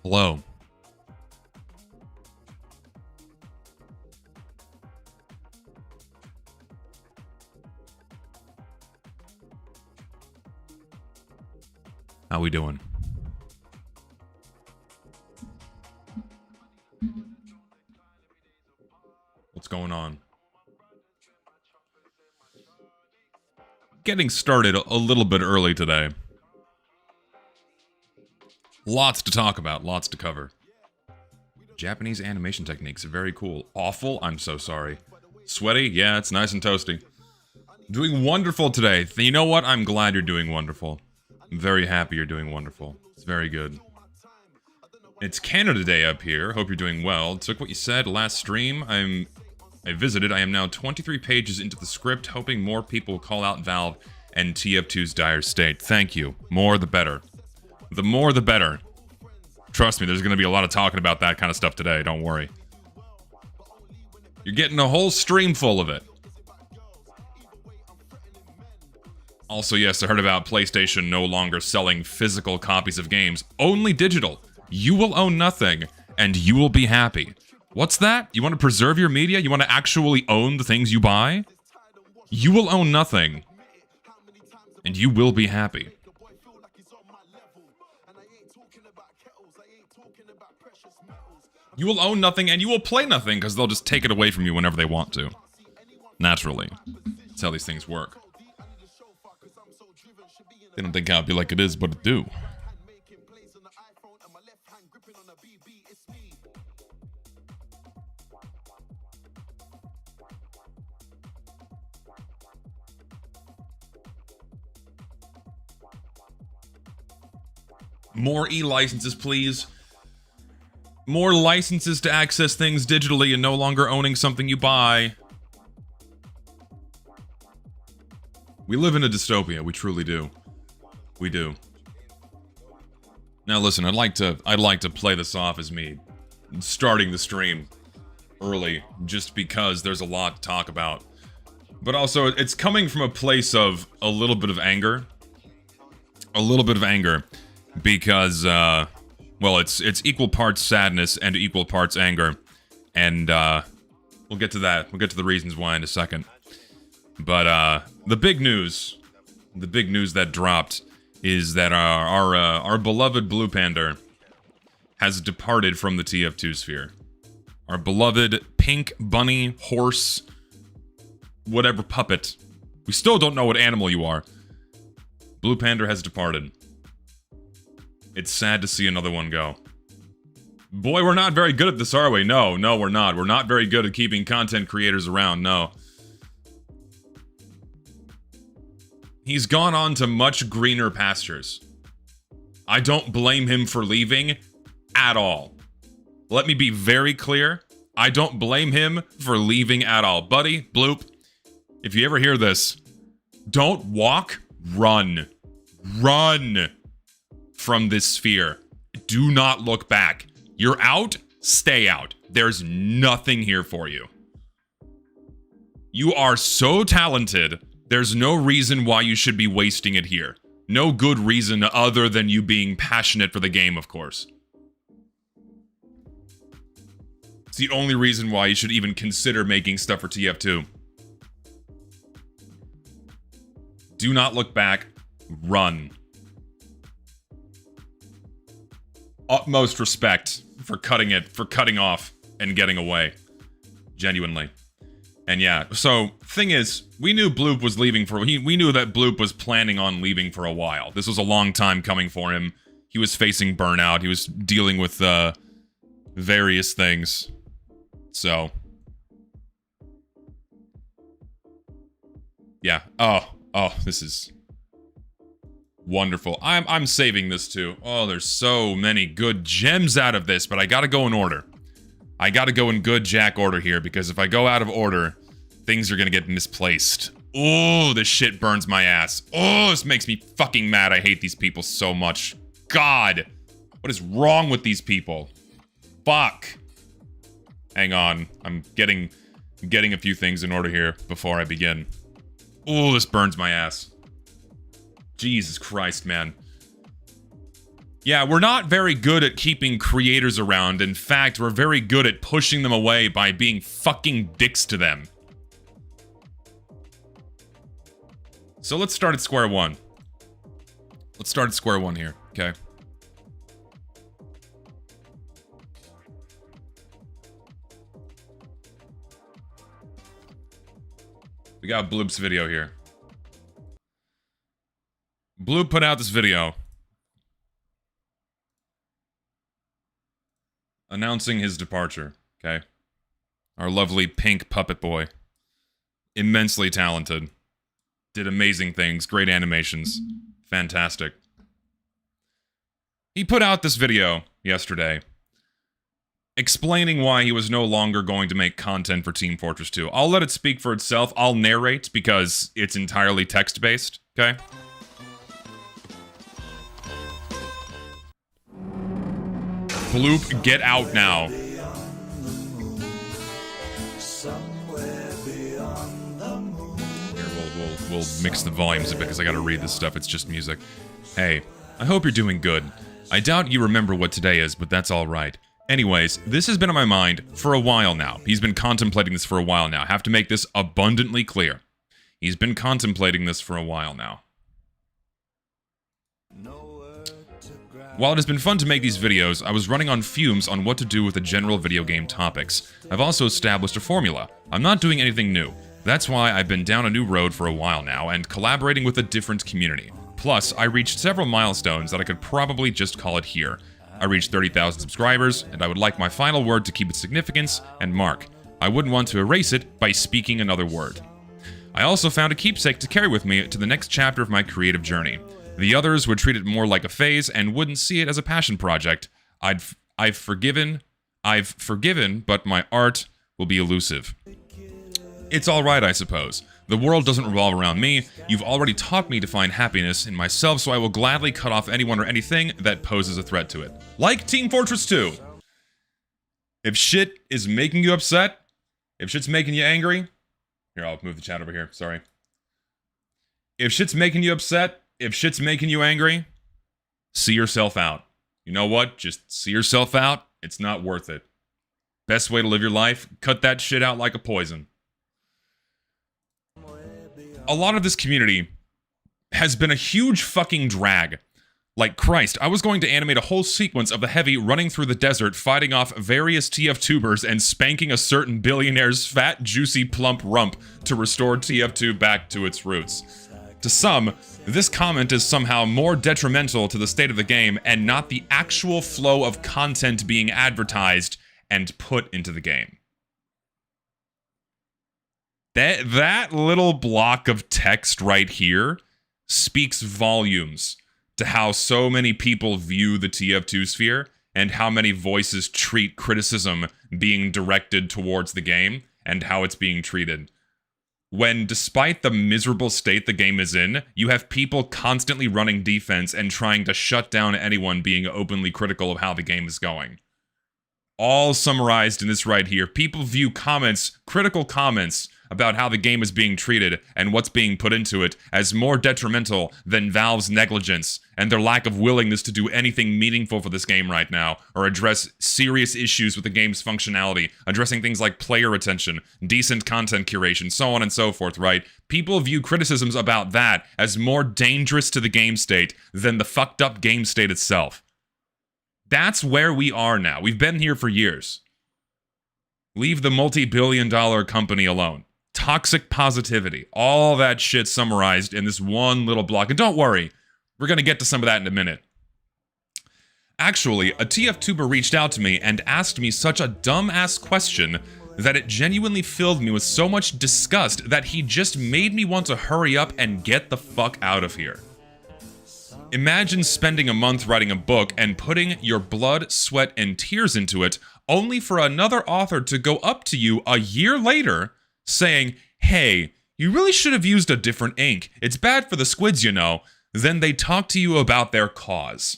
Hello. How we doing? What's going on? Getting started a little bit early today. Lots to talk about, lots to cover. Japanese animation techniques, very cool. Awful? I'm so sorry. Sweaty? Yeah, it's nice and toasty. Doing wonderful today. You know what? I'm glad you're doing wonderful. I'm very happy you're doing wonderful. It's very good. It's Canada Day up here. Hope you're doing well. Took what you said last stream. I visited. I am now 23 pages into the script, hoping more people call out Valve and TF2's dire state. Thank you. More the better. The more the better. Trust me, there's going to be a lot of talking about that kind of stuff today. Don't worry. You're getting a whole stream full of it. Also, yes, I heard about PlayStation no longer selling physical copies of games. Only digital. You will own nothing, and you will be happy. What's that? You want to preserve your media? You want to actually own the things you buy? You will own nothing, and you will be happy. You will own nothing, and you will play nothing, because they'll just take it away from you whenever they want to. Naturally. That's how these things work. They don't think I'll be like it is, but it do. More e-licenses, please. More licenses to access things digitally and no longer owning something you buy. We live in a dystopia, we truly do. We do. Now listen, I'd like to play this off as me starting the stream early, just because there's a lot to talk about. But also, it's coming from a place of a little bit of anger. A little bit of anger. Because, well, it's equal parts sadness and equal parts anger. And, we'll get to that. We'll get to the reasons why in a second. But, the big news that dropped is that our beloved Blue Panda has departed from the TF2 sphere. Our beloved pink bunny, horse, whatever puppet. We still don't know what animal you are. Blue Panda has departed. It's sad to see another one go. Boy, we're not very good at this, are we? No, we're not. We're not very good at keeping content creators around, no. He's gone on to much greener pastures. I don't blame him for leaving at all. Let me be very clear. I don't blame him for leaving at all. Buddy, Bloop, if you ever hear this, don't walk, run. Run from this sphere. Do not look back. You're out, stay out. There's nothing here for you. You are so talented. There's no reason why you should be wasting it here. No good reason other than you being passionate for the game, of course. It's the only reason why you should even consider making stuff for TF2. Do not look back. Run. Utmost respect for cutting off and getting away. Genuinely. And yeah, so, thing is, we knew Bloop was leaving we knew that Bloop was planning on leaving for a while. This was a long time coming for him. He was facing burnout. He was dealing with, various things. So. Yeah. Oh, this is wonderful. I'm saving this too. Oh, there's so many good gems out of this, but I gotta go in order. I gotta go in good jack order here, because if I go out of order, things are gonna get misplaced. Oh, this shit burns my ass. Oh, this makes me fucking mad. I hate these people so much. God, what is wrong with these people? Fuck. Hang on, I'm getting a few things in order here before I begin. Oh, this burns my ass. Jesus Christ, man. Yeah, we're not very good at keeping creators around. In fact, we're very good at pushing them away by being fucking dicks to them. So let's start at square one. Let's start at square one here, okay? We got Bloop's video here. Bloop put out this video announcing his departure, okay? Our lovely pink puppet boy. Immensely talented. Did amazing things, great animations. Fantastic. He put out this video yesterday explaining why he was no longer going to make content for Team Fortress 2. I'll let it speak for itself. I'll narrate because it's entirely text-based, okay? Bloop, get out now. Here, we'll mix the volumes a bit because I gotta read this stuff. It's just music. Hey, I hope you're doing good. I doubt you remember what today is, but that's alright. Anyways, this has been on my mind for a while now. He's been contemplating this for a while now. I have to make this abundantly clear. He's been contemplating this for a while now. While it has been fun to make these videos, I was running on fumes on what to do with the general video game topics. I've also established a formula. I'm not doing anything new. That's why I've been down a new road for a while now and collaborating with a different community. Plus, I reached several milestones that I could probably just call it here. I reached 30,000 subscribers, and I would like my final word to keep its significance and mark. I wouldn't want to erase it by speaking another word. I also found a keepsake to carry with me to the next chapter of my creative journey. The others would treat it more like a phase and wouldn't see it as a passion project. I've forgiven, but my art will be elusive. It's alright, I suppose. The world doesn't revolve around me. You've already taught me to find happiness in myself, so I will gladly cut off anyone or anything that poses a threat to it. Like Team Fortress 2. If shit is making you upset, if shit's making you angry... Here, I'll move the chat over here, sorry. If shit's making you upset, if shit's making you angry, see yourself out. You know what? Just see yourself out. It's not worth it. Best way to live your life, cut that shit out like a poison. A lot of this community has been a huge fucking drag. Like, Christ, I was going to animate a whole sequence of the Heavy running through the desert, fighting off various TF tubers and spanking a certain billionaire's fat, juicy, plump rump to restore TF2 back to its roots. To some, this comment is somehow more detrimental to the state of the game and not the actual flow of content being advertised and put into the game. That little block of text right here speaks volumes to how so many people view the TF2 sphere and how many voices treat criticism being directed towards the game and how it's being treated. When, despite the miserable state the game is in, you have people constantly running defense and trying to shut down anyone being openly critical of how the game is going. All summarized in this right here. People view comments, critical comments, about how the game is being treated and what's being put into it as more detrimental than Valve's negligence and their lack of willingness to do anything meaningful for this game right now, or address serious issues with the game's functionality, addressing things like player retention, decent content curation, so on and so forth, right? People view criticisms about that as more dangerous to the game state than the fucked up game state itself. That's where we are now. We've been here for years. Leave the multi-billion-dollar company alone. Toxic positivity. All that shit summarized in this one little block. And don't worry, we're going to get to some of that in a minute. Actually, a TF tuber reached out to me and asked me such a dumb-ass question that it genuinely filled me with so much disgust that he just made me want to hurry up and get the fuck out of here. Imagine spending a month writing a book and putting your blood, sweat, and tears into it, only for another author to go up to you a year later saying, hey, you really should have used a different ink. It's bad for the squids, you know. Then they talk to you about their cause.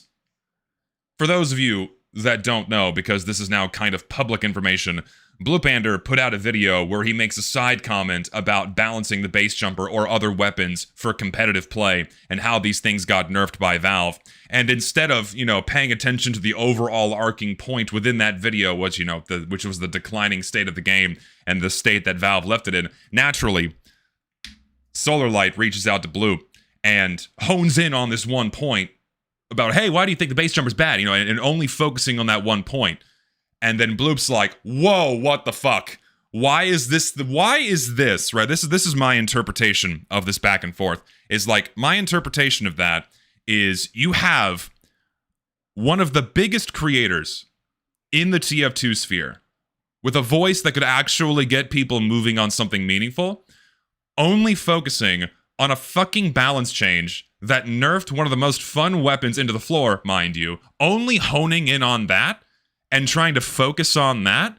For those of you that don't know, because this is now kind of public information, Bloopander put out a video where he makes a side comment about balancing the base jumper or other weapons for competitive play and how these things got nerfed by Valve. And instead of, paying attention to the overall arcing point within that video, which was the declining state of the game and the state that Valve left it in, naturally, Solarlight reaches out to Bloop and hones in on this one point about, hey, why do you think the base jumper's bad? And only focusing on that one point. And then Bloop's like, whoa, what the fuck? Why is this, right? This is my interpretation of this back and forth. Is like, my interpretation of that is you have one of the biggest creators in the TF2 sphere with a voice that could actually get people moving on something meaningful, only focusing on a fucking balance change that nerfed one of the most fun weapons into the floor, mind you, only honing in on that, and trying to focus on that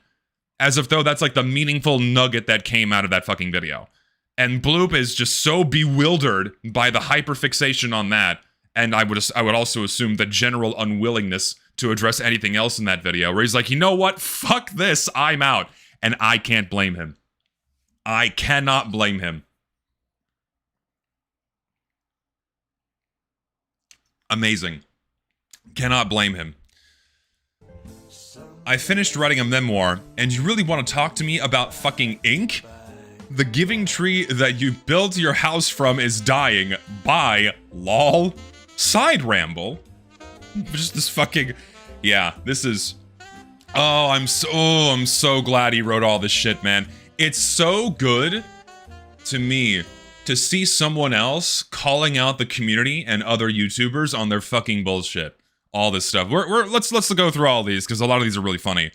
as if though that's like the meaningful nugget that came out of that fucking video. And Bloop is just so bewildered by the hyperfixation on that, and I would also assume the general unwillingness to address anything else in that video, where he's like, you know what, fuck this, I'm out. And I can't blame him. I cannot blame him. Amazing. Cannot blame him. I finished writing a memoir, and you really want to talk to me about fucking ink? The giving tree that you built your house from is dying. Bye. Lol. Side ramble. Just this fucking... Yeah, this is... I'm so glad he wrote all this shit, man. It's so good to me to see someone else calling out the community and other YouTubers on their fucking bullshit. All this stuff. Let's go through all these, because a lot of these are really funny.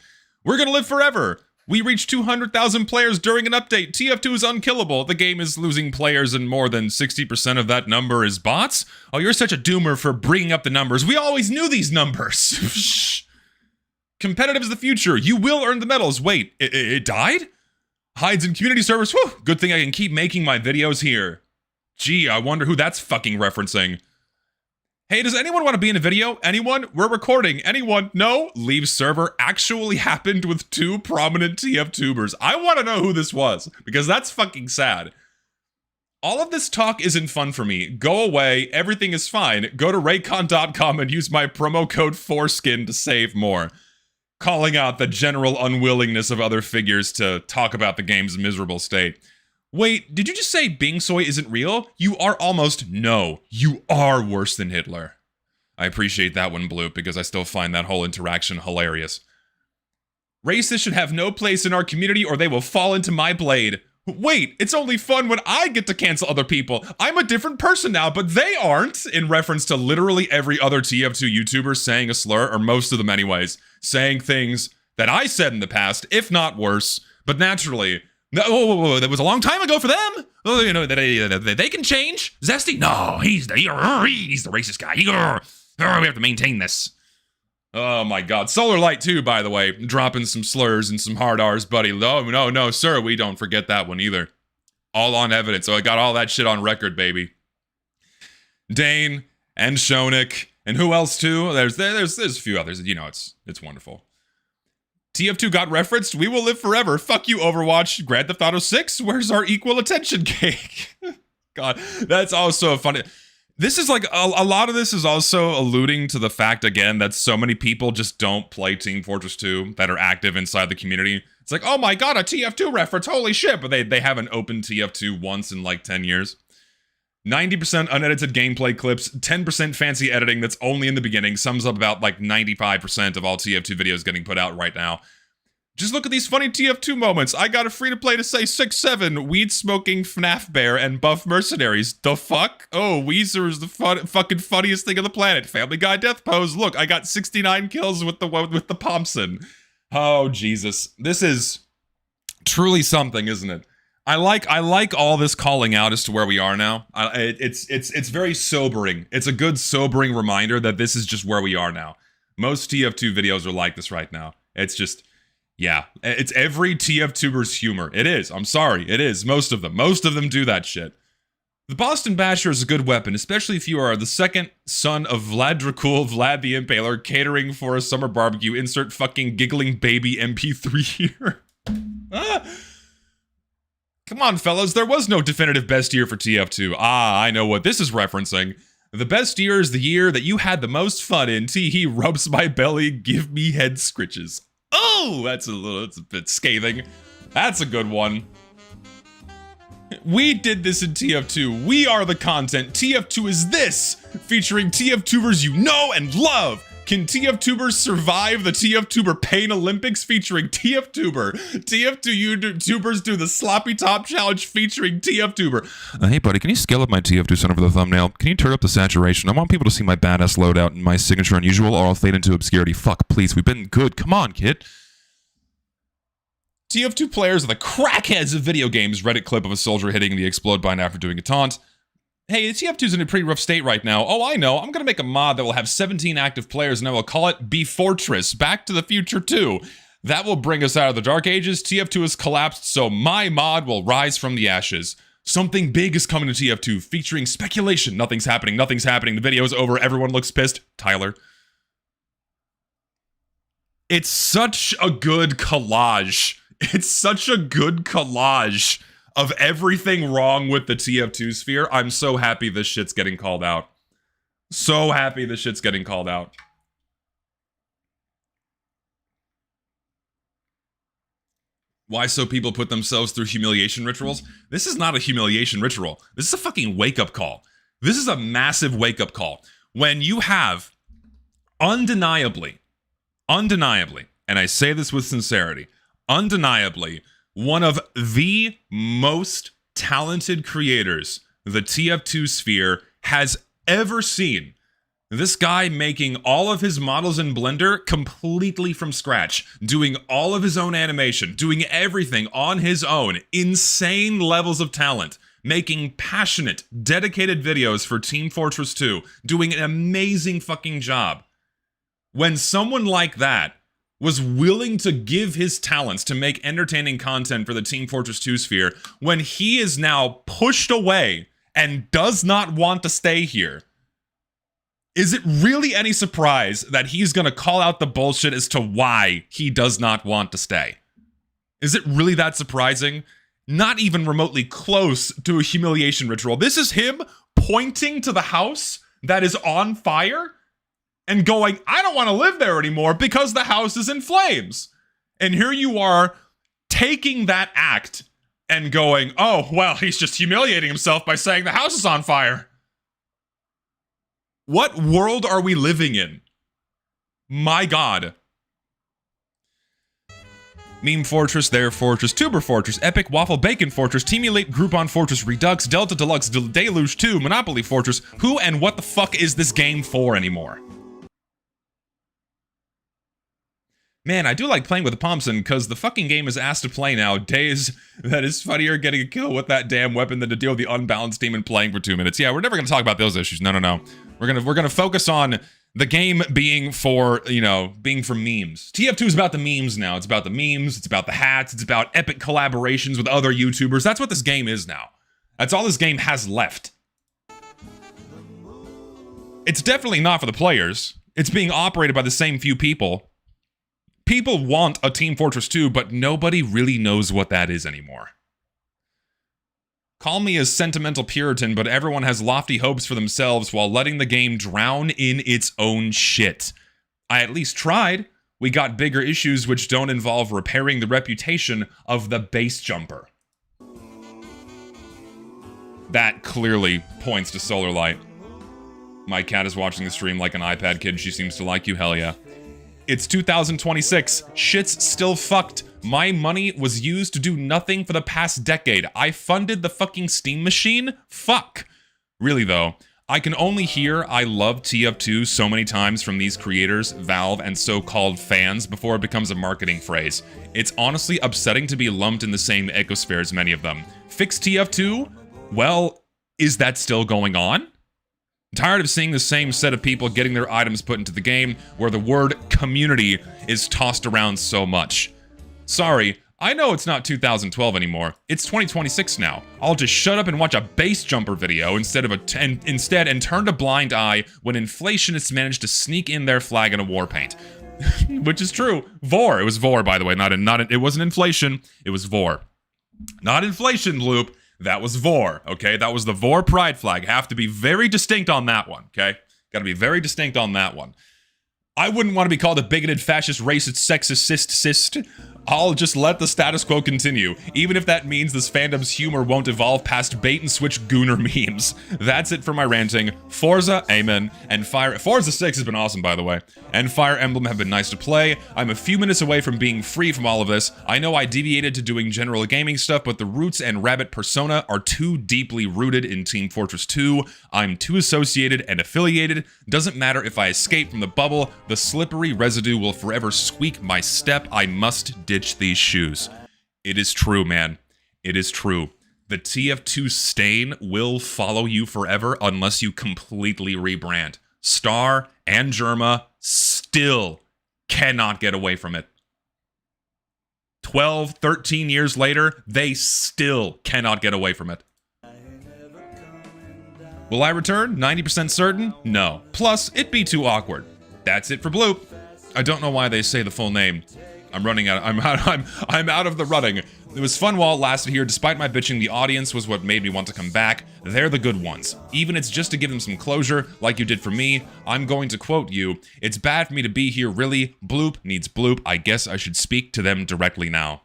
We're gonna live forever. We reached 200,000 players during an update. TF2 is unkillable. The game is losing players, and more than 60% of that number is bots. Oh, you're such a doomer for bringing up the numbers. We always knew these numbers. Competitive is the future. You will earn the medals. Wait, it died? Hides in community servers. Whew. Good thing I can keep making my videos here. Gee, I wonder who that's fucking referencing. Hey, does anyone want to be in a video? Anyone? We're recording. Anyone? No? Leave server actually happened with 2 prominent TF-tubers. I want to know who this was, because that's fucking sad. All of this talk isn't fun for me. Go away. Everything is fine. Go to raycon.com and use my promo code FORESKIN to save more. Calling out the general unwillingness of other figures to talk about the game's miserable state. Wait, did you just say Bing Soy isn't real? You are almost... No, you are worse than Hitler. I appreciate that one, Bloop, because I still find that whole interaction hilarious. Racists should have no place in our community or they will fall into my blade. Wait, it's only fun when I get to cancel other people. I'm a different person now, but they aren't. In reference to literally every other TF2 YouTuber saying a slur, or most of them anyways, saying things that I said in the past, if not worse. But naturally... No, that was a long time ago for them. Oh, they can change. Zesty? No, he's the racist guy. We have to maintain this. Oh my god. Solarlight too, by the way. Dropping some slurs and some hard R's, buddy. No, sir. We don't forget that one either. All on evidence. So I got all that shit on record, baby. Dane and Shonik and who else too? There's a few others. It's wonderful. TF2 got referenced. We will live forever. Fuck you, Overwatch. Grand Theft Auto 6. Where's our equal attention cake? God, that's also funny. This is like, a lot of this is also alluding to the fact, again, that so many people just don't play Team Fortress 2 that are active inside the community. It's like, oh my god, a TF2 reference. Holy shit. But they haven't opened TF2 once in like 10 years. 90% unedited gameplay clips, 10% fancy editing that's only in the beginning, sums up about like 95% of all TF2 videos getting put out right now. Just look at these funny TF2 moments. I got a free-to-play to say 6'7", weed-smoking FNAF bear, and buff mercenaries. The fuck? Oh, Weezer is the fucking funniest thing on the planet. Family Guy death pose. Look, I got 69 kills with the Thompson. Oh, Jesus. This is truly something, isn't it? I like all this calling out as to where we are now. It's very sobering. It's a good sobering reminder that this is just where we are now. Most TF2 videos are like this right now. It's just, yeah, it's every TF2ber's humor. It is. I'm sorry. It is. Most of them. Most of them do that shit. The Boston Basher is a good weapon, especially if you are the second son of Vlad Dracul, Vlad the Impaler, catering for a summer barbecue. Insert fucking giggling baby MP3 here. Ah. Come on, fellas, there was no definitive best year for TF2. Ah, I know what this is referencing. The best year is the year that you had the most fun in. Tee rubs my belly, give me head scritches. Oh, that's a bit scathing. That's a good one. We did this in TF2. We are the content. TF2 is this, featuring TF-tubers you know and love. Can TF-tubers survive the TF-tuber Pain Olympics featuring TF-tuber? TF2 YouTubers do the Sloppy Top Challenge featuring TF-tuber. Hey buddy, can you scale up my TF2 center for the thumbnail? Can you turn up the saturation? I want people to see my badass loadout and my signature unusual, or I'll fade into obscurity. Fuck, please, we've been good. Come on, kid. TF2 players are the crackheads of video games. Reddit clip of a soldier hitting the explode button after doing a taunt. Hey, TF2's in a pretty rough state right now. Oh, I know. I'm going to make a mod that will have 17 active players, and I will call it B-Fortress. Back to the Future 2. That will bring us out of the Dark Ages. TF2 has collapsed, so my mod will rise from the ashes. Something big is coming to TF2, featuring speculation. Nothing's happening. Nothing's happening. The video is over. Everyone looks pissed. Tyler. It's such a good collage. It's such a good collage of everything wrong with the TF2 sphere. I'm so happy this shit's getting called out. So happy this shit's getting called out. Why so people put themselves through humiliation rituals? This is not a humiliation ritual. This is a fucking wake-up call. This is a massive wake-up call. When you have undeniably, and I say this with sincerity, undeniably, one of the most talented creators the TF2 sphere has ever seen. This guy making all of his models in Blender completely from scratch, doing all of his own animation, doing everything on his own, insane levels of talent, making passionate, dedicated videos for Team Fortress 2, doing an amazing fucking job. When someone like that was willing to give his talents to make entertaining content for the Team Fortress 2 sphere, when he is now pushed away and does not want to stay here, is it really any surprise that he's gonna call out the bullshit as to why he does not want to stay? Is it really that surprising? Not even remotely close to a humiliation ritual. This is him pointing to the house that is on fire and going, I don't want to live there anymore because the house is in flames. And here you are taking that act and going, oh, well, he's just humiliating himself by saying the house is on fire. What world are we living in? My God. Meme Fortress, There Fortress, Tuber Fortress, Epic Waffle Bacon Fortress, Teamulate Groupon Fortress Redux, Delta Deluxe Deluge 2, Monopoly Fortress. Who and what the fuck is this game for anymore? Man, I do like playing with Thompson, because the fucking game is asked to play nowadays. That is funnier getting a kill with that damn weapon than to deal with the unbalanced team and playing for 2 minutes. Yeah, we're never gonna talk about those issues. No. We're gonna focus on the game being for, being for memes. TF2 is about the memes now. It's about the memes, it's about the hats, it's about epic collaborations with other YouTubers. That's what this game is now. That's all this game has left. It's definitely not for the players. It's being operated by the same few people. People want a Team Fortress 2, but nobody really knows what that is anymore. Call me a sentimental Puritan, but everyone has lofty hopes for themselves while letting the game drown in its own shit. I at least tried. We got bigger issues which don't involve repairing the reputation of the base jumper. That clearly points to Solar Light. My cat is watching the stream like an iPad kid. She seems to like you, hell yeah. It's 2026. Shit's still fucked. My money was used to do nothing for the past decade. I funded the fucking Steam machine? Fuck. Really though, I can only hear I love TF2 so many times from these creators, Valve, and so-called fans before it becomes a marketing phrase. It's honestly upsetting to be lumped in the same ecosphere as many of them. Fix TF2? Well, is that still going on? Tired of seeing the same set of people getting their items put into the game where the word community is tossed around so much. Sorry, I know it's not 2012 anymore. It's 2026 now. I'll just shut up and watch a base jumper video instead and turn a blind eye when inflationists manage to sneak in their flag in a war paint. Which is true. Vor. It was Vor, by the way. It wasn't inflation. It was Vor. Not inflation, Loop. That was Vor, okay? That was the Vor pride flag. Have to be very distinct on that one, okay? Gotta be very distinct on that one. I wouldn't want to be called a bigoted, fascist, racist, sexist, cyst. I'll just let the status quo continue, even if that means this fandom's humor won't evolve past bait-and-switch gooner memes. That's it for my ranting. Forza, amen, and Forza 6 has been awesome, by the way, and Fire Emblem have been nice to play. I'm a few minutes away from being free from all of this. I know I deviated to doing general gaming stuff, but the roots and rabbit persona are too deeply rooted in Team Fortress 2. I'm too associated and affiliated. Doesn't matter if I escape from the bubble, the slippery residue will forever squeak my step. I must ditch these shoes. It is true, man. It is true. The TF2 stain will follow you forever unless you completely rebrand. Star and Germa still cannot get away from it. 12, 13 years later, they still cannot get away from it. Will I return? 90% certain? No. Plus, it'd be too awkward. That's it for Bloop. I don't know why they say the full name. I'm running out. I'm out of the running. It was fun while it lasted here. Despite my bitching, the audience was what made me want to come back. They're the good ones. Even it's just to give them some closure, like you did for me. I'm going to quote you. It's bad for me to be here, really. Bloop needs Bloop. I guess I should speak to them directly now.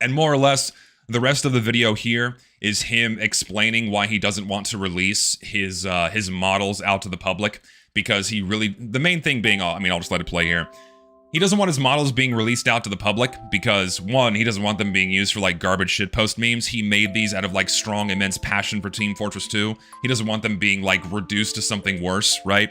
And more or less, the rest of the video here is him explaining why he doesn't want to release his models out to the public, because he really, the main thing being, I mean, I'll just let it play here. He doesn't want his models being released out to the public because, one, he doesn't want them being used for, like, garbage shitpost memes. He made these out of, like, strong, immense passion for Team Fortress 2. He doesn't want them being, like, reduced to something worse, right?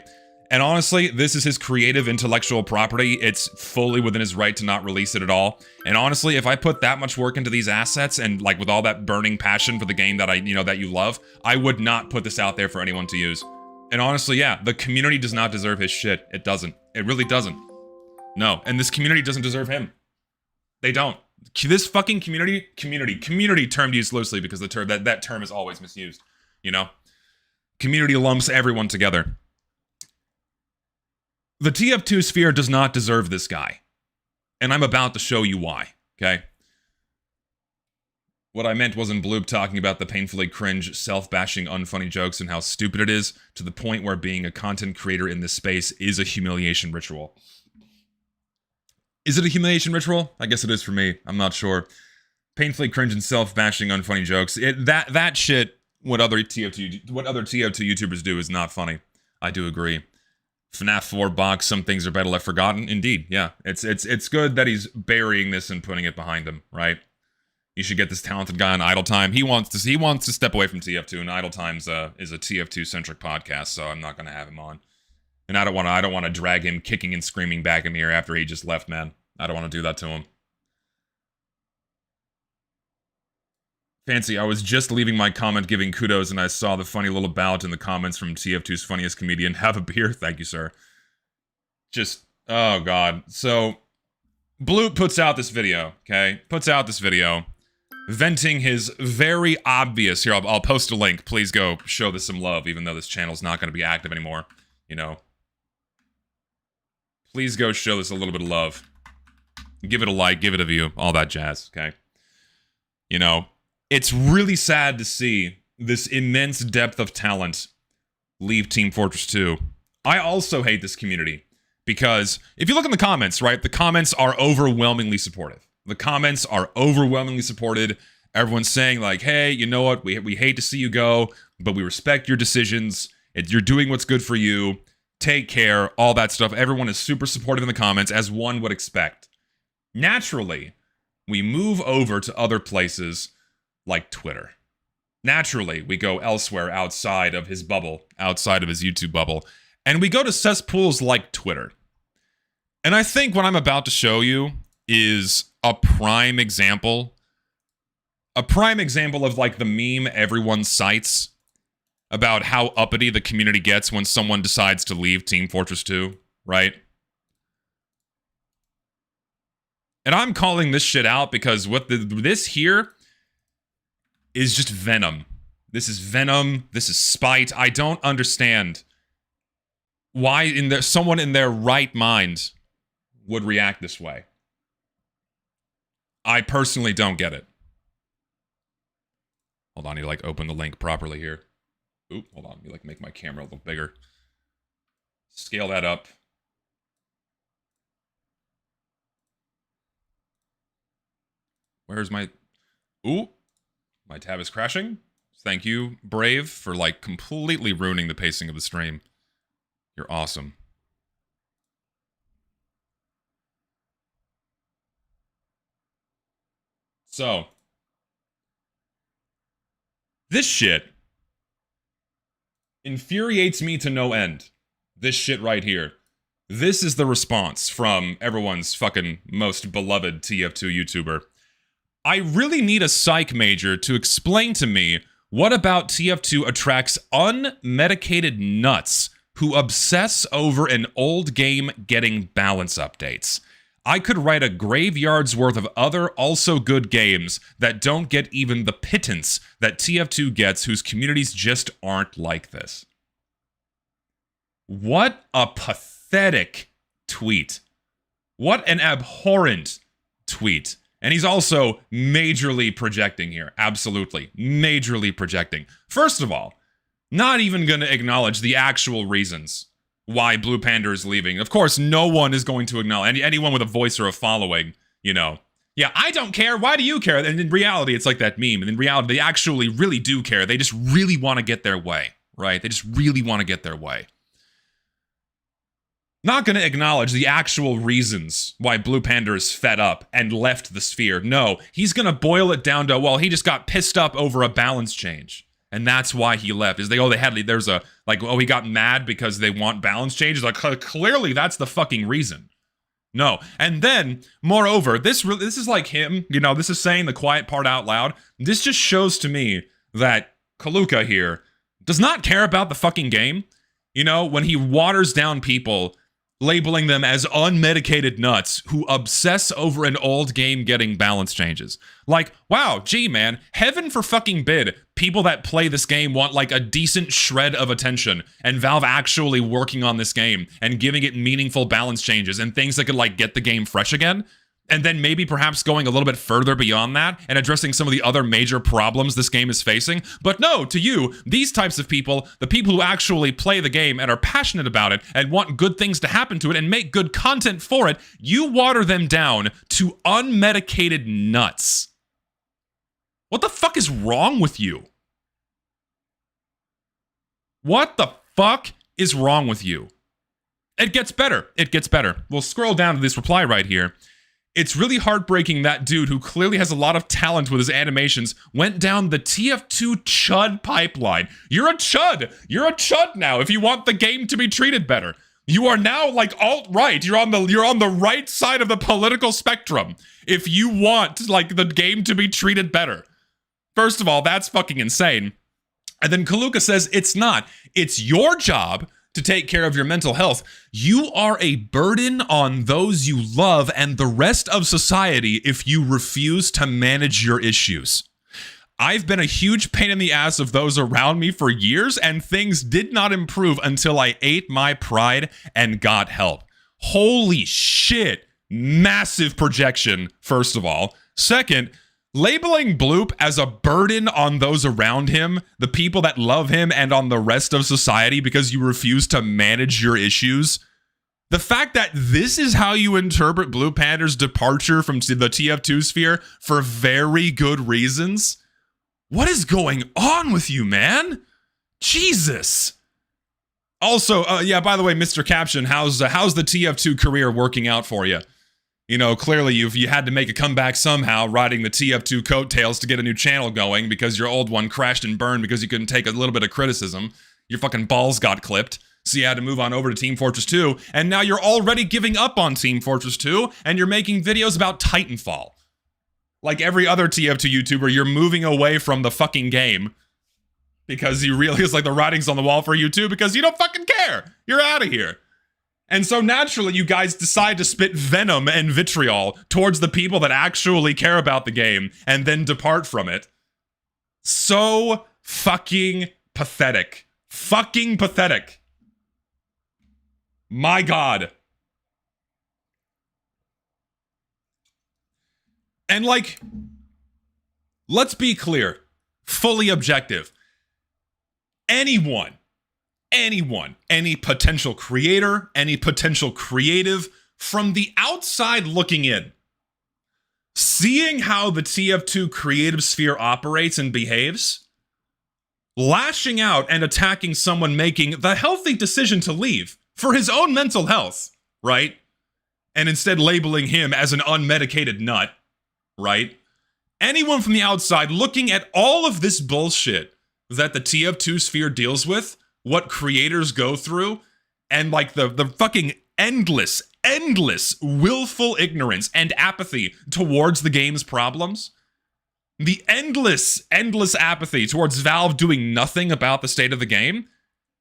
And honestly, this is his creative intellectual property. It's fully within his right to not release it at all. And honestly, if I put that much work into these assets and, like, with all that burning passion for the game that that you love, I would not put this out there for anyone to use. And honestly, yeah, the community does not deserve his shit. It doesn't. It really doesn't. No, and this community doesn't deserve him. They don't. This fucking community termed used loosely because the term that term is always misused. You know, community lumps everyone together. The TF2 sphere does not deserve this guy, and I'm about to show you why. Okay. What I meant wasn't Bloop talking about the painfully cringe, self-bashing, unfunny jokes and how stupid it is, to the point where being a content creator in this space is a humiliation ritual. Is it a humiliation ritual? I guess it is for me. I'm not sure. Painfully cringe and self-bashing, unfunny jokes. That shit, what other TF2 YouTubers do is not funny. I do agree. FNAF 4 box, some things are better left forgotten. Indeed, yeah. It's good that he's burying this and putting it behind him, right? You should get this talented guy on Idle Time. He wants to step away from TF2, and Idle Time's is a TF2-centric podcast, so I'm not gonna have him on. And I don't want to drag him kicking and screaming back in here after he just left, man. I don't want to do that to him. Fancy, I was just leaving my comment giving kudos and I saw the funny little bout in the comments from TF2's funniest comedian. Have a beer? Thank you, sir. Just, oh god. So, Bloop puts out this video, okay? Puts out this video venting his very obvious, here, I'll post a link. Please go show this some love, even though this channel's not going to be active anymore, you know. Please go show this a little bit of love. Give it a like, give it a view, all that jazz, okay? You know, it's really sad to see this immense depth of talent leave Team Fortress 2. I also hate this community, because if you look in the comments, right, the comments are overwhelmingly supportive. The comments are overwhelmingly supported. Everyone's saying, like, hey, you know what, we hate to see you go, but we respect your decisions. You're doing what's good for you. Take care, all that stuff. Everyone is super supportive in the comments, as one would expect. Naturally, we move over to other places like Twitter. Naturally, we go elsewhere outside of his bubble, outside of his YouTube bubble, and we go to cesspools like Twitter. And I think what I'm about to show you is a prime example of, like, the meme everyone cites about how uppity the community gets when someone decides to leave Team Fortress 2, right? And I'm calling this shit out because this here is just venom. This is venom. This is spite. I don't understand why someone in their right mind would react this way. I personally don't get it. Hold on, I need to like open the link properly here. Oop, hold on, let me like make my camera a little bigger. Scale that up. Where's my... Ooh, my tab is crashing. Thank you, Brave, for like completely ruining the pacing of the stream. You're awesome. So, this shit infuriates me to no end. This shit right here. This is the response from everyone's fucking most beloved TF2 YouTuber. I really need a psych major to explain to me what about TF2 attracts unmedicated nuts who obsess over an old game getting balance updates. I could write a graveyard's worth of other also good games that don't get even the pittance that TF2 gets, whose communities just aren't like this. What a pathetic tweet. What an abhorrent tweet. And he's also majorly projecting here. Absolutely. Majorly projecting. First of all, not even going to acknowledge the actual reasons why Blue Panda is leaving. Of course, no one is going to acknowledge, anyone with a voice or a following, you know. Yeah, I don't care. Why do you care? And in reality, it's like that meme. And in reality, they actually really do care. They just really want to get their way, right? They just really want to get their way. Not going to acknowledge the actual reasons why Blue Panda is fed up and left the sphere. No, he's going to boil it down to, well, he just got pissed up over a balance change. And that's why he left. Is there's a, like, oh, he got mad because they want balance changes? Like, clearly that's the fucking reason. No. And then, moreover, this is like him, you know, this is saying the quiet part out loud. This just shows to me that Kaluka here does not care about the fucking game. You know, when he waters down people, labeling them as unmedicated nuts who obsess over an old game getting balance changes. Like, wow, gee, man, heaven for fucking bid. People that play this game want like a decent shred of attention, and Valve actually working on this game and giving it meaningful balance changes and things that could like get the game fresh again. And then maybe perhaps going a little bit further beyond that and addressing some of the other major problems this game is facing. But no, to you, these types of people, the people who actually play the game and are passionate about it and want good things to happen to it and make good content for it, you water them down to unmedicated nuts. What the fuck is wrong with you? What the fuck is wrong with you? It gets better. It gets better. We'll scroll down to this reply right here. It's really heartbreaking that dude, who clearly has a lot of talent with his animations, went down the TF2 chud pipeline. You're a chud. You're a chud now if you want the game to be treated better. You are now like alt-right. You're on the right side of the political spectrum if you want like the game to be treated better. First of all, that's fucking insane. And then Kaluka says it's not. It's your job to take care of your mental health. You are a burden on those you love and the rest of society if you refuse to manage your issues. I've been a huge pain in the ass of those around me for years, and things did not improve until I ate my pride and got help. Holy shit. Massive projection, first of all. Second, labeling Bloop as a burden on those around him, the people that love him, and on the rest of society because you refuse to manage your issues. The fact that this is how you interpret Blue Panda's departure from the TF2 sphere for very good reasons. What is going on with you, man? Jesus. Also, yeah, by the way, Mr. Caption, how's the TF2 career working out for you? You know, clearly you had to make a comeback somehow, riding the TF2 coattails to get a new channel going because your old one crashed and burned because you couldn't take a little bit of criticism. Your fucking balls got clipped, so you had to move on over to Team Fortress 2, and now you're already giving up on Team Fortress 2, and you're making videos about Titanfall. Like every other TF2 YouTuber, you're moving away from the fucking game because you realize like the writing's on the wall for you too because you don't fucking care. You're out of here. And so naturally, you guys decide to spit venom and vitriol towards the people that actually care about the game and then depart from it. So fucking pathetic. Fucking pathetic. My God. And like, let's be clear, fully objective. Anyone, any potential creator, any potential creative, from the outside looking in, seeing how the TF2 creative sphere operates and behaves, lashing out and attacking someone making the healthy decision to leave for his own mental health, right? And instead labeling him as an unmedicated nut, right? Anyone from the outside looking at all of this bullshit that the TF2 sphere deals with, what creators go through, and like the fucking endless willful ignorance and apathy towards the game's problems, the endless apathy towards Valve doing nothing about the state of the game,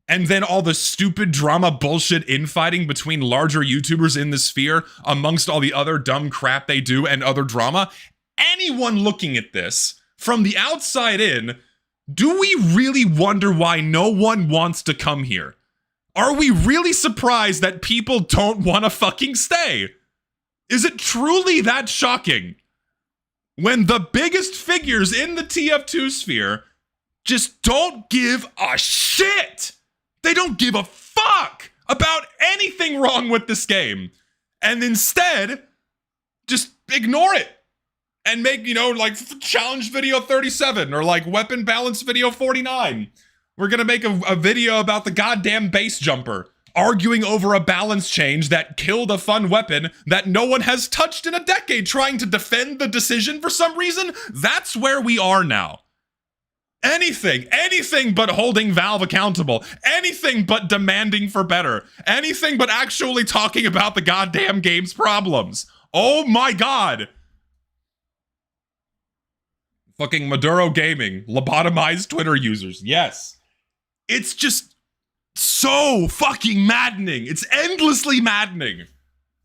and then all the stupid drama bullshit infighting between larger YouTubers in the sphere amongst all the other dumb crap they do and other drama. Anyone looking at this from the outside in, do we really wonder why no one wants to come here? Are we really surprised that people don't want to fucking stay? Is it truly that shocking? When the biggest figures in the TF2 sphere just don't give a shit. They don't give a fuck about anything wrong with this game. And instead, just ignore it. And make, like challenge video 37 or like weapon balance video 49. We're gonna make a video about the goddamn base jumper arguing over a balance change that killed a fun weapon that no one has touched in a decade, trying to defend the decision for some reason. That's where we are now. Anything but holding Valve accountable. Anything but demanding for better. Anything but actually talking about the goddamn game's problems. Oh my god. Fucking Maduro Gaming, lobotomized Twitter users. Yes. It's just so fucking maddening. It's endlessly maddening.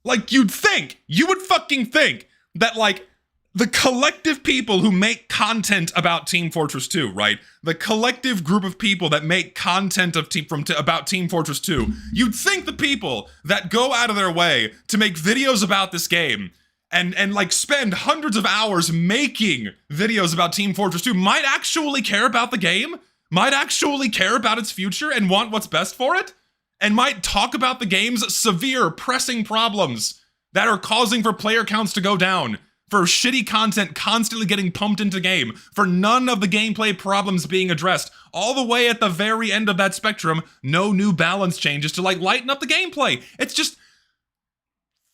Like, you would fucking think that, like, the collective people who make content about Team Fortress 2, right? The collective group of people that make content about Team Fortress 2, you'd think the people that go out of their way to make videos about this game and like spend hundreds of hours making videos about Team Fortress 2 might actually care about the game, might actually care about its future and want what's best for it, and might talk about the game's severe, pressing problems that are causing for player counts to go down, for shitty content constantly getting pumped into game, for none of the gameplay problems being addressed, all the way at the very end of that spectrum, no new balance changes to like lighten up the gameplay. It's just,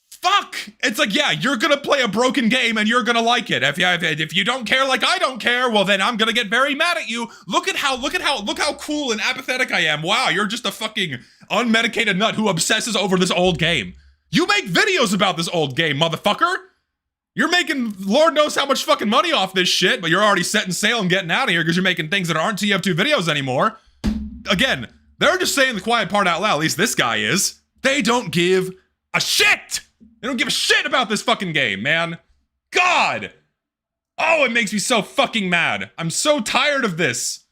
fuck! It's like, yeah, you're gonna play a broken game and you're gonna like it. If you don't care like I don't care, well then I'm gonna get very mad at you. Look how cool and apathetic I am. Wow, you're just a fucking unmedicated nut who obsesses over this old game. You make videos about this old game, motherfucker! You're making Lord knows how much fucking money off this shit, but you're already setting sail and getting out of here because you're making things that aren't TF2 videos anymore. Again, they're just saying the quiet part out loud, at least this guy is. They don't give a shit! They don't give a shit about this fucking game, man. God! Oh, it makes me so fucking mad. I'm so tired of this.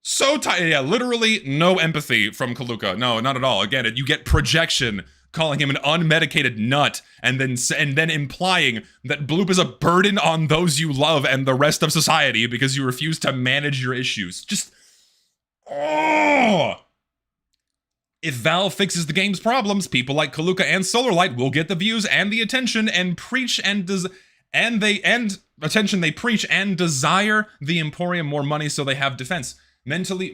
So tired. Yeah, literally no empathy from Kaluka. No, not at all. Again, you get projection, calling him an unmedicated nut, and then implying that bloop is a burden on those you love and the rest of society because you refuse to manage your issues. Just, oh! If Valve fixes the game's problems, people like Kaluka and Solarlight will get the views and the attention and preach they preach and desire the Emporium more money so they have defense. Mentally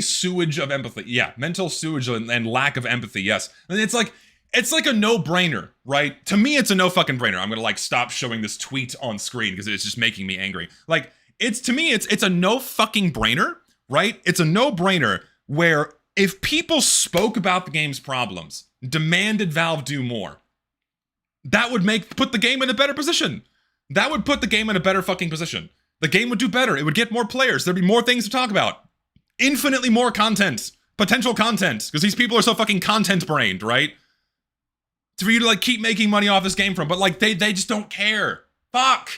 sewage of empathy. Yeah, mental sewage and lack of empathy, yes. And it's like a no-brainer, right? To me, it's a no fucking brainer. I'm gonna like stop showing this tweet on screen because it's just making me angry. Like, it's a no fucking brainer, right? It's a no-brainer where if people spoke about the game's problems, demanded Valve do more, that would put the game in a better position. That would put the game in a better fucking position. The game would do better. It would get more players. There'd be more things to talk about. Infinitely more content. Potential content. Because these people are so fucking content-brained, right? It's for you to, like, keep making money off this game from. But, like, they just don't care. Fuck!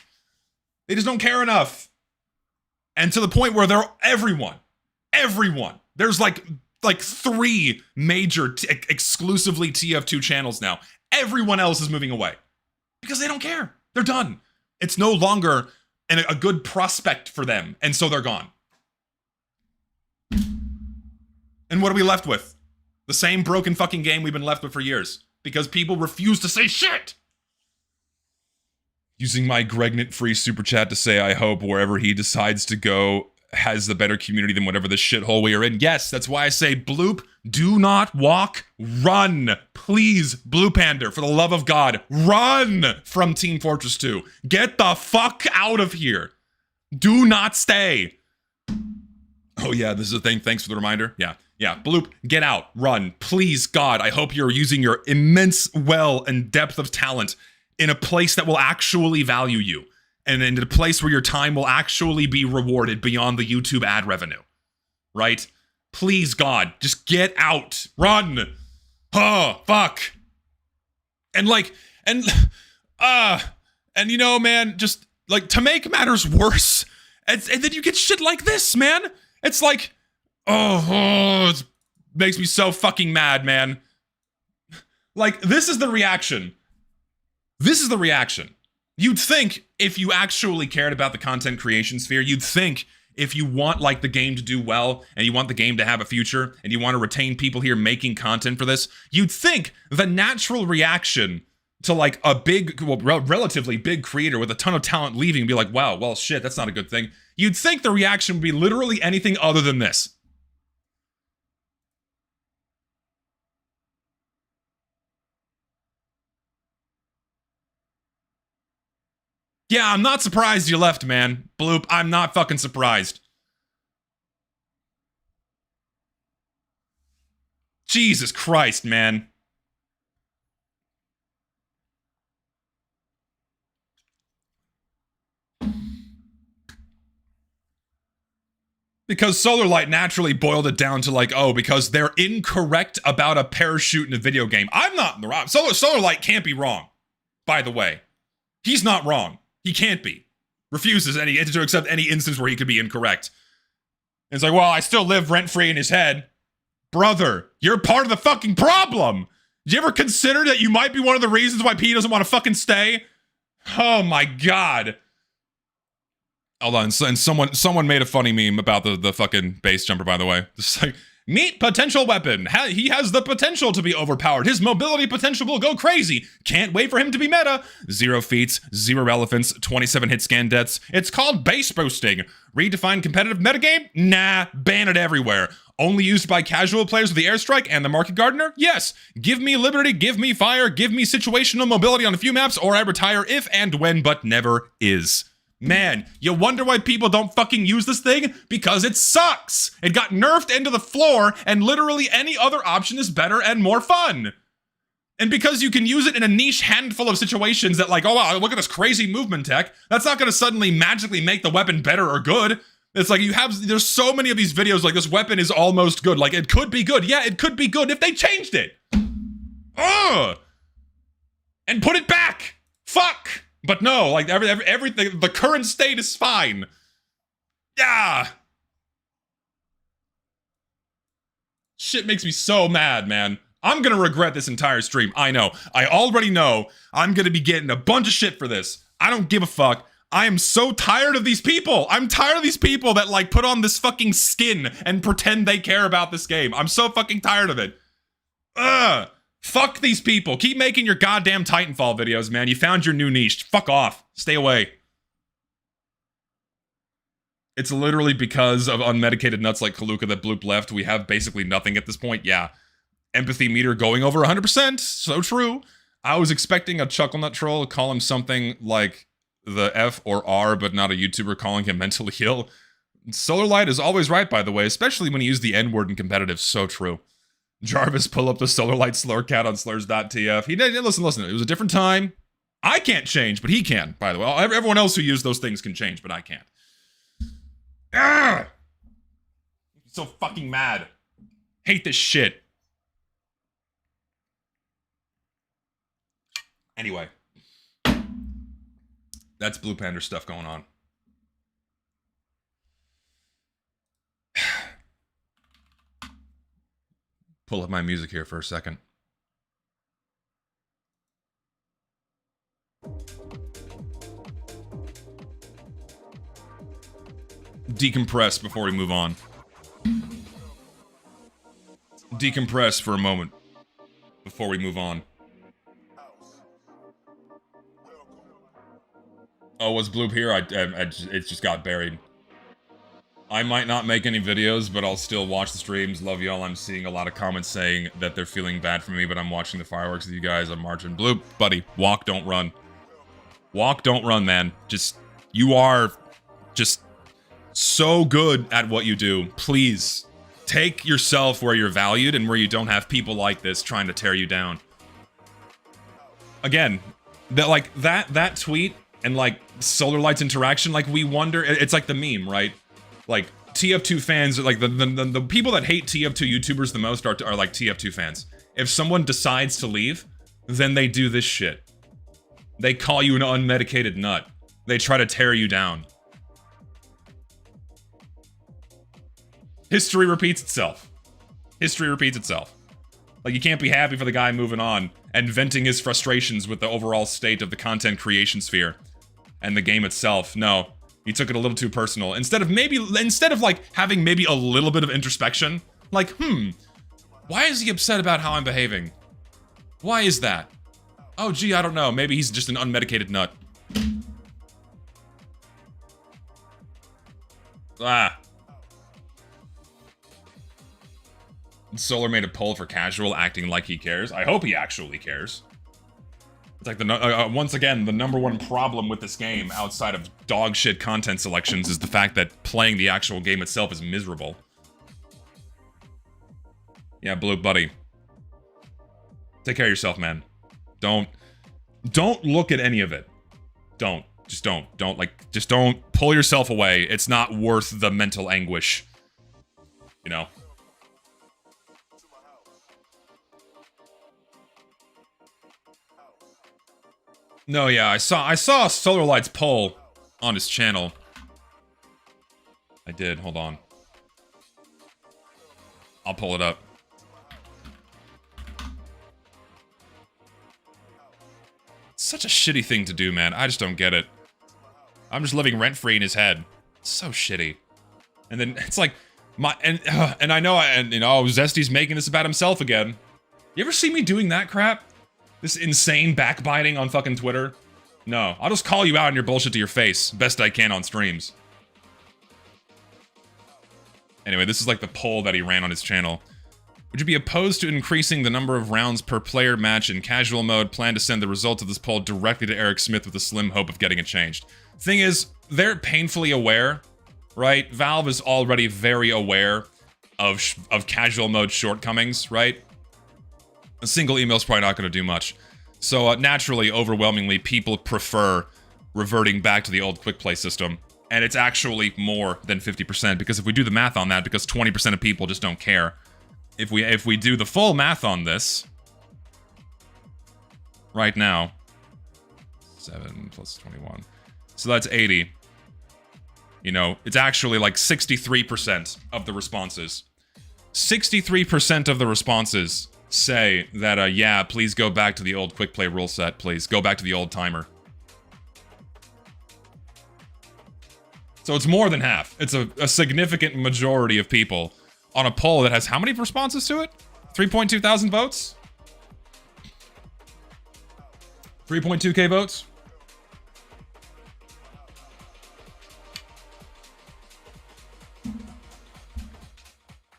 They just don't care enough. And to the point where everyone. There's, like 3 major exclusively TF2 channels now. Everyone else is moving away. Because they don't care. They're done. It's no longer a good prospect for them, and so they're gone. And what are we left with? The same broken fucking game we've been left with for years. Because people refuse to say shit! Using my Gregnant-free super chat to say I hope wherever he decides to go has the better community than whatever the shithole we are in. Yes, that's why I say, Bloop, do not walk, run. Please, Bloopander, for the love of God, run from Team Fortress 2. Get the fuck out of here. Do not stay. Oh yeah, this is a thing. Thanks for the reminder. Yeah, Bloop, get out, run. Please, God, I hope you're using your immense well and depth of talent in a place that will actually value you. And in a place where your time will actually be rewarded beyond the YouTube ad revenue. Right? Please, God, just get out. Run. Oh, fuck. And you know, man, just, like, to make matters worse, and then you get shit like this, man. It's like, it makes me so fucking mad, man. Like, this is the reaction. This is the reaction. You'd think if you actually cared about the content creation sphere, you'd think if you want, like, the game to do well, and you want the game to have a future, and you want to retain people here making content for this, you'd think the natural reaction to, like, a big, well, relatively big creator with a ton of talent leaving and be like, wow, well, shit, that's not a good thing. You'd think the reaction would be literally anything other than this. Yeah, I'm not surprised you left, man. Bloop, I'm not fucking surprised. Jesus Christ, man. Because Solarlight naturally boiled it down to like, oh, because they're incorrect about a parachute in a video game. I'm not wrong. Solarlight can't be wrong, by the way. He's not wrong. He can't be. Refuses to accept any instance where he could be incorrect. And it's like, well, I still live rent-free in his head. Brother, you're part of the fucking problem. Did you ever consider that you might be one of the reasons why P doesn't want to fucking stay? Oh my God. Hold on, and someone made a funny meme about the fucking base jumper, by the way. It's like, meet potential weapon. He has the potential to be overpowered. His mobility potential will go crazy. Can't wait for him to be meta. 0 feats, 0 elephants, 27 hit scan deaths. It's called base boosting. Redefine competitive metagame? Nah, ban it everywhere. Only used by casual players with the airstrike and the market gardener? Yes. Give me liberty, give me fire, give me situational mobility on a few maps, or I retire if and when, but never is. Man, you wonder why people don't fucking use this thing? Because it sucks! It got nerfed into the floor, and literally any other option is better and more fun! And because you can use it in a niche handful of situations that like, oh wow, look at this crazy movement tech, that's not gonna suddenly magically make the weapon better or good. It's like there's so many of these videos like this weapon is almost good, like it could be good. Yeah, it could be good if they changed it! Ugh! And put it back! Fuck! But no, like everything, the current state is fine. Yeah. Shit makes me so mad, man. I'm gonna regret this entire stream. I know. I already know I'm gonna be getting a bunch of shit for this. I don't give a fuck. I am so tired of these people. I'm tired of these people that like put on this fucking skin and pretend they care about this game. I'm so fucking tired of it. Ugh. Fuck these people. Keep making your goddamn Titanfall videos, man. You found your new niche. Fuck off. Stay away. It's literally because of unmedicated nuts like Kaluka that Bloop left. We have basically nothing at this point. Yeah. Empathy meter going over 100%. So true. I was expecting a Chucklenut troll to call him something like the F or R, but not a YouTuber calling him mentally ill. Solarlight is always right, by the way, especially when he used the N-word in competitive. So true. Jarvis pull up the Solarlight Slurcat on slurs.tf. He didn't listen. It was a different time. I can't change, but he can, by the way. Everyone else who used those things can change, but I can't. Ah! I'm so fucking mad. Hate this shit. Anyway. That's Blue Panda stuff going on. Pull up my music here for a second. decompress before we move on. Decompress for a moment before we move on. Oh, was Bloop here? It just got buried. I might not make any videos, but I'll still watch the streams. Love y'all. I'm seeing a lot of comments saying that they're feeling bad for me, but I'm watching the fireworks with you guys. I'm marching. Bloop, buddy, walk, don't run. Walk, don't run, man. You are just so good at what you do. Please, take yourself where you're valued and where you don't have people like this trying to tear you down. Again, that tweet and like Solar Light's interaction, like we wonder, it's like the meme, right? Like TF2 fans, like the people that hate TF2 YouTubers the most are like TF2 fans. If someone decides to leave, then they do this shit. They call you an unmedicated nut. They try to tear you down. History repeats itself. History repeats itself. Like, you can't be happy for the guy moving on and venting his frustrations with the overall state of the content creation sphere and the game itself. No, he took it a little too personal. Instead of like having maybe a little bit of introspection, like, why is he upset about how I'm behaving? Why is that? Oh, gee, I don't know. Maybe he's just an unmedicated nut. Ah. Solar made a poll for casual, acting like he cares. I hope he actually cares. It's like once again, the number one problem with this game, outside of dog shit content selections, is the fact that playing the actual game itself is miserable. Yeah, Blue buddy. Take care of yourself, man. Don't look at any of it. Just don't pull yourself away. It's not worth the mental anguish. You know? No, yeah, I saw Solar Light's poll on his channel. I did, hold on. I'll pull it up. Such a shitty thing to do, man. I just don't get it. I'm just living rent-free in his head. It's so shitty. And then it's like and I know Zesty's making this about himself again. You ever see me doing that crap? This insane backbiting on fucking Twitter? No, I'll just call you out on your bullshit to your face, best I can on streams. Anyway, this is like the poll that he ran on his channel. Would you be opposed to increasing the number of rounds per player match in casual mode? Plan to send the results of this poll directly to Eric Smith with a slim hope of getting it changed. Thing is, they're painfully aware, right? Valve is already very aware of casual mode shortcomings, right? A single email is probably not going to do much. So naturally, overwhelmingly, people prefer reverting back to the old quick play system. And it's actually more than 50%, because if we do the math on that, because 20% of people just don't care. If we do the full math on this, right now, 7 plus 21, so that's 80. You know, it's actually like 63% of the responses. 63% of the responses say that, yeah, please go back to the old quick play rule set, please. Go back to the old timer. So it's more than half. It's a significant majority of people on a poll that has how many responses to it? 3.2 thousand votes? 3.2k votes?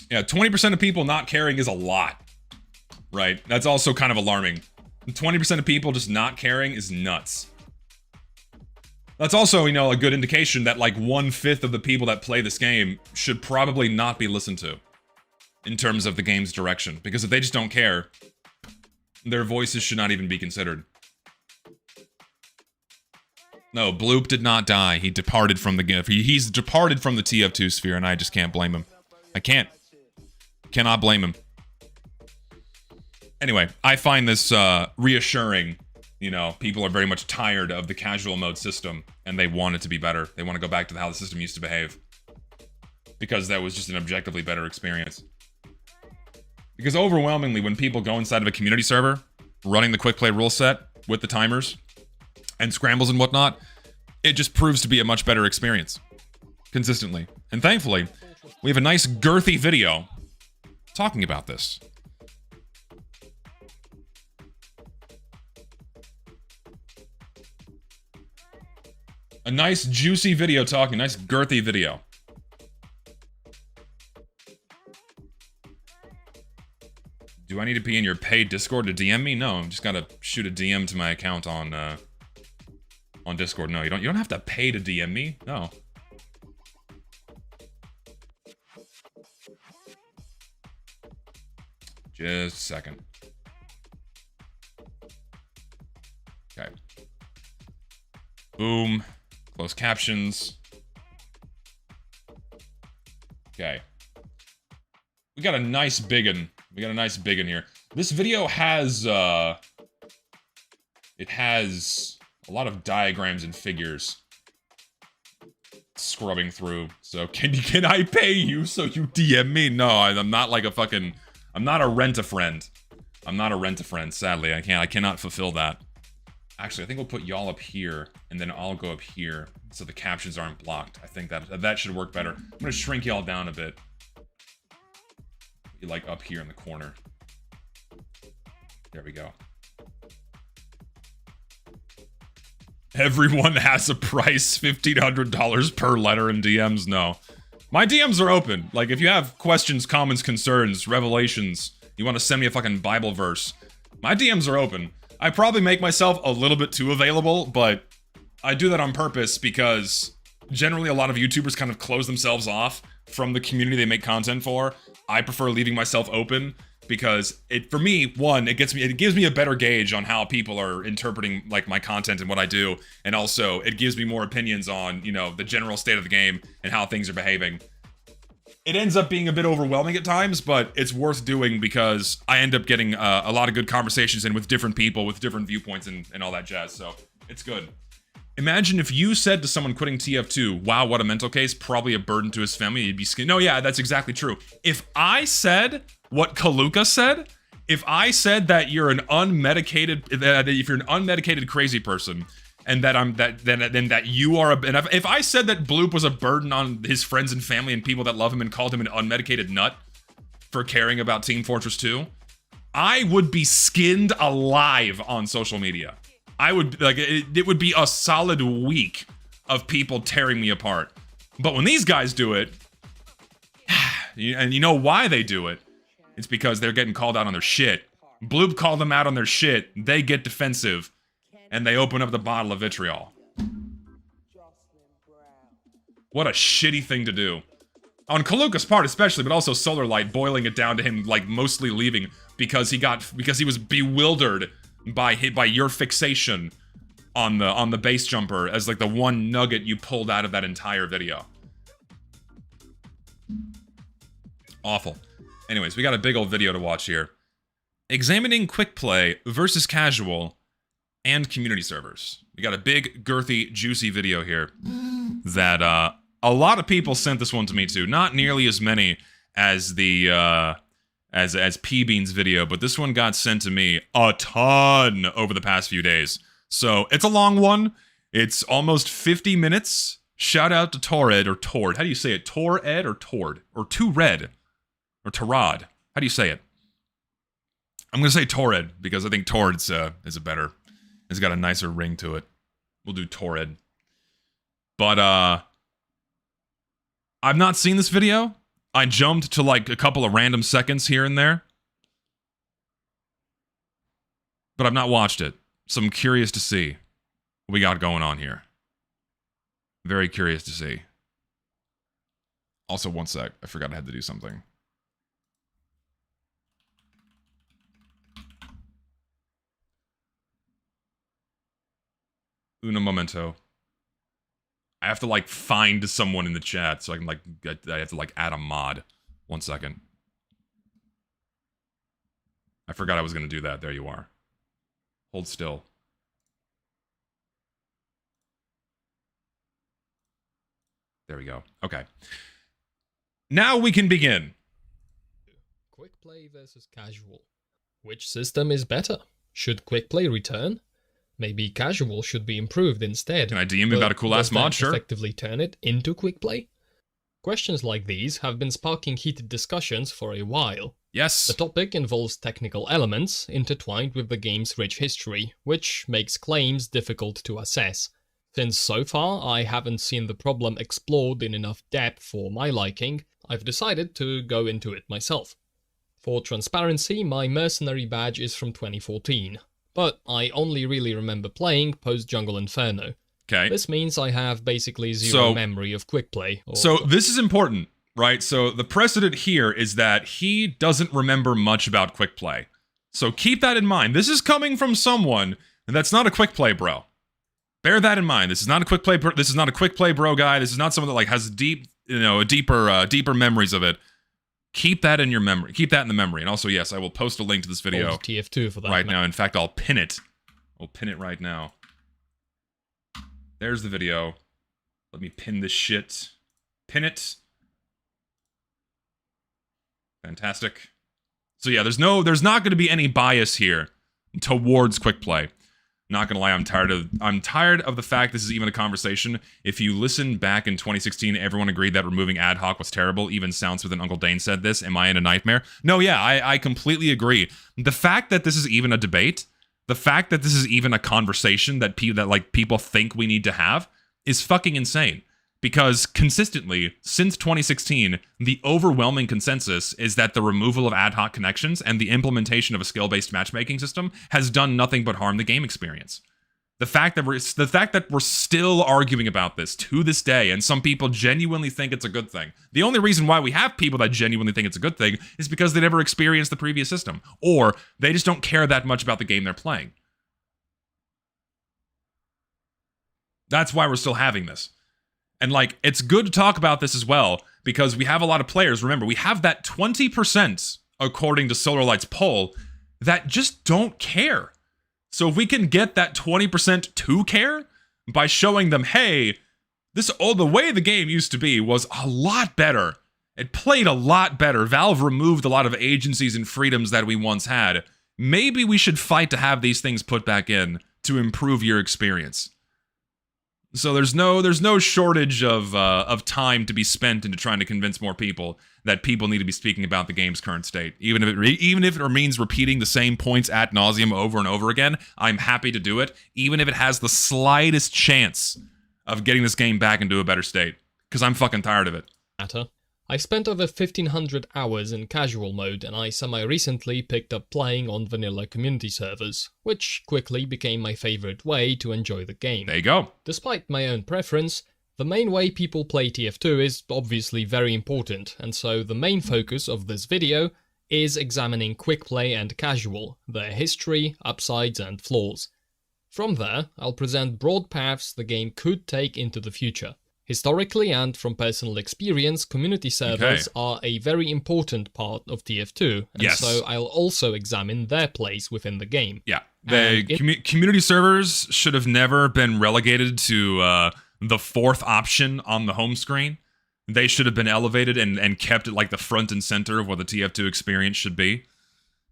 Yeah, 20% of people not caring is a lot. Right? That's also kind of alarming. 20% of people just not caring is nuts. That's also, you know, a good indication that like 1/5 of the people that play this game should probably not be listened to in terms of the game's direction. Because if they just don't care, their voices should not even be considered. No, Bloop did not die. He departed from the game. He's departed from the TF2 sphere, and I just can't blame him. I can't. Cannot blame him. Anyway, I find this reassuring. You know, people are very much tired of the casual mode system, and they want it to be better. They want to go back to how the system used to behave. Because that was just an objectively better experience. Because overwhelmingly, when people go inside of a community server, running the quick play rule set with the timers, and scrambles and whatnot, it just proves to be a much better experience. consistently. And thankfully, we have a nice girthy video talking about this. A nice juicy video talking, nice girthy video. Do I need to be in your paid Discord to DM me? No, I'm just gotta shoot a DM to my account on Discord. No, you don't have to pay to DM me. No. Just a second. Okay. Boom. Closed captions. Okay. We got a nice biggin. We got a nice biggin here. This video has, it has a lot of diagrams and figures scrubbing through. So can I pay you so you DM me? No, I'm not like a fucking, I'm not a rent-a-friend. I'm not a rent-a-friend, sadly. I cannot fulfill that. Actually, I think we'll put y'all up here, and then I'll go up here, so the captions aren't blocked. I think that should work better. I'm gonna shrink y'all down a bit. Like up here in the corner. There we go. Everyone has a price, $1,500 per letter in DMs. No. My DMs are open. Like, if you have questions, comments, concerns, revelations, you want to send me a fucking Bible verse, my DMs are open. I probably make myself a little bit too available, but I do that on purpose because generally a lot of YouTubers kind of close themselves off from the community they make content for. I prefer leaving myself open because for me, one, it gives me a better gauge on how people are interpreting like my content and what I do, and also it gives me more opinions on, you know, the general state of the game and how things are behaving. It ends up being a bit overwhelming at times, but it's worth doing because I end up getting a lot of good conversations in with different people with different viewpoints and all that jazz, so it's good. Imagine if you said to someone quitting TF2, wow, what a mental case, probably a burden to his family, he'd be scared. No, yeah, that's exactly true. If I said what Kaluka said, if I said that you're an unmedicated, that if you're an unmedicated crazy person, and that that you are and if I said that Bloop was a burden on his friends and family and people that love him and called him an unmedicated nut for caring about Team Fortress 2, I would be skinned alive on social media. I would, like, it would be a solid week of people tearing me apart. But when these guys do it, and you know why they do it, it's because they're getting called out on their shit. Bloop called them out on their shit, they get defensive, and they open up the bottle of vitriol. What a shitty thing to do. On Kaluka's part especially, but also Solarlight boiling it down to him, like, mostly leaving because he was bewildered by your fixation on the base jumper as like the one nugget you pulled out of that entire video. Awful. Anyways, we got a big old video to watch here. Examining quickplay versus casual and community servers. We got a big, girthy, juicy video here that a lot of people sent this one to me too. Not nearly as many as the as P-Bean's video, but this one got sent to me a ton over the past few days. So it's a long one. It's almost 50 minutes. Shout out to Torred or Tord. How do you say it? Tored or Tord? Or Tured? Or Tarad? How do you say it? I'm gonna say Torred because I think Tord's is a better. It's got a nicer ring to it. We'll do Torred. But I've not seen this video. I jumped to like a couple of random seconds here and there. But I've not watched it. So I'm curious to see what we got going on here. Very curious to see. Also, one sec. I forgot I had to do something. Uno momento. I have to, like, find someone in the chat so I can, like, I have to, like, add a mod. 1 second. I forgot I was gonna do that. There you are. Hold still. There we go. Okay. Now we can begin. Quick play versus casual. Which system is better? Should quick play return? Maybe casual should be improved instead. Can I DM you about a cool ass mod? Sure. Effectively turn it into quick play? Questions like these have been sparking heated discussions for a while. Yes. The topic involves technical elements intertwined with the game's rich history, which makes claims difficult to assess. Since so far I haven't seen the problem explored in enough depth for my liking, I've decided to go into it myself. For transparency, my mercenary badge is from 2014, but I only really remember playing post-Jungle Inferno. Okay. This means I have basically zero memory of quickplay. So this is important, right? So the precedent here is that he doesn't remember much about quickplay. So keep that in mind. This is coming from someone that's not a quickplay bro. Bear that in mind. This is not a quickplay. This is not a quickplay bro guy. This is not someone that like has deeper memories of it. Keep that in your memory. Keep that in the memory. And also, yes, I will post a link to this video Old TF2 for that right now. In fact, I'll pin it. I'll pin it right now. There's the video. Let me pin this shit. Pin it. Fantastic. So yeah, there's not going to be any bias here towards quickplay. Not gonna lie, I'm tired of the fact this is even a conversation. If you listen back in 2016, everyone agreed that removing ad hoc was terrible. Even Sounds Within Uncle Dane said this. Am I in a nightmare? No, yeah, I completely agree. The fact that this is even a debate, the fact that this is even a conversation that people think we need to have is fucking insane. Because consistently, since 2016, the overwhelming consensus is that the removal of ad hoc connections and the implementation of a skill-based matchmaking system has done nothing but harm the game experience. The fact that we're still arguing about this to this day, and some people genuinely think it's a good thing. The only reason why we have people that genuinely think it's a good thing is because they never experienced the previous system, or they just don't care that much about the game they're playing. That's why we're still having this. And, like, it's good to talk about this as well, because we have a lot of players. Remember, we have that 20%, according to Solarlight's poll, that just don't care. So if we can get that 20% to care by showing them, hey, the way the game used to be was a lot better. It played a lot better. Valve removed a lot of agencies and freedoms that we once had. Maybe we should fight to have these things put back in to improve your experience. So there's no shortage of time to be spent into trying to convince more people that people need to be speaking about the game's current state. Even if it means repeating the same points ad nauseum over and over again, I'm happy to do it, even if it has the slightest chance of getting this game back into a better state. Because I'm fucking tired of it. I spent over 1,500 hours in casual mode, and I semi-recently picked up playing on vanilla community servers, which quickly became my favorite way to enjoy the game. There you go. Despite my own preference, the main way people play TF2 is obviously very important, and so the main focus of this video is examining quickplay and casual, their history, upsides and flaws. From there, I'll present broad paths the game could take into the future. Historically and from personal experience, community servers are a very important part of TF2, and so I'll also examine their place within the game. Yeah, community servers should have never been relegated to the fourth option on the home screen. They should have been elevated and kept at like the front and center of what the TF2 experience should be.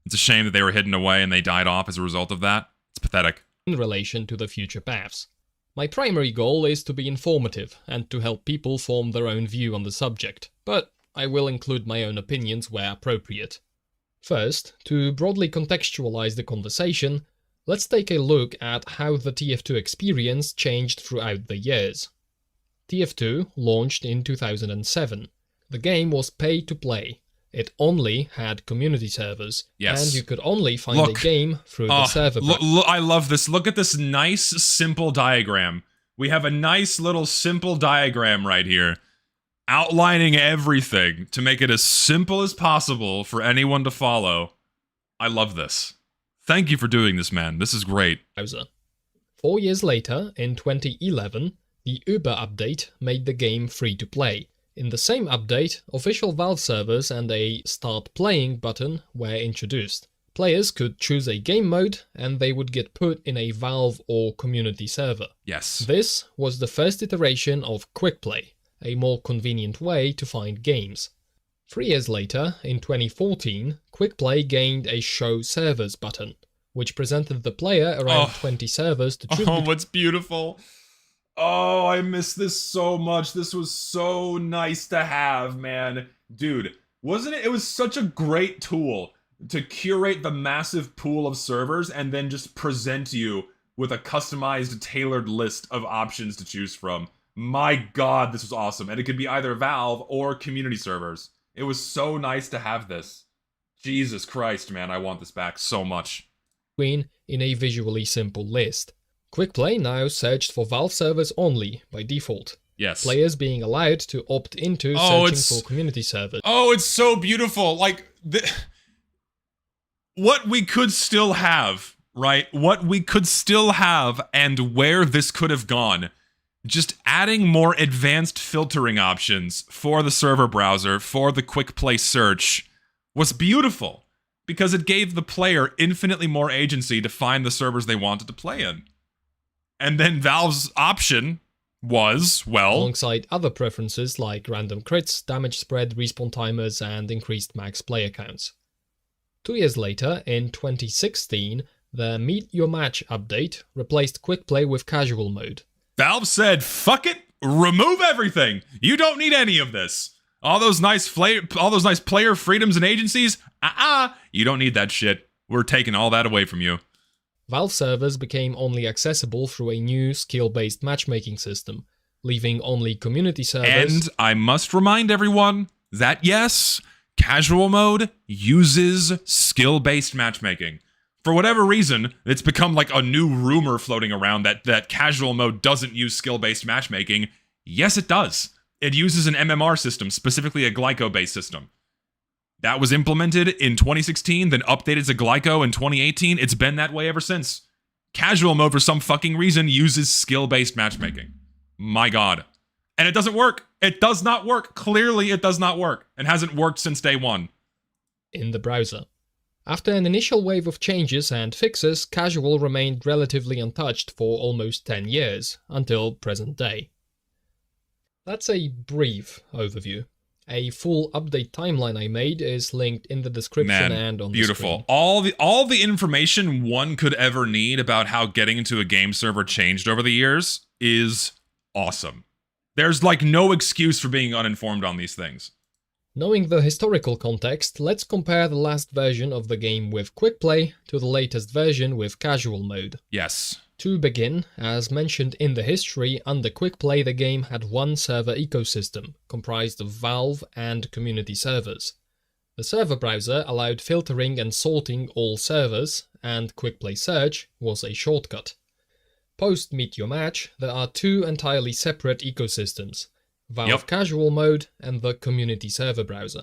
It's a shame that they were hidden away and they died off as a result of that. It's pathetic. In relation to the future paths. My primary goal is to be informative and to help people form their own view on the subject, but I will include my own opinions where appropriate. First, to broadly contextualize the conversation, let's take a look at how the TF2 experience changed throughout the years. TF2 launched in 2007. The game was pay-to-play. It only had community servers, and you could only find a game through the server. I love this. Look at this nice, simple diagram. We have a nice little simple diagram right here, outlining everything to make it as simple as possible for anyone to follow. I love this. Thank you for doing this, man. This is great. 4 years later, in 2011, the Uber update made the game free to play. In the same update, official Valve servers and a Start Playing button were introduced. Players could choose a game mode, and they would get put in a Valve or community server. Yes. This was the first iteration of quickplay, a more convenient way to find games. 3 years later, in 2014, quickplay gained a Show Servers button, which presented the player around 20 servers to choose. Oh, what's beautiful. Oh, I miss this so much. This was so nice to have, man. Dude, wasn't it? It was such a great tool to curate the massive pool of servers and then just present you with a customized, tailored list of options to choose from. My god, this was awesome. And it could be either Valve or community servers. It was so nice to have this. Jesus Christ, man, I want this back so much. Screen in a visually simple list. Quickplay now searched for Valve servers only by default. Yes. Players being allowed to opt into searching for community servers. Oh, it's so beautiful. Like, what we could still have, right? What we could still have and where this could have gone. Just adding more advanced filtering options for the server browser, for the quick play search, was beautiful. Because it gave the player infinitely more agency to find the servers they wanted to play in. And then Valve's option was, well... alongside other preferences like random crits, damage spread, respawn timers, and increased max player counts. 2 years later, in 2016, the Meet Your Match update replaced quick play with casual mode. Valve said, fuck it, remove everything. You don't need any of this. All those nice player freedoms and agencies, you don't need that shit. We're taking all that away from you. Valve servers became only accessible through a new skill-based matchmaking system, leaving only community servers... And I must remind everyone that yes, casual mode uses skill-based matchmaking. For whatever reason, it's become like a new rumor floating around that casual mode doesn't use skill-based matchmaking. Yes, it does. It uses an MMR system, specifically a glyco-based system. That was implemented in 2016, then updated to Glyco in 2018. It's been that way ever since. Casual mode, for some fucking reason, uses skill-based matchmaking. My god. And it doesn't work. It does not work. Clearly, it does not work. And hasn't worked since day one. In the browser. After an initial wave of changes and fixes, casual remained relatively untouched for almost 10 years, until present day. That's a brief overview. A full update timeline I made is linked in the description and on beautiful. the screen. All the information one could ever need about how getting into a game server changed over the years is awesome. There's like no excuse for being uninformed on these things. Knowing the historical context, let's compare the last version of the game with quick play to the latest version with casual mode. Yes. To begin, as mentioned in the history, under quick play the game had one server ecosystem, comprised of Valve and community servers. The server browser allowed filtering and sorting all servers, and quick play search was a shortcut. Post Meet Your Match, there are two entirely separate ecosystems, Valve Casual Mode and the community server browser.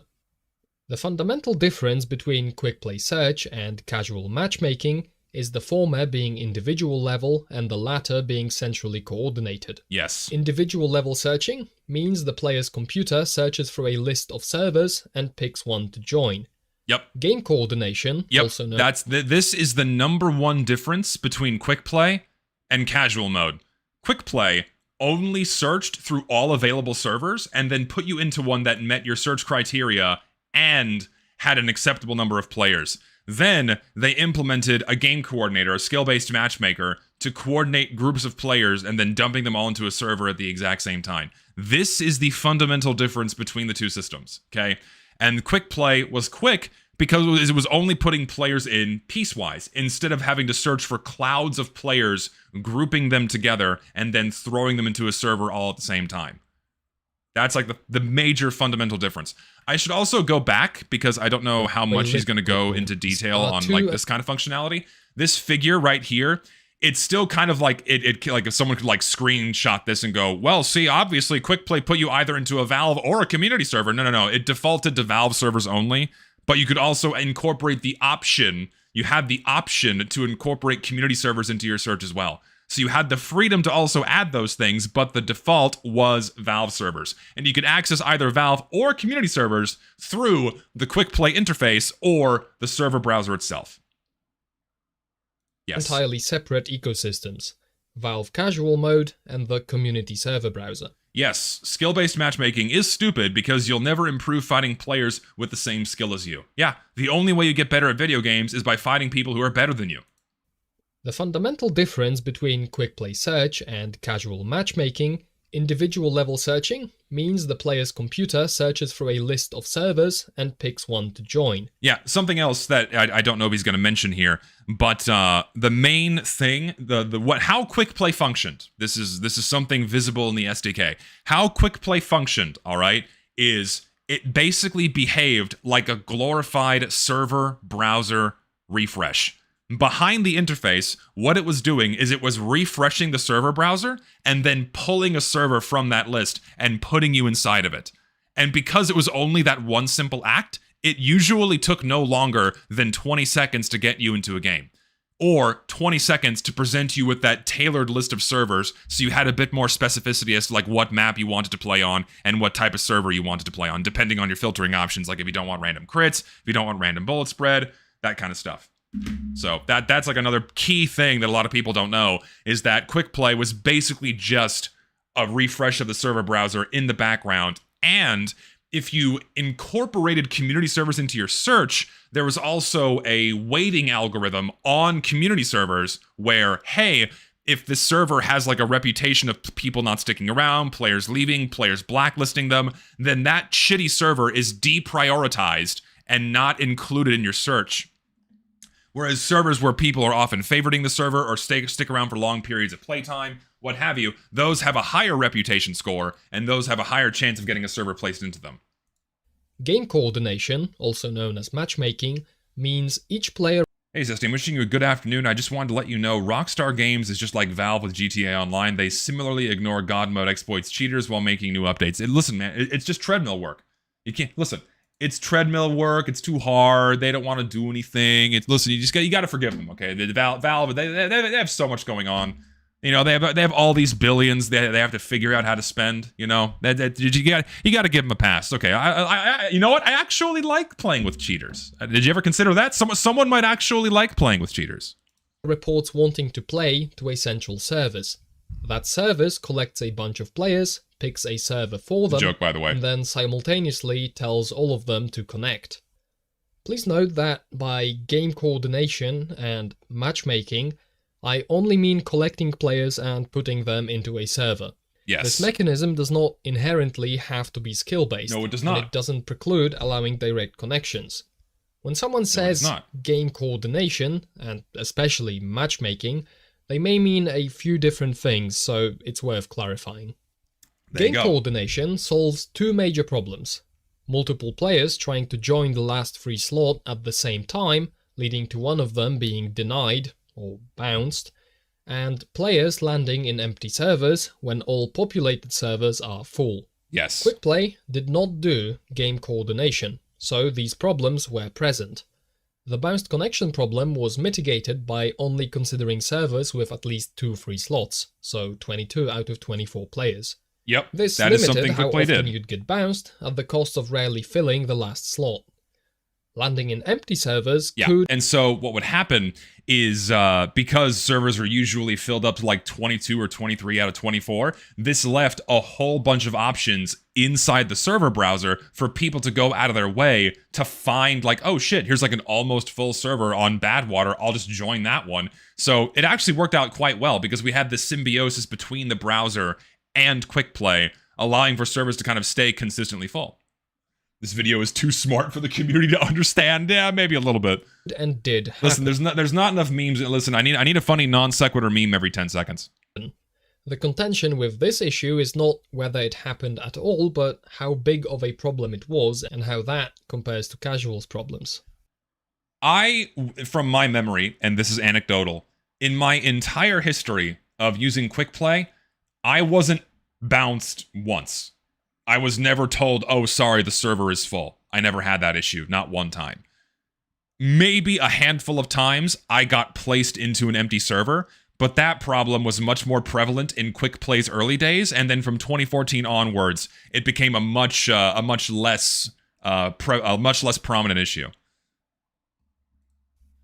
The fundamental difference between quick play search and casual matchmaking is the former being individual level and the latter being centrally coordinated. Yes. Individual level searching means the player's computer searches for a list of servers and picks one to join. Yep. Game coordination, also known... This is the number one difference between quick play and casual mode. Quick play only searched through all available servers and then put you into one that met your search criteria and had an acceptable number of players. Then they implemented a game coordinator, a skill-based matchmaker, to coordinate groups of players and then dumping them all into a server at the exact same time. This is the fundamental difference between the two systems, okay? And quick play was quick because it was only putting players in piecewise, instead of having to search for clouds of players, grouping them together, and then throwing them into a server all at the same time. That's like the major fundamental difference. I should also go back, because I don't know how much he's going to go into detail on like this kind of functionality. This figure right here, it's still kind of like, like if someone could like screenshot this and go, well, see, obviously quick play put you either into a Valve or a community server. No. It defaulted to Valve servers only, but you could also incorporate the option. You had the option to incorporate community servers into your search as well. So you had the freedom to also add those things, but the default was Valve servers. And you could access either Valve or community servers through the quick play interface or the server browser itself. Yes. Entirely separate ecosystems. Valve Casual Mode and the community server browser. Yes, skill-based matchmaking is stupid because you'll never improve fighting players with the same skill as you. Yeah, the only way you get better at video games is by fighting people who are better than you. The fundamental difference between quickplay search and casual matchmaking, individual level searching, means the player's computer searches through a list of servers and picks one to join. Yeah, something else that I don't know if he's going to mention here, but the main thing, how quickplay functioned. This is something visible in the SDK. How quickplay functioned, all right, is it basically behaved like a glorified server browser refresh. Behind the interface, what it was doing is it was refreshing the server browser and then pulling a server from that list and putting you inside of it. And because it was only that one simple act, it usually took no longer than 20 seconds to get you into a game. Or 20 seconds to present you with that tailored list of servers so you had a bit more specificity as to like what map you wanted to play on and what type of server you wanted to play on, depending on your filtering options, like if you don't want random crits, if you don't want random bullet spread, that kind of stuff. So that's like another key thing that a lot of people don't know, is that quickplay was basically just a refresh of the server browser in the background. And if you incorporated community servers into your search, there was also a weighting algorithm on community servers where, hey, if the server has like a reputation of people not sticking around, players leaving, players blacklisting them, then that shitty server is deprioritized and not included in your search. Whereas servers where people are often favoriting the server or stick around for long periods of playtime, what have you, those have a higher reputation score, and those have a higher chance of getting a server placed into them. Game coordination, also known as matchmaking, means each player... Hey Zesty, I'm wishing you a good afternoon. I just wanted to let you know Rockstar Games is just like Valve with GTA Online. They similarly ignore God mode exploits cheaters while making new updates. Listen, man, it's just treadmill work. You can't... Listen. It's treadmill work. It's too hard. They don't want to do anything. Listen, you got to forgive them, okay? Valve, they have so much going on. You know, they have all these billions. They have to figure out how to spend. You know, you got to give them a pass. Okay, I you know what? I actually like playing with cheaters. Did you ever consider that? Someone might actually like playing with cheaters. Reports wanting to play to a central service. That service collects a bunch of players, picks a server for them, joke, by the way, and then simultaneously tells all of them to connect. Please note that by game coordination and matchmaking, I only mean collecting players and putting them into a server. Yes. This mechanism does not inherently have to be skill-based. No, it does not. And it doesn't preclude allowing direct connections. When someone says game coordination, and especially matchmaking, they may mean a few different things, so it's worth clarifying. Game coordination solves two major problems. Multiple players trying to join the last free slot at the same time, leading to one of them being denied or bounced, and players landing in empty servers when all populated servers are full. Yes. Quickplay did not do game coordination, so these problems were present. The bounced connection problem was mitigated by only considering servers with at least 2 free slots, so 22 out of 24 players. Yep, this that limited is something how Quickplay often did. You'd get bounced at the cost of rarely filling the last slot. Landing in empty servers could... And so what would happen is, because servers are usually filled up to like 22 or 23 out of 24, this left a whole bunch of options inside the server browser for people to go out of their way to find like, oh shit, here's like an almost full server on Badwater, I'll just join that one. So it actually worked out quite well because we had this symbiosis between the browser and Quickplay, allowing for servers to kind of stay consistently full. This video is too smart for the community to understand. Yeah, maybe a little bit. And did happen. Listen, there's not enough memes. Listen, I need a funny non sequitur meme every 10 seconds. The contention with this issue is not whether it happened at all, but how big of a problem it was and how that compares to casuals problems. From my memory, and this is anecdotal, in my entire history of using Quickplay, I wasn't bounced once. I was never told, oh, sorry, the server is full. I never had that issue, not one time. Maybe a handful of times I got placed into an empty server, but that problem was much more prevalent in Quickplay's early days, and then from 2014 onwards, it became a much less prominent issue.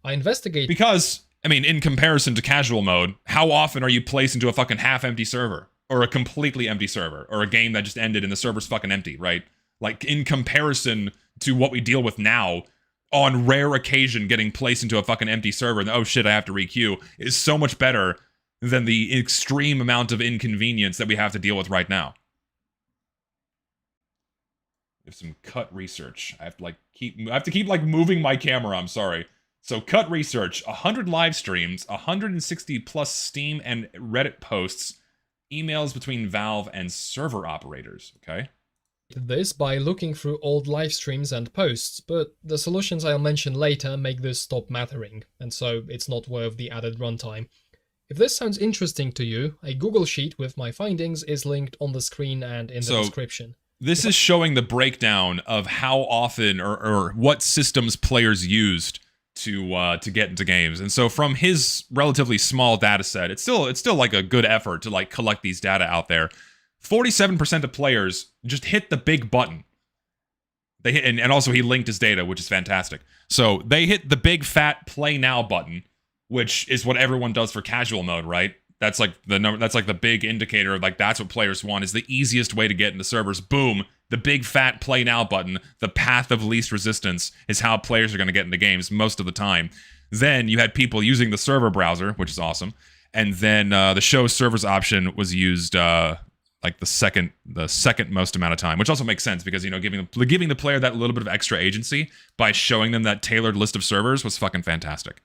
I investigate because, I mean, in comparison to casual mode, how often are you placed into a fucking half-empty server? Or a completely empty server, or a game that just ended and the server's fucking empty, right? Like, in comparison to what we deal with now, on rare occasion getting placed into a fucking empty server and oh shit, I have to requeue is so much better than the extreme amount of inconvenience that we have to deal with right now. We have some cut research. I have to keep like moving my camera, I'm sorry. So cut research, 100 live streams, 160 plus Steam and Reddit posts, emails between Valve and server operators, okay? This by looking through old live streams and posts, but the solutions I'll mention later make this stop mattering, and so it's not worth the added runtime. If this sounds interesting to you, a Google Sheet with my findings is linked on the screen and in the description. This is showing the breakdown of how often or what systems players used to get into games. And so from his relatively small data set, it's still like a good effort to like collect these data out there. 47% of players just hit the big button. They hit, and also he linked his data, which is fantastic. So they hit the big fat play now button, which is what everyone does for casual mode, right? That's like the number. That's like the big indicator of like that's what players want. Is the easiest way to get into servers. Boom, the big fat play now button. The path of least resistance is how players are going to get into games most of the time. Then you had people using the server browser, which is awesome, and then the show servers option was used like the second most amount of time, which also makes sense because, you know, giving the player that little bit of extra agency by showing them that tailored list of servers was fucking fantastic.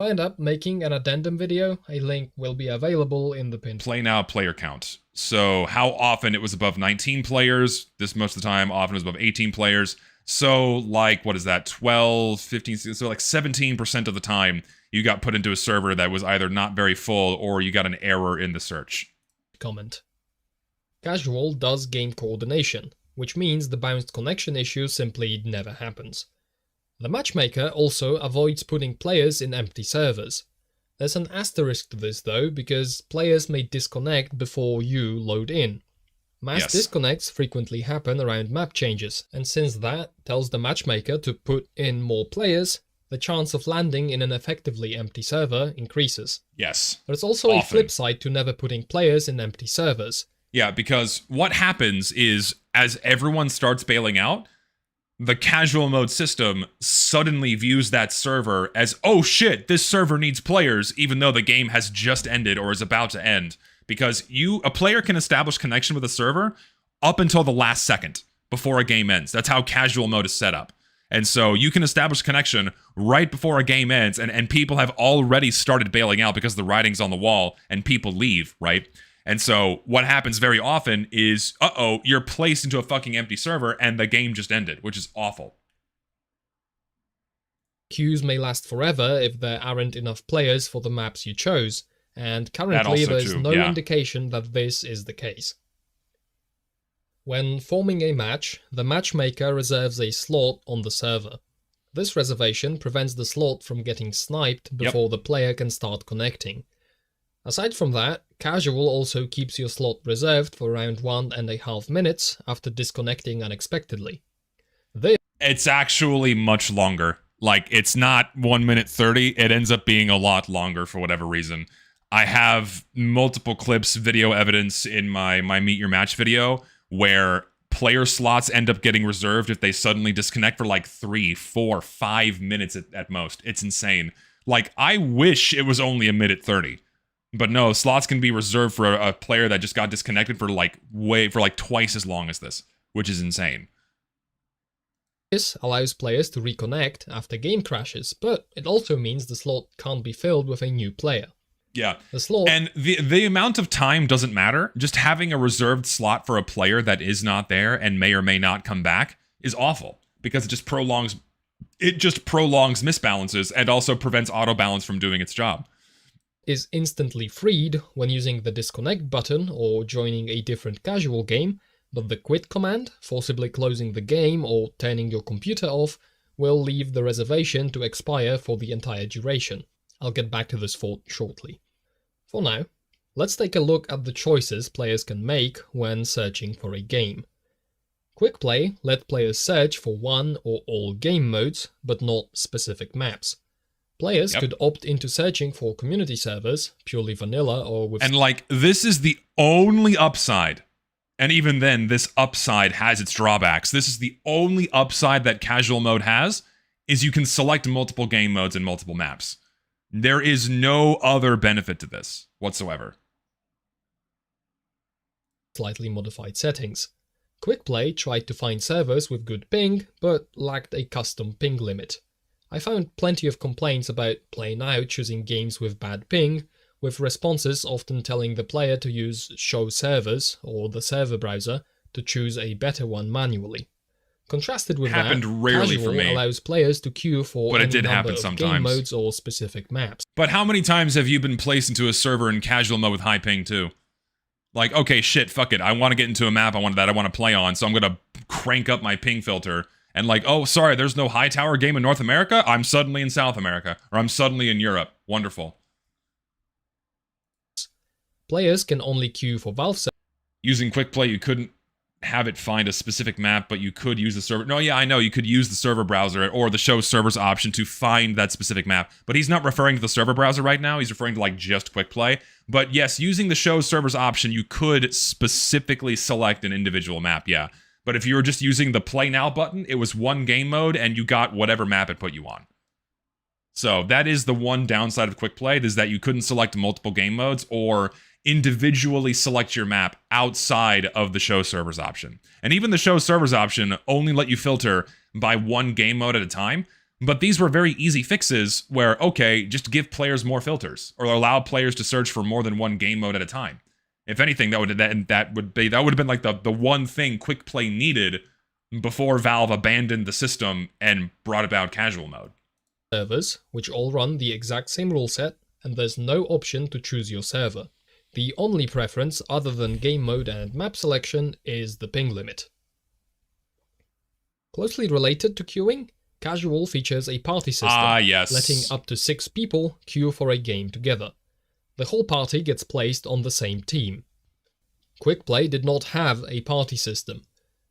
If I end up making an addendum video, a link will be available in the pinned. Play now player count. So how often it was above 19 players, this most of the time, often it was above 18 players. So like, what is that, 12, 15, so like 17% of the time you got put into a server that was either not very full or you got an error in the search. Comment. Casual does gain coordination, which means the bounced connection issue simply never happens. The matchmaker also avoids putting players in empty servers. There's an asterisk to this though, because players may disconnect before you load in. Mass disconnects frequently happen around map changes, and since that tells the matchmaker to put in more players, the chance of landing in an effectively empty server increases. Yes. There's also a flip side to never putting players in empty servers. Yeah, because what happens is, as everyone starts bailing out, the casual mode system suddenly views that server as, oh shit, this server needs players, even though the game has just ended or is about to end. Because a player can establish connection with a server up until the last second before a game ends. That's how casual mode is set up. And so you can establish connection right before a game ends, and people have already started bailing out because the writing's on the wall, and people leave, right? And so what happens very often is, you're placed into a fucking empty server, and the game just ended, which is awful. Queues may last forever if there aren't enough players for the maps you chose, and currently there's no indication that this is the case. When forming a match, the matchmaker reserves a slot on the server. This reservation prevents the slot from getting sniped before the player can start connecting. Aside from that, casual also keeps your slot reserved for around 1.5 minutes after disconnecting unexpectedly. It's actually much longer. Like, it's not 1 minute 30, it ends up being a lot longer for whatever reason. I have multiple clips, video evidence in my Meet Your Match video, where player slots end up getting reserved if they suddenly disconnect for like 3, 4, 5 minutes at most. It's insane. Like, I wish it was only 1 minute 30. But no, slots can be reserved for a player that just got disconnected for like twice as long as this, which is insane. This allows players to reconnect after game crashes, but it also means the slot can't be filled with a new player. Yeah, the slot, and the amount of time doesn't matter. Just having a reserved slot for a player that is not there and may or may not come back is awful, because it just prolongs misbalances and also prevents auto balance from doing its job. Is instantly freed when using the disconnect button or joining a different casual game, but the quit command, forcibly closing the game or turning your computer off, will leave the reservation to expire for the entire duration. I'll get back to this thought shortly. For now, let's take a look at the choices players can make when searching for a game. Quickplay let players search for one or all game modes, but not specific maps. Players could opt into searching for community servers, purely vanilla or with... And like, this is the only upside And even then, this upside has its drawbacks. This is the only upside that casual mode has, is you can select multiple game modes and multiple maps. There is no other benefit to this whatsoever. Slightly modified settings. Quickplay tried to find servers with good ping, but lacked a custom ping limit. I found plenty of complaints about PlayNow choosing games with bad ping, with responses often telling the player to use show servers or the server browser to choose a better one manually. Contrasted with Happened that, rarely casual for me, allows players to queue for but it any did number happen of sometimes. game modes or specific maps. But how many times have you been placed into a server in casual mode with high ping too? Like, okay, shit, fuck it. I want to get into a map I want to play on, so I'm going to crank up my ping filter. And like, oh, sorry, there's no high tower game in North America? I'm suddenly in South America. Or I'm suddenly in Europe. Wonderful. Players can only queue for Valve servers. Using quickplay, you couldn't have it find a specific map, but you could use the server. No, yeah, I know. You could use the server browser or the show servers option to find that specific map. But he's not referring to the server browser right now. He's referring to like just quickplay. But yes, using the show servers option, you could specifically select an individual map, yeah. But if you were just using the play now button, it was one game mode and you got whatever map it put you on. So that is the one downside of quickplay, is that you couldn't select multiple game modes or individually select your map outside of the show servers option. And even the show servers option only let you filter by one game mode at a time. But these were very easy fixes where, okay, just give players more filters or allow players to search for more than one game mode at a time. If anything, that would have been like the one thing quickplay needed before Valve abandoned the system and brought about casual mode. Servers, which all run the exact same rule set, and there's no option to choose your server. The only preference other than game mode and map selection is the ping limit. Closely related to queuing, casual features a party system, yes. letting up to 6 people queue for a game together. The whole party gets placed on the same team. Quickplay did not have a party system.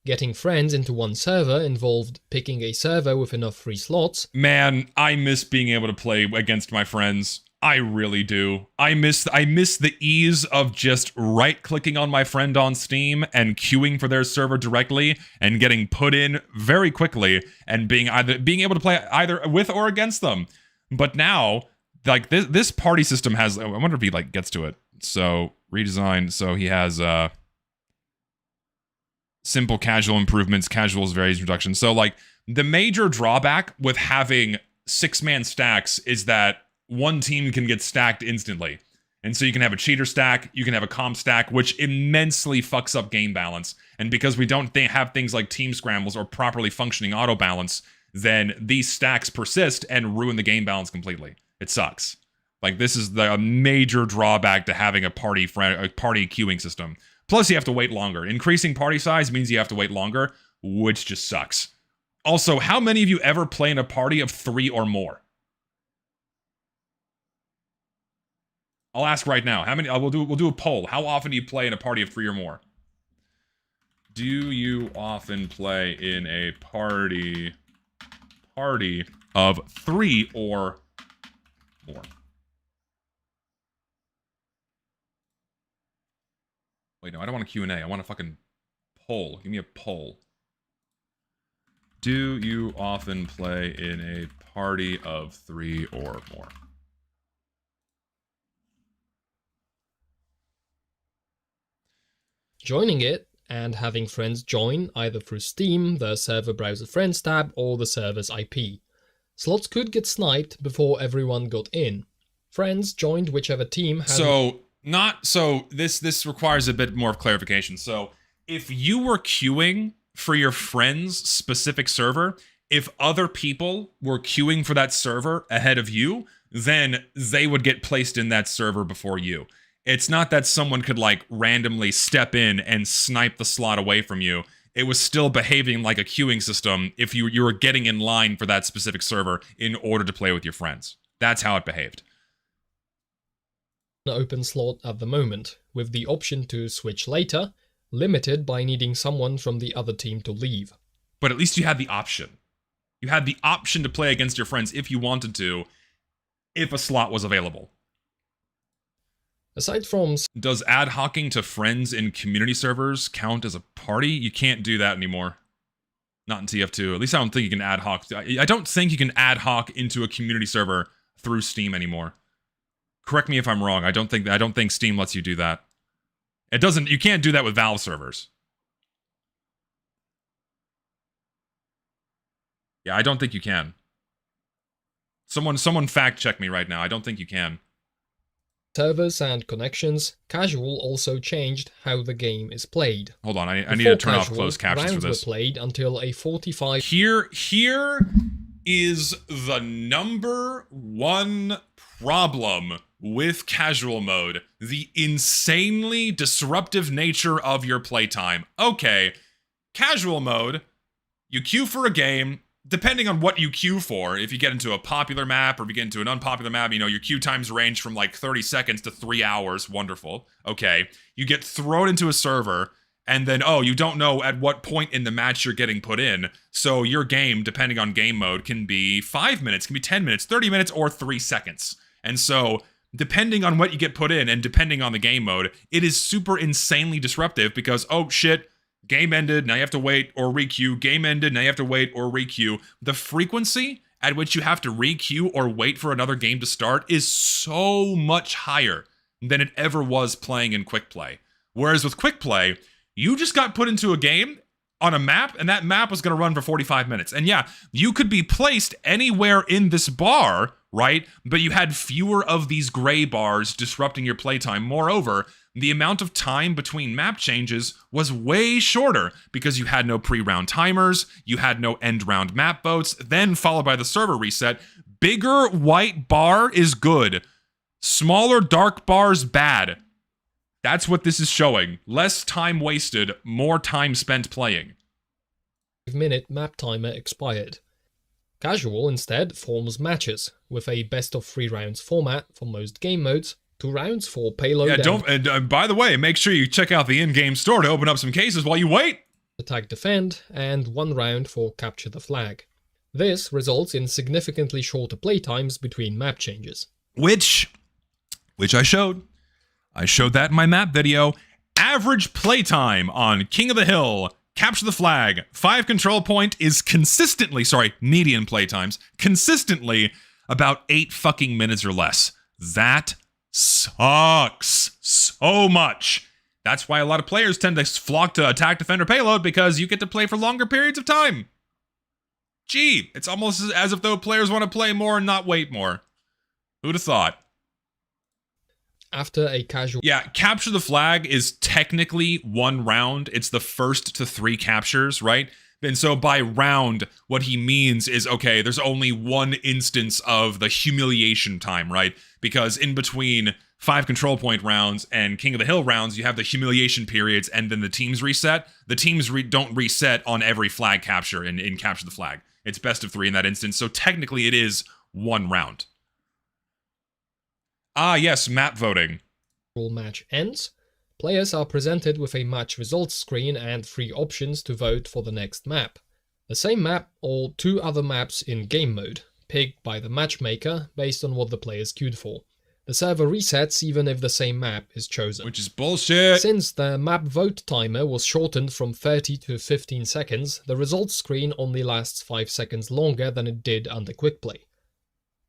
Getting friends into one server involved picking a server with enough free slots. Man, I miss being able to play against my friends. I really do. I miss the ease of just right-clicking on my friend on Steam and queuing for their server directly and getting put in very quickly and being able to play either with or against them. But now, like this party system has, I wonder if he like gets to it. So redesign. So he has simple casual improvements, casuals various reduction. So like the major drawback with having 6-man stacks is that one team can get stacked instantly. And so you can have a cheater stack, you can have a comp stack, which immensely fucks up game balance. And because we don't have things like team scrambles or properly functioning auto balance, then these stacks persist and ruin the game balance completely. It sucks. Like this is the major drawback to having a party queuing system. Plus you have to wait longer. Increasing party size means you have to wait longer, which just sucks. Also, how many of you ever play in a party of 3 or more? I'll ask right now. How many? We'll do a poll. How often do you play in a party of 3 or more? Do you often play in a party of 3 or more? Wait, no, I don't want a Q&A. I want a fucking poll. Give me a poll. Do you often play in a party of 3 or more? Joining it and having friends join either through Steam, the server browser friends tab, or the server's IP. Slots could get sniped before everyone got in. Friends joined whichever team had... This requires a bit more of clarification. So if you were queuing for your friend's specific server, if other people were queuing for that server ahead of you, then they would get placed in that server before you. It's not that someone could like randomly step in and snipe the slot away from you. It was still behaving like a queuing system if you were getting in line for that specific server in order to play with your friends. That's how it behaved. An open slot at the moment, with the option to switch later, limited by needing someone from the other team to leave. But at least you had the option. You had the option to play against your friends if you wanted to, if a slot was available. Aside from Does ad hocing to friends in community servers count as a party? You can't do that anymore. Not in TF2. At least I don't think you can ad hoc. I don't think you can ad hoc into a community server through Steam anymore. Correct me if I'm wrong. I don't think Steam lets you do that. It doesn't. You can't do that with Valve servers. Yeah, I don't think you can. Someone fact check me right now. I don't think you can. servers and connections, casual also changed how the game is played. Hold on, I need to turn off closed captions for rounds this. were played until a 45. Here is the number one problem with casual mode. The insanely disruptive nature of your playtime. Okay, casual mode, you queue for a game, depending on what you queue for, if you get into a popular map or if you get into an unpopular map, you know, your queue times range from like 30 seconds to 3 hours. Wonderful. Okay. You get thrown into a server, and then, oh, you don't know at what point in the match you're getting put in. So your game, depending on game mode, can be 5 minutes, can be 10 minutes, 30 minutes, or 3 seconds. And so, depending on what you get put in and depending on the game mode, it is super insanely disruptive because, oh shit, game ended, now you have to wait or requeue. Game ended, now you have to wait or requeue. The frequency at which you have to requeue or wait for another game to start is so much higher than it ever was playing in quickplay. Whereas with quickplay, you just got put into a game on a map, and that map was going to run for 45 minutes. And yeah, you could be placed anywhere in this bar, right? But you had fewer of these gray bars disrupting your playtime. Moreover, the amount of time between map changes was way shorter because you had no pre-round timers, you had no end-round map votes, then followed by the server reset. Bigger white bar is good. Smaller dark bars bad. That's what this is showing. Less time wasted, more time spent playing. 5-minute map timer expired. Casual instead forms matches, with a best-of-3 rounds format for most game modes, 2 rounds for payload. Yeah, and by the way, make sure you check out the in-game store to open up some cases while you wait. Attack defend, and 1 round for capture the flag. This results in significantly shorter playtimes between map changes. Which I showed. I showed that in my map video. Average playtime on King of the Hill, Capture the Flag, 5 control point is median playtimes, consistently about 8 fucking minutes or less. That sucks so much. That's why a lot of players tend to flock to attack, defender, payload, because you get to play for longer periods of time. Gee, it's almost as if though players want to play more and not wait more. Who'd have thought? After a casual... Yeah, Capture the Flag is technically 1 round. It's the first to 3 captures, right? And so by round, what he means is, okay, there's only 1 instance of the humiliation time, right? Because in between 5 control point rounds and King of the Hill rounds, you have the humiliation periods and then the teams reset. The teams don't reset on every flag capture in Capture the Flag. It's best of 3 in that instance, so technically it is 1 round. Ah, yes, map voting. Match ends. Players are presented with a match results screen and 3 options to vote for the next map. The same map or 2 other maps in game mode, picked by the matchmaker based on what the players queued for. The server resets even if the same map is chosen. Which is bullshit. Since the map vote timer was shortened from 30 to 15 seconds, the results screen only lasts 5 seconds longer than it did under quickplay.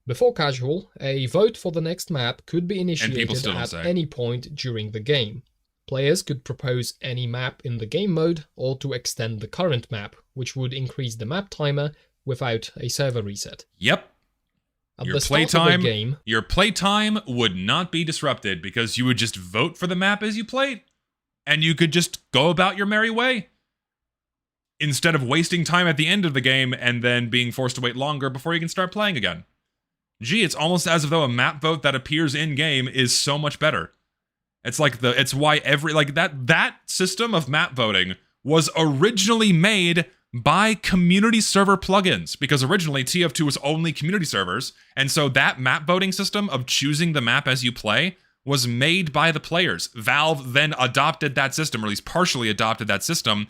Before casual, a vote for the next map could be initiated at any point during the game. Players could propose any map in the game mode or to extend the current map, which would increase the map timer without a server reset. Yep. At the start of the game, your playtime would not be disrupted because you would just vote for the map as you played, and you could just go about your merry way. Instead of wasting time at the end of the game and then being forced to wait longer before you can start playing again. Gee, it's almost as if though a map vote that appears in-game is so much better. It's like it's why that system of map voting was originally made by community server plugins, because originally TF2 was only community servers, and so that map voting system of choosing the map as you play was made by the players. Valve then adopted that system, or at least partially adopted that system,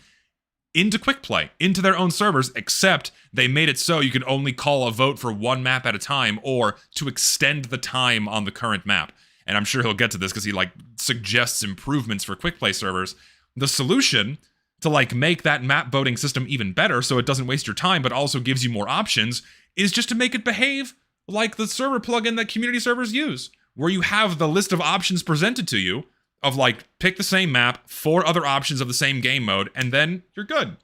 into quickplay, into their own servers, except they made it so you could only call a vote for 1 map at a time, or to extend the time on the current map. and I'm sure he'll get to this because he like suggests improvements for quick play servers. The solution to like make that map voting system even better so it doesn't waste your time but also gives you more options is just to make it behave like the server plugin that community servers use, where you have the list of options presented to you of like pick the same map, 4 other options of the same game mode, and then you're good.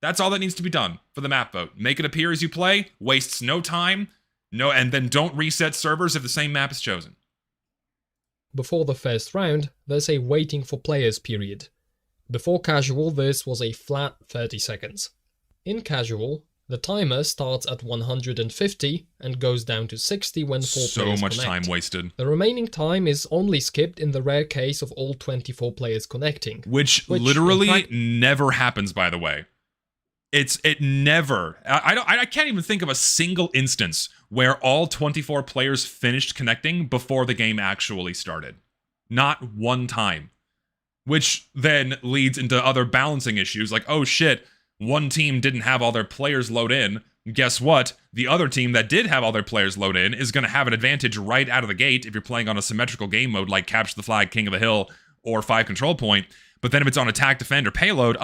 That's all that needs to be done for the map vote. Make it appear as you play, wastes no time, and then don't reset servers if the same map is chosen. Before the first round, there's a waiting for players period. Before casual, this was a flat 30 seconds. In casual, the timer starts at 150 and goes down to 60 when 4 players connect. So much time wasted. The remaining time is only skipped in the rare case of all 24 players connecting. Which literally never happens, by the way. It never. I can't even think of a single instance where all 24 players finished connecting before the game actually started. Not one time. Which then leads into other balancing issues like, oh shit, one team didn't have all their players load in. Guess what? The other team that did have all their players load in is going to have an advantage right out of the gate if you're playing on a symmetrical game mode like Capture the Flag, King of the Hill, or 5 Control Point. But then if it's on attack, defend, or payload,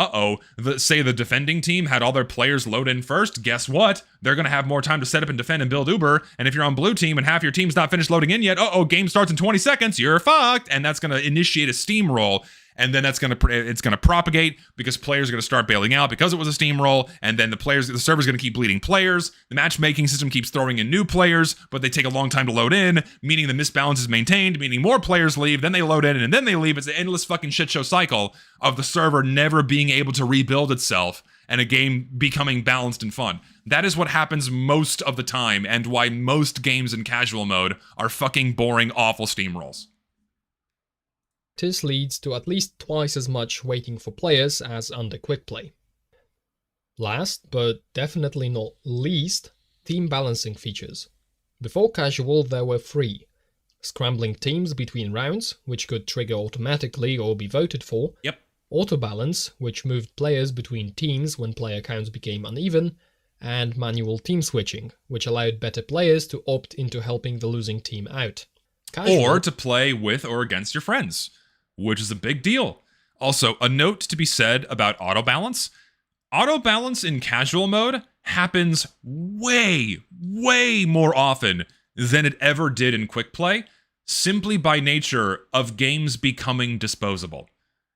say the defending team had all their players load in first, guess what? They're going to have more time to set up and defend and build Uber, and if you're on blue team and half your team's not finished loading in yet, game starts in 20 seconds, you're fucked, and that's going to initiate a steamroll, and then it's going to propagate because players are going to start bailing out because it was a steamroll, and then the server's going to keep bleeding players, the matchmaking system keeps throwing in new players, but they take a long time to load in, meaning the misbalance is maintained, meaning more players leave, then they load in, and then they leave. It's an endless fucking shit show cycle of the server never being able to rebuild itself and a game becoming balanced and fun. That is what happens most of the time, and why most games in casual mode are fucking boring, awful steamrolls. This leads to at least twice as much waiting for players as under quickplay. Last, but definitely not least, team balancing features. Before casual, there were 3. Scrambling teams between rounds, which could trigger automatically or be voted for. Yep. Auto balance, which moved players between teams when player counts became uneven. And manual team switching, which allowed better players to opt into helping the losing team out. Casual, or to play with or against your friends, which is a big deal. Also, a note to be said about auto balance. Auto balance in casual mode happens way, way more often than it ever did in quick play, simply by nature of games becoming disposable.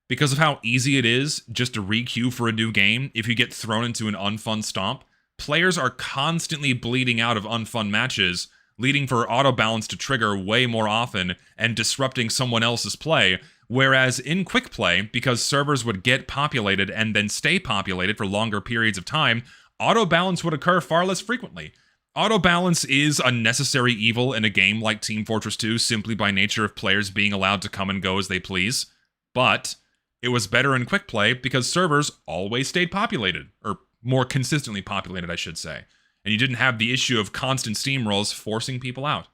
Because of how easy it is just to re-queue for a new game if you get thrown into an unfun stomp, players are constantly bleeding out of unfun matches, leading for auto balance to trigger way more often and disrupting someone else's play. Whereas in quick play, because servers would get populated and then stay populated for longer periods of time, auto balance would occur far less frequently. Auto balance is a necessary evil in a game like Team Fortress 2 simply by nature of players being allowed to come and go as they please. But it was better in quick play because servers always stayed populated, or more consistently populated, I should say. And you didn't have the issue of constant steamrolls forcing people out.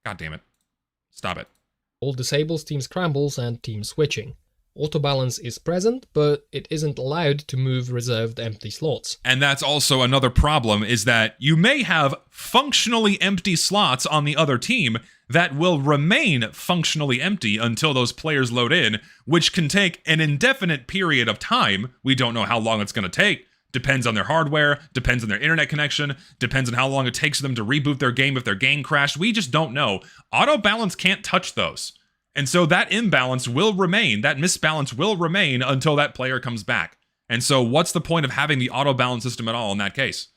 God damn it. Stop it. All disables team scrambles and team switching. Auto balance is present, but it isn't allowed to move reserved empty slots. And that's also another problem, is that you may have functionally empty slots on the other team that will remain functionally empty until those players load in, which can take an indefinite period of time. We don't know how long it's going to take. Depends on their hardware, depends on their internet connection, depends on how long it takes for them to reboot their game if their game crashed. We just don't know. Auto balance can't touch those. And so that imbalance will remain, that misbalance will remain until that player comes back. And so what's the point of having the auto balance system at all in that case?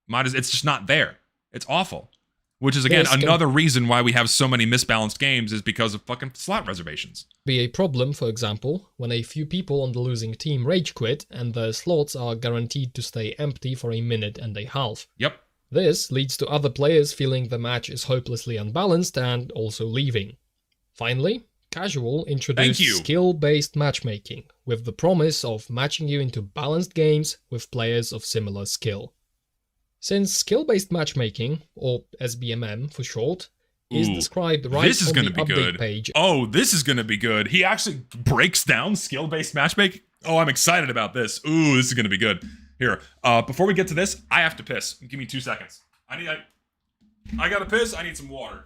It's just not there. It's awful. Which is, again, another reason why we have so many misbalanced games is because of fucking slot reservations. Be a problem, for example, when a few people on the losing team rage quit and their slots are guaranteed to stay empty for a minute and a half. Yep. This leads to other players feeling the match is hopelessly unbalanced and also leaving. Finally, casual introduced skill-based matchmaking, with the promise of matching you into balanced games with players of similar skill. Since skill-based matchmaking, or SBMM for short, is described right on the update page. Oh, this is going to be good. He actually breaks down skill-based matchmaking. Oh, I'm excited about this. Ooh, this is going to be good. Here, before we get to this, I have to piss. Give me 2 seconds. I gotta piss. I need some water.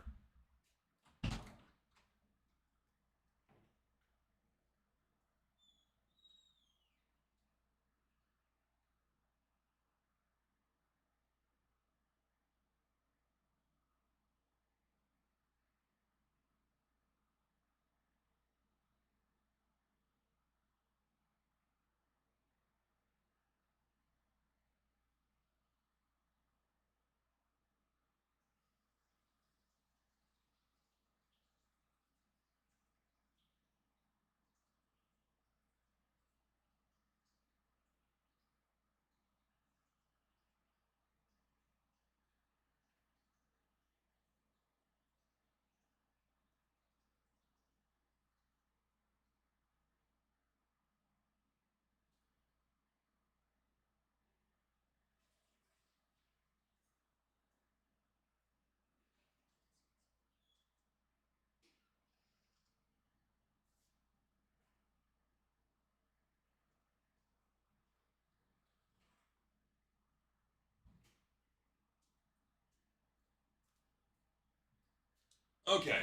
Okay.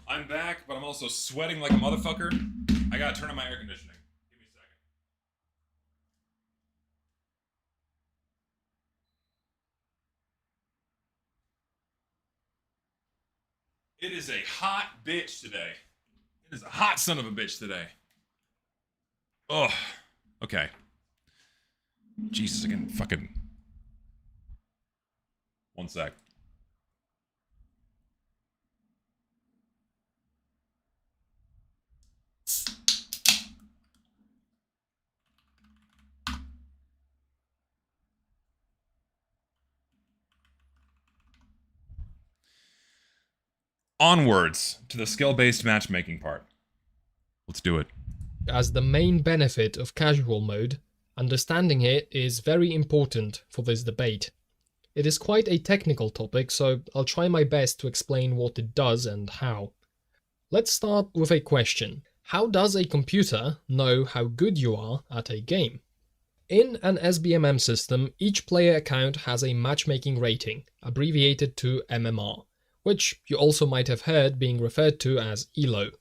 I'm back, but I'm also sweating like a motherfucker. I gotta turn on my air conditioning. Give me a second. It is a hot bitch today. It is a hot son of a bitch today. Oh, okay. Jesus, I can fucking. One sec. Onwards to the skill-based matchmaking part. Let's do it. As the main benefit of casual mode, understanding it is very important for this debate. It is quite a technical topic, so I'll try my best to explain what it does and how. Let's start with a question. How does a computer know how good you are at a game? In an SBMM system, each player account has a matchmaking rating, abbreviated to MMR, which you also might have heard being referred to as ELO.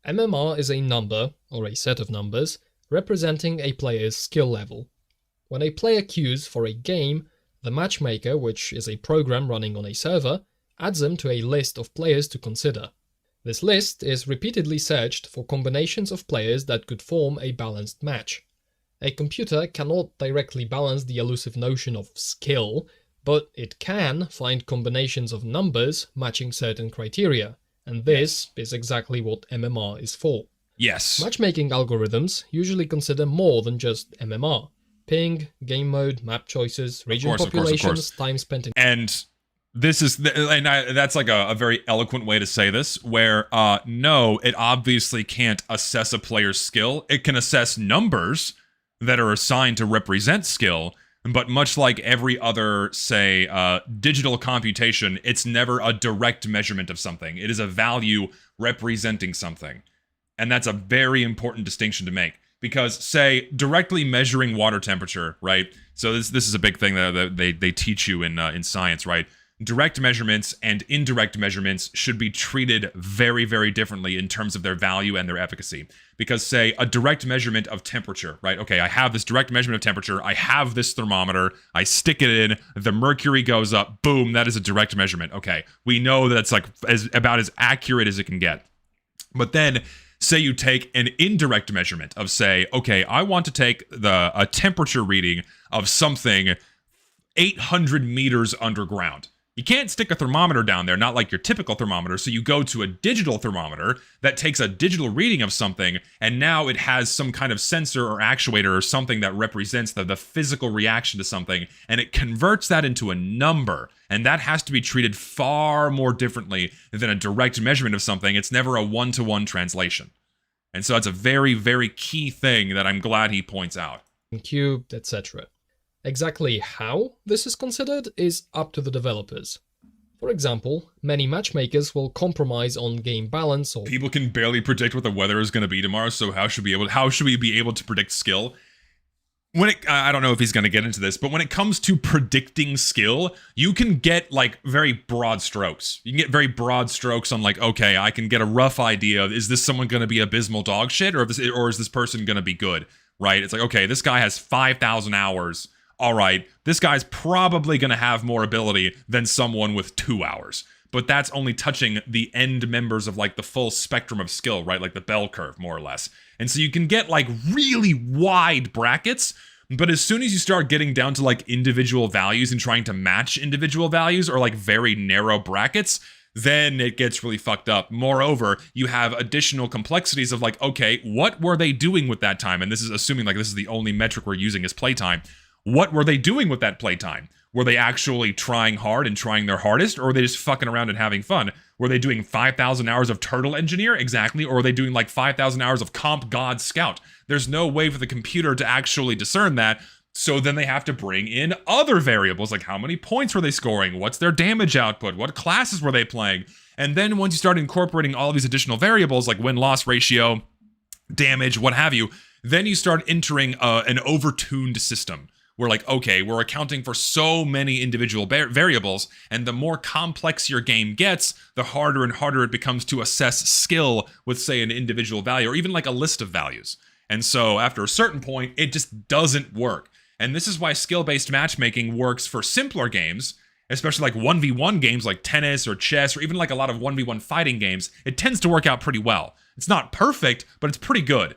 MMR is a number, or a set of numbers, representing a player's skill level. When a player queues for a game, the matchmaker, which is a program running on a server, adds them to a list of players to consider. This list is repeatedly searched for combinations of players that could form a balanced match. A computer cannot directly balance the elusive notion of skill, but it can find combinations of numbers matching certain criteria, and this is exactly what MMR is for. Yes. Matchmaking algorithms usually consider more than just MMR. Ping, game mode, map choices, region populations, time spent in... And this is, that's like a very eloquent way to say this, where, no, it obviously can't assess a player's skill. It can assess numbers that are assigned to represent skill, but much like every other, say, digital computation, it's never a direct measurement of something. It is a value representing something. And that's a very important distinction to make. Because, say, directly measuring water temperature, right? So this is a big thing that they teach you in science, right? Direct measurements and indirect measurements should be treated very, very differently in terms of their value and their efficacy. Because, say, a direct measurement of temperature, right? Okay, I have this direct measurement of temperature, I have this thermometer, I stick it in, the mercury goes up, boom, that is a direct measurement. Okay, we know that's like about as accurate as it can get. But then, say you take an indirect measurement of, say, okay, I want to take a temperature reading of something 800 meters underground. You can't stick a thermometer down there, not like your typical thermometer, so you go to a digital thermometer that takes a digital reading of something, and now it has some kind of sensor or actuator or something that represents the physical reaction to something, and it converts that into a number, and that has to be treated far more differently than a direct measurement of something. It's never a one-to-one translation. And so that's a very, very key thing that I'm glad he points out. Cubed, etc. Exactly how this is considered is up to the developers. For example, many matchmakers will compromise on game balance or... People can barely predict what the weather is going to be tomorrow, so how should we be able to predict skill? I don't know if he's going to get into this, but when it comes to predicting skill, you can get like very broad strokes. You can get very broad strokes on like, okay, I can get a rough idea of, is this someone going to be abysmal dog shit, or is this person going to be good, right? It's like, okay, this guy has 5,000 hours. All right, this guy's probably going to have more ability than someone with 2 hours. But that's only touching the end members of like the full spectrum of skill, right? Like the bell curve, more or less. And so you can get like really wide brackets, but as soon as you start getting down to like individual values and trying to match individual values or like very narrow brackets, then it gets really fucked up. Moreover, you have additional complexities of like, okay, what were they doing with that time? And this is assuming like this is the only metric we're using as playtime. What were they doing with that playtime? Were they actually trying hard and trying their hardest, or were they just fucking around and having fun? Were they doing 5,000 hours of Turtle Engineer? Exactly. Or were they doing like 5,000 hours of Comp God Scout? There's no way for the computer to actually discern that. So then they have to bring in other variables, like how many points were they scoring? What's their damage output? What classes were they playing? And then once you start incorporating all these additional variables, like win-loss ratio, damage, what have you, then you start entering an overtuned system. We're like, okay, we're accounting for so many individual variables, and the more complex your game gets, the harder and harder it becomes to assess skill with, say, an individual value, or even like a list of values. And so after a certain point, it just doesn't work. And this is why skill-based matchmaking works for simpler games, especially like 1v1 games like tennis or chess, or even like a lot of 1v1 fighting games. It tends to work out pretty well. It's not perfect, but it's pretty good.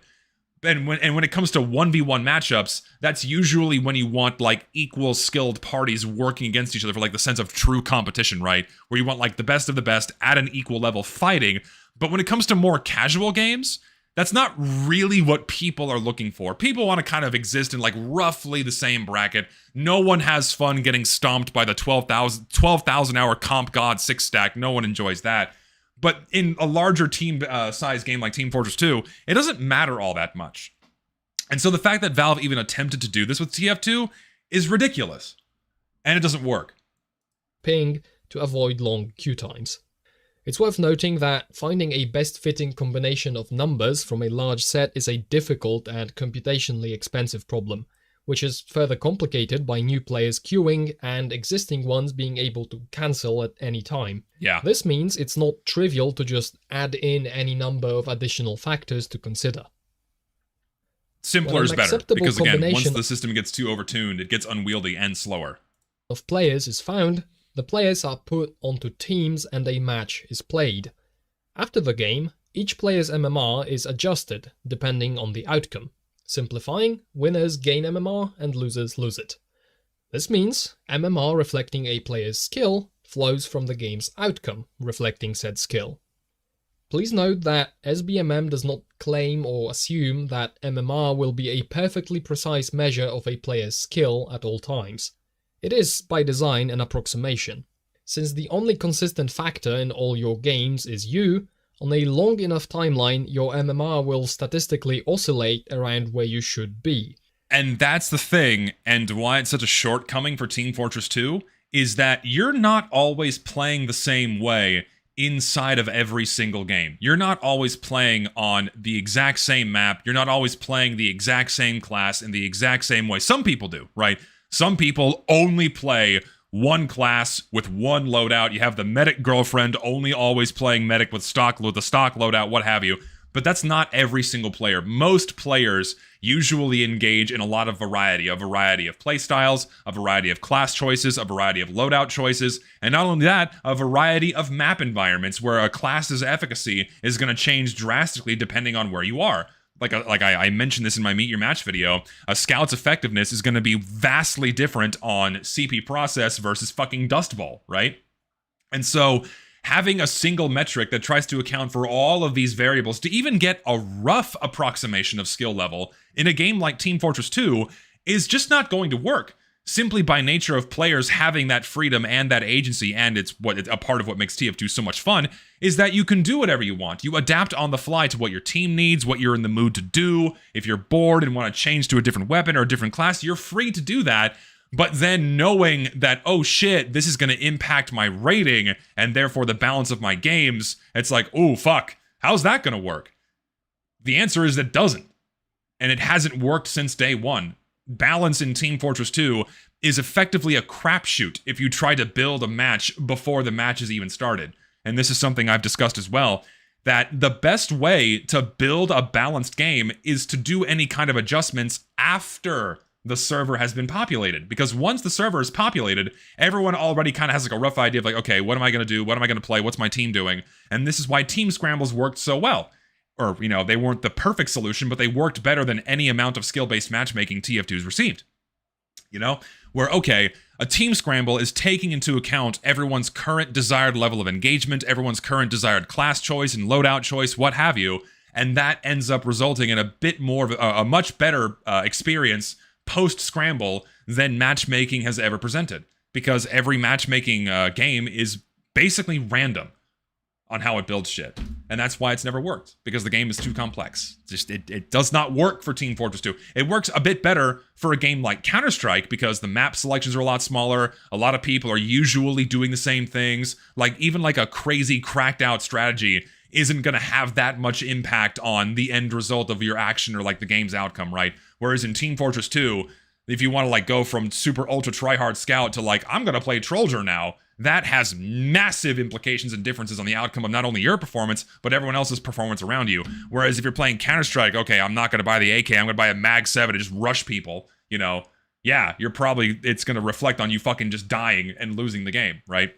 And when it comes to 1v1 matchups, that's usually when you want like equal skilled parties working against each other for like the sense of true competition, right? Where you want like the best of the best at an equal level fighting. But when it comes to more casual games, that's not really what people are looking for. People want to kind of exist in like roughly the same bracket. No one has fun getting stomped by the 12,000 hour Comp God 6 stack. No one enjoys that. But in a larger team size game like Team Fortress 2, it doesn't matter all that much. And so the fact that Valve even attempted to do this with TF2 is ridiculous. And it doesn't work. Ping to avoid long queue times. It's worth noting that finding a best-fitting combination of numbers from a large set is a difficult and computationally expensive problem, which is further complicated by new players queuing and existing ones being able to cancel at any time. Yeah. This means it's not trivial to just add in any number of additional factors to consider. Simpler is better, because again, once the system gets too overtuned, it gets unwieldy and slower. Of players is found, the players are put onto teams and a match is played. After the game, each player's MMR is adjusted depending on the outcome. Simplifying, winners gain MMR and losers lose it. This means MMR reflecting a player's skill flows from the game's outcome, reflecting said skill. Please note that SBMM does not claim or assume that MMR will be a perfectly precise measure of a player's skill at all times. It is, by design, an approximation. Since the only consistent factor in all your games is you, on a long enough timeline, your MMR will statistically oscillate around where you should be. And that's the thing, and why it's such a shortcoming for Team Fortress 2, is that you're not always playing the same way inside of every single game. You're not always playing on the exact same map, you're not always playing the exact same class in the exact same way. Some people do, right? Some people only play one class with one loadout. You have the medic girlfriend only always playing medic with the stock loadout, what have you. But that's not every single player. Most players usually engage in a lot of variety of playstyles, a variety of class choices, a variety of loadout choices, and not only that, a variety of map environments where a class's efficacy is going to change drastically depending on where you are. Like I mentioned this in my Meet Your Match video, a scout's effectiveness is going to be vastly different on CP Process versus fucking Dust Bowl, right? And so having a single metric that tries to account for all of these variables to even get a rough approximation of skill level in a game like Team Fortress 2 is just not going to work. Simply by nature of players having that freedom and that agency, and it's a part of what makes TF2 so much fun, is that you can do whatever you want. You adapt on the fly to what your team needs, what you're in the mood to do. If you're bored and want to change to a different weapon or a different class, you're free to do that. But then knowing that, oh shit, this is going to impact my rating, and therefore the balance of my games, it's like, oh fuck, how's that going to work? The answer is it doesn't. And it hasn't worked since day one. balance in Team Fortress 2 is effectively a crapshoot if you try to build a match before the match has even started. And this is something I've discussed as well, that the best way to build a balanced game is to do any kind of adjustments after the server has been populated. Because once the server is populated, everyone already kind of has like a rough idea of like, okay, what am I going to do? What am I going to play? What's my team doing? And this is why team scrambles worked so well. Or, you know, they weren't the perfect solution, but they worked better than any amount of skill-based matchmaking TF2's received. You know? Where, okay, a team scramble is taking into account everyone's current desired level of engagement, everyone's current desired class choice and loadout choice, what have you, and that ends up resulting in a bit more of a much better experience post-scramble than matchmaking has ever presented. Because every matchmaking game is basically random on how it builds shit. And that's why it's never worked, because the game is too complex. It does not work for Team Fortress 2. It works a bit better for a game like Counter-Strike, because the map selections are a lot smaller, a lot of people are usually doing the same things. Like, even like a crazy cracked out strategy isn't going to have that much impact on the end result of your action or like the game's outcome, right? Whereas in Team Fortress 2, if you want to like go from super ultra tryhard scout to like, I'm going to play Trolldier now, that has massive implications and differences on the outcome of not only your performance, but everyone else's performance around you. Whereas if you're playing Counter-Strike, okay, I'm not going to buy the AK, I'm going to buy a Mag 7 to just rush people, you know. Yeah, it's going to reflect on you fucking just dying and losing the game, right?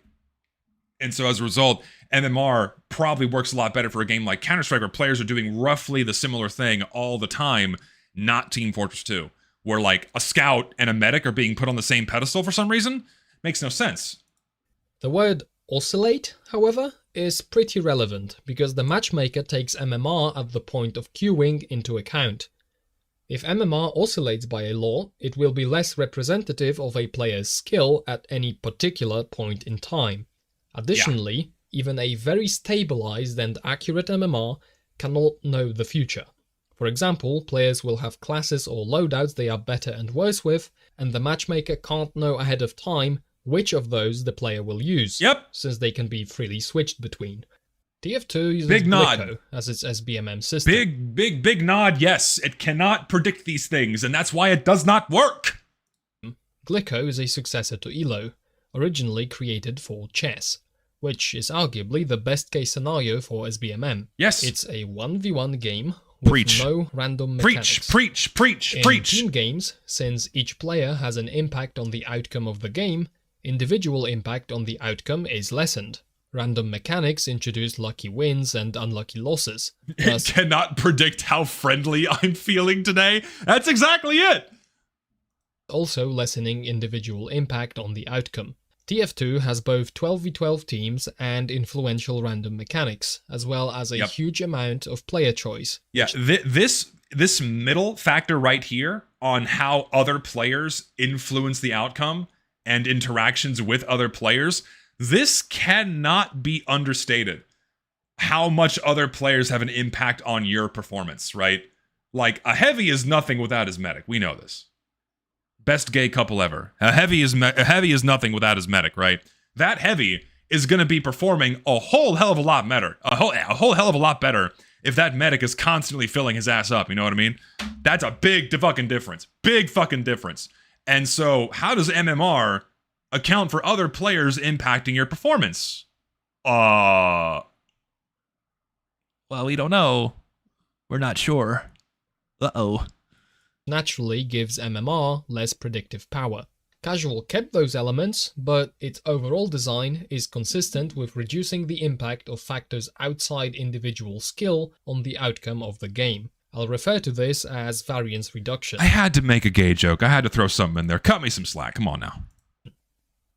And so as a result, MMR probably works a lot better for a game like Counter-Strike, where players are doing roughly the similar thing all the time, not Team Fortress 2, where like a scout and a medic are being put on the same pedestal for some reason. Makes no sense. The word oscillate, however, is pretty relevant, because the matchmaker takes MMR at the point of queuing into account. If MMR oscillates by a law, it will be less representative of a player's skill at any particular point in time. Additionally, even a very stabilized and accurate MMR cannot know the future. For example, players will have classes or loadouts they are better and worse with, and the matchmaker can't know ahead of time which of those the player will use, since they can be freely switched between. TF2 uses Glicko as its SBMM system. Big nod, yes. It cannot predict these things, and that's why it does not work. Glicko is a successor to ELO, originally created for chess, which is arguably the best case scenario for SBMM. Yes. It's a 1v1 game with no random mechanics. Preach. In team games, since each player has an impact on the outcome of the game, individual impact on the outcome is lessened. Random mechanics introduce lucky wins and unlucky losses. It cannot predict how friendly I'm feeling today. That's exactly it! Also lessening individual impact on the outcome. TF2 has both 12v12 teams and influential random mechanics, as well as a huge amount of player choice. Yeah, this middle factor right here on how other players influence the outcome and interactions with other players, this cannot be understated. How much other players have an impact on your performance, right? Like, a heavy is nothing without his medic. We know this. Best gay couple ever. A heavy is nothing without his medic, right? That heavy is going to be performing a whole hell of a lot better. A whole hell of a lot better if that medic is constantly filling his ass up, you know what I mean? That's a big fucking difference. Big fucking difference. And so, how does MMR account for other players impacting your performance? Well, we don't know. We're not sure. Uh-oh. Naturally gives MMR less predictive power. Casual kept those elements, but its overall design is consistent with reducing the impact of factors outside individual skill on the outcome of the game. I'll refer to this as variance reduction. I had to make a gay joke. I had to throw something in there. Cut me some slack. Come on now.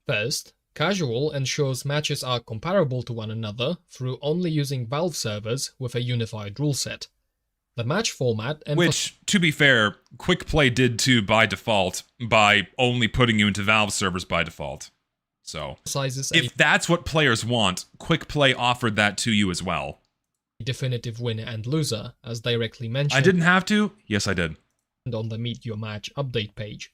First, Casual ensures matches are comparable to one another through only using Valve servers with a unified rule set. The match format... Which, to be fair, quickplay did too by default, by only putting you into Valve servers by default. So, if that's what players want, quickplay offered that to you as well. Definitive winner and loser, as directly mentioned. I didn't have to? Yes, I did. On the Meet Your Match update page.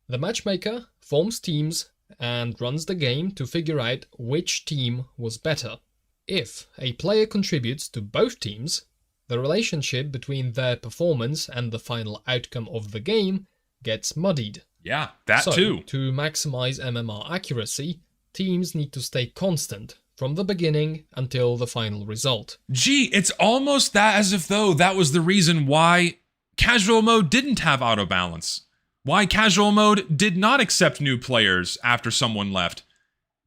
The matchmaker forms teams and runs the game to figure out which team was better. If a player contributes to both teams, the relationship between their performance and the final outcome of the game gets muddied. Yeah, that too. To maximize MMR accuracy, teams need to stay constant from the beginning until the final result. Gee, it's almost that as if though that was the reason why casual mode didn't have auto balance. Why casual mode did not accept new players after someone left.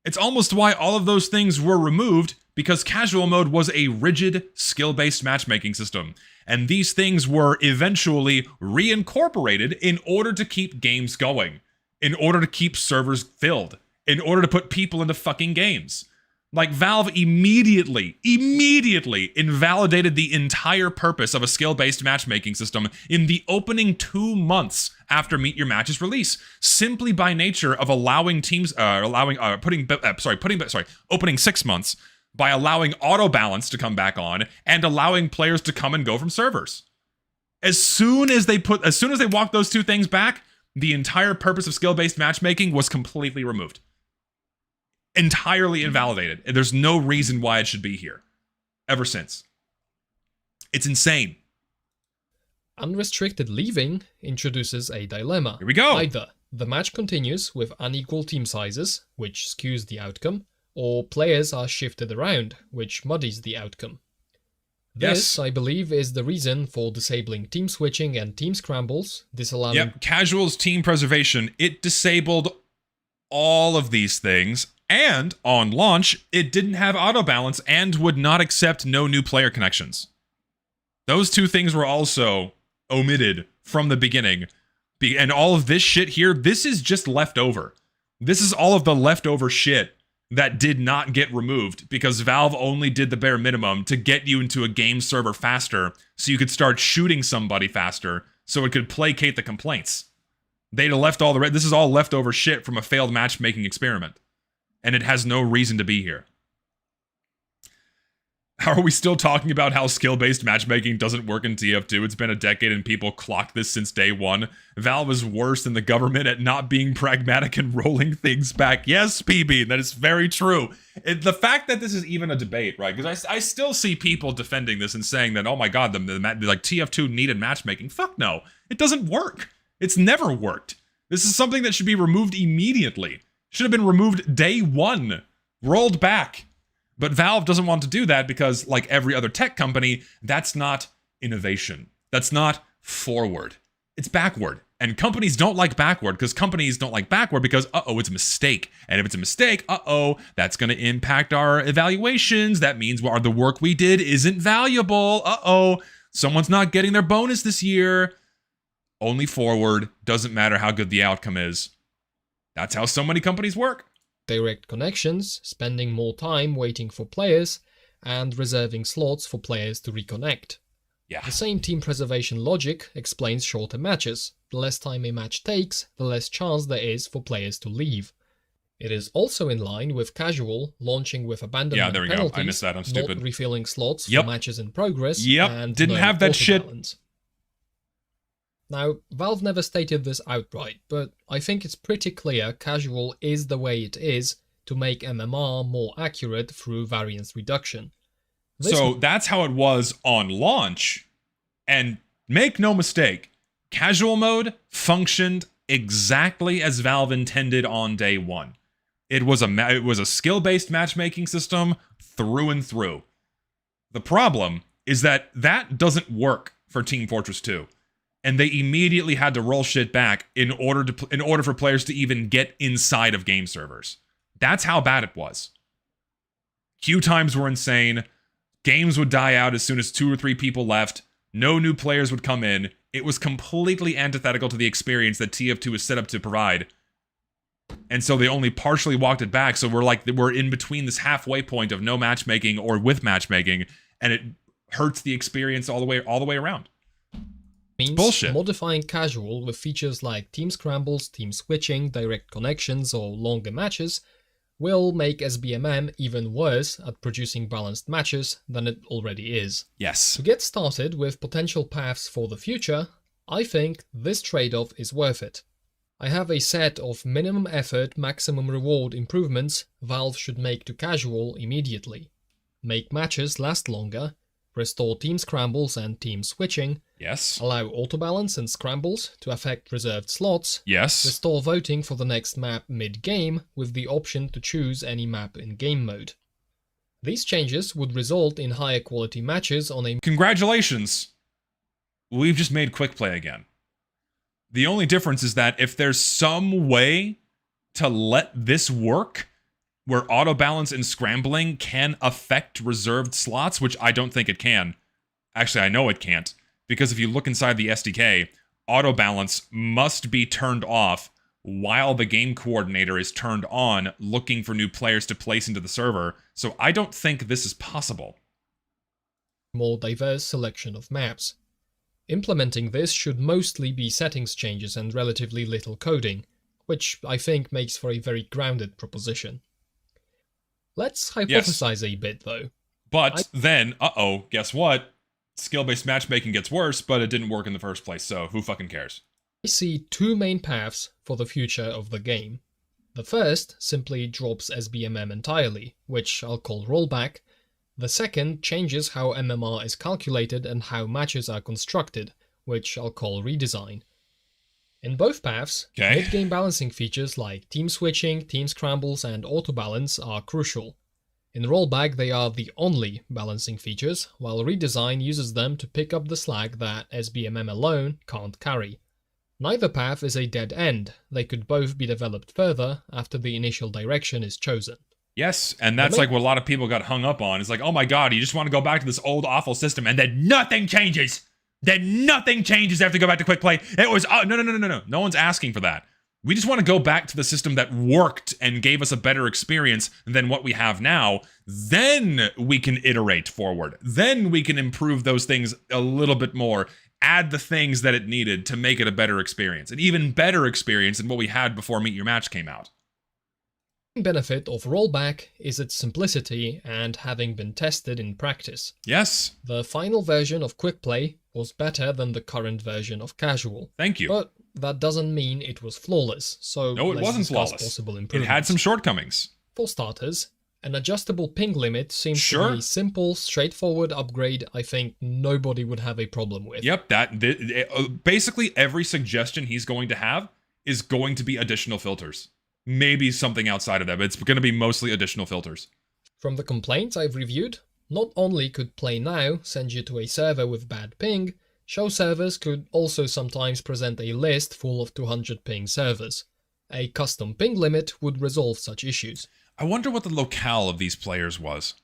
It's almost why all of those things were removed, because casual mode was a rigid, skill-based matchmaking system. And these things were eventually reincorporated in order to keep games going, in order to keep servers filled, in order to put people into fucking games. Like, Valve immediately invalidated the entire purpose of a skill-based matchmaking system in the opening 2 months after Meet Your Match's release, simply by nature of allowing teams, opening 6 months by allowing auto balance to come back on and allowing players to come and go from servers. As soon as they walked those two things back, the entire purpose of skill-based matchmaking was completely removed. Entirely invalidated. And there's no reason why it should be here. Ever since. It's insane. Unrestricted leaving introduces a dilemma. Here we go. Either the match continues with unequal team sizes, which skews the outcome, or players are shifted around, which muddies the outcome. This, I believe, is the reason for disabling team switching and team scrambles, disallowing... Yep, Casual's team preservation, it disabled all of these things, and on launch, it didn't have auto balance and would not accept no new player connections. Those two things were also omitted from the beginning. And all of this shit here, this is just leftover. This is all of the leftover shit that did not get removed because Valve only did the bare minimum to get you into a game server faster so you could start shooting somebody faster so it could placate the complaints. They'd have left all the... This is all leftover shit from a failed matchmaking experiment. And it has no reason to be here. How are we still talking about how skill-based matchmaking doesn't work in TF2? It's been a decade and people clocked this since day one. Valve is worse than the government at not being pragmatic and rolling things back. Yes, PB, that is very true. The fact that this is even a debate, right? Because I still see people defending this and saying that, oh my god, like TF2 needed matchmaking. Fuck no. It doesn't work. It's never worked. This is something that should be removed immediately. Should have been removed day one. Rolled back. But Valve doesn't want to do that because, like every other tech company, that's not innovation. That's not forward. It's backward. And companies don't like backward because uh-oh, it's a mistake. And if it's a mistake, uh-oh, that's going to impact our evaluations. That means the work we did isn't valuable. Uh-oh, someone's not getting their bonus this year. Only forward. Doesn't matter how good the outcome is. That's how so many companies work. Direct connections, spending more time waiting for players, and reserving slots for players to reconnect. Yeah. The same team preservation logic explains shorter matches. The less time a match takes, the less chance there is for players to leave. It is also in line with casual launching with abandonment penalties. Yeah, there we go. I missed that. I'm stupid. Not refilling slots for matches in progress. And didn't have that shit. Balance. Now, Valve never stated this outright, but I think it's pretty clear casual is the way it is to make MMR more accurate through variance reduction. So that's how it was on launch, and make no mistake, casual mode functioned exactly as Valve intended on day one. It was a skill-based matchmaking system through and through. The problem is that doesn't work for Team Fortress 2. And they immediately had to roll shit back in order for players to even get inside of game servers. That's how bad it was. Queue times were insane. Games would die out as soon as 2 or 3 people left. No new players would come in. It was completely antithetical to the experience that TF2 is set up to provide. And so they only partially walked it back. So we're in between this halfway point of no matchmaking or with matchmaking, and it hurts the experience all the way around. Means bullshit. Modifying casual with features like team scrambles, team switching, direct connections, or longer matches will make SBMM even worse at producing balanced matches than it already is. Yes. To get started with potential paths for the future, I think this trade-off is worth it. I have a set of minimum effort, maximum reward improvements Valve should make to casual immediately. Make matches last longer, restore team scrambles and team switching, Yes. allow autobalance and scrambles to affect reserved slots, Yes. restore voting for the next map mid-game with the option to choose any map in game mode. These changes would result in higher quality matches on a... Congratulations! We've just made quick play again. The only difference is that if there's some way to let this work, where auto balance and scrambling can affect reserved slots, which I don't think it can. Actually, I know it can't, because if you look inside the SDK, auto balance must be turned off while the game coordinator is turned on, looking for new players to place into the server. So I don't think this is possible. more diverse selection of maps. Implementing this should mostly be settings changes and relatively little coding, which I think makes for a very grounded proposition. Let's hypothesize a bit, though. But then, guess what? Skill-based matchmaking gets worse, but it didn't work in the first place, so who fucking cares? I see two main paths for the future of the game. The first simply drops SBMM entirely, which I'll call rollback. The second changes how MMR is calculated and how matches are constructed, which I'll call redesign. In both paths, mid-game balancing features like team switching, team scrambles, and auto-balance are crucial. In rollback, they are the only balancing features, while redesign uses them to pick up the slack that SBMM alone can't carry. Neither path is a dead end, they could both be developed further after the initial direction is chosen. Yes, and that's like what a lot of people got hung up on. It's like, oh my god, you just want to go back to this old awful system and then nothing changes! Then nothing changes after you go back to quick play. It was, no. No one's asking for that. We just want to go back to the system that worked and gave us a better experience than what we have now. Then we can iterate forward. Then we can improve those things a little bit more. Add the things that it needed to make it a better experience. An even better experience than what we had before Meet Your Match came out. The benefit of rollback is its simplicity and having been tested in practice. Yes. The final version of quick play was better than the current version of casual. Thank you. But that doesn't mean it was flawless, so no, it wasn't flawless. Possible it had some shortcomings. For starters, an adjustable ping limit seems to be a simple, straightforward upgrade I think nobody would have a problem with. Yep, basically every suggestion he's going to have is going to be additional filters. Maybe something outside of that, but it's going to be mostly additional filters. From the complaints I've reviewed, not only could Play Now send you to a server with bad ping, show servers could also sometimes present a list full of 200 ping servers. A custom ping limit would resolve such issues. I wonder what the locale of these players was.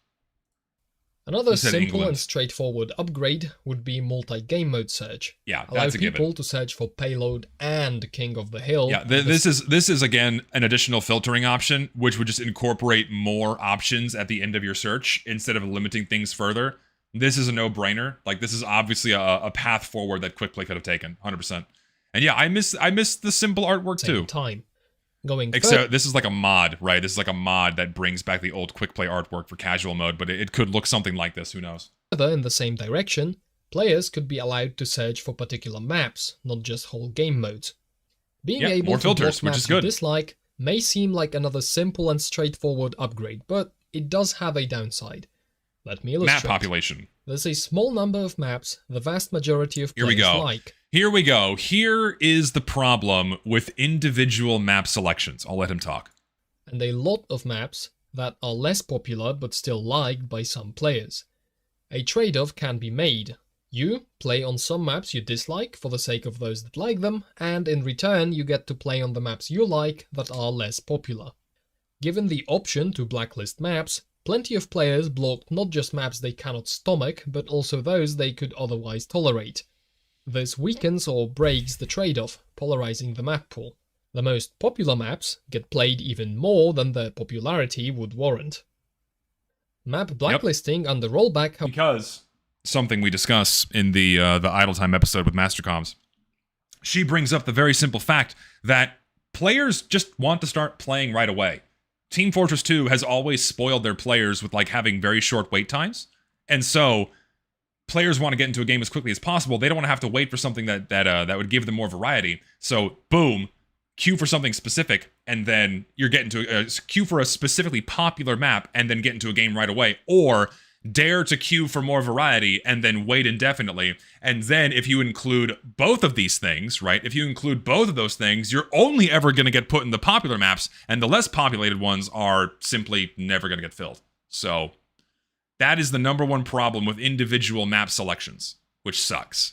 Another simple and straightforward upgrade would be multi-game mode search. Yeah, allow that's a given. Allow people to search for Payload and King of the Hill. Yeah, this is again an additional filtering option, which would just incorporate more options at the end of your search instead of limiting things further. This is a no-brainer. Like, this is obviously a path forward that quick play could have taken, 100%. And yeah, I miss the simple artwork too. Except this is like a mod, right? This is like a mod that brings back the old quick play artwork for casual mode, but it could look something like this, who knows? Further in the same direction, players could be allowed to search for particular maps, not just whole game modes. Being able to block maps you dislike may seem like another simple and straightforward upgrade, but it does have a downside. Let me illustrate. Map population. There's a small number of maps the vast majority of players like. Here we go. Here is the problem with individual map selections. I'll let him talk. And a lot of maps that are less popular but still liked by some players. A trade-off can be made. You play on some maps you dislike for the sake of those that like them, and in return you get to play on the maps you like that are less popular. Given the option to blacklist maps, plenty of players blocked not just maps they cannot stomach, but also those they could otherwise tolerate. This weakens or breaks the trade-off, polarizing the map pool. The most popular maps get played even more than their popularity would warrant. Map blacklisting under rollback... Because something we discuss in the Idle Time episode with Mastercoms, she brings up the very simple fact that players just want to start playing right away. Team Fortress 2 has always spoiled their players with like having very short wait times, and so players want to get into a game as quickly as possible. They don't want to have to wait for something that would give them more variety. So, boom, queue for something specific, and then you're getting to queue for a specifically popular map, and then get into a game right away. Or dare to queue for more variety, and then wait indefinitely. And then if you include both of these things, right? If you include both of those things, you're only ever going to get put in the popular maps, and the less populated ones are simply never going to get filled. So that is the number one problem with individual map selections, which sucks.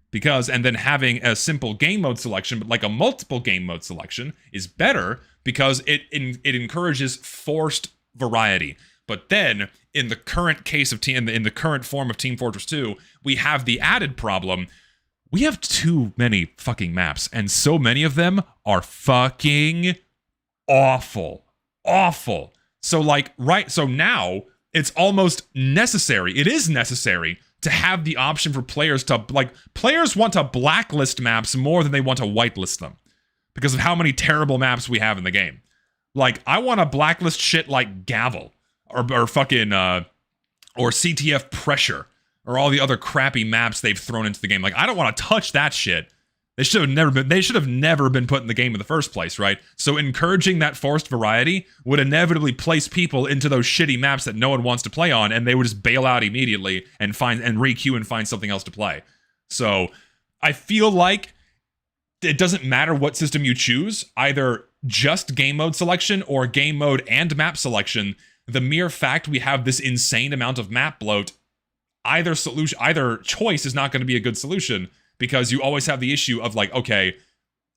Because, and then having a simple game mode selection, but like a multiple game mode selection, is better because it encourages forced variety. But then, in the current case of in the current form of Team Fortress 2, we have the added problem. We have too many fucking maps, and so many of them are fucking awful. Awful. So so now, it's almost necessary. It is necessary to have the option for players to, players want to blacklist maps more than they want to whitelist them because of how many terrible maps we have in the game. I want to blacklist shit like Gavel or fucking, or CTF Pressure or all the other crappy maps they've thrown into the game. I don't want to touch that shit. They should have never been put in the game in the first place, right? So encouraging that forced variety would inevitably place people into those shitty maps that no one wants to play on, and they would just bail out immediately and re-queue and find something else to play. So I feel like it doesn't matter what system you choose, either just game mode selection or game mode and map selection. The mere fact we have this insane amount of map bloat, either choice is not going to be a good solution. Because you always have the issue of okay,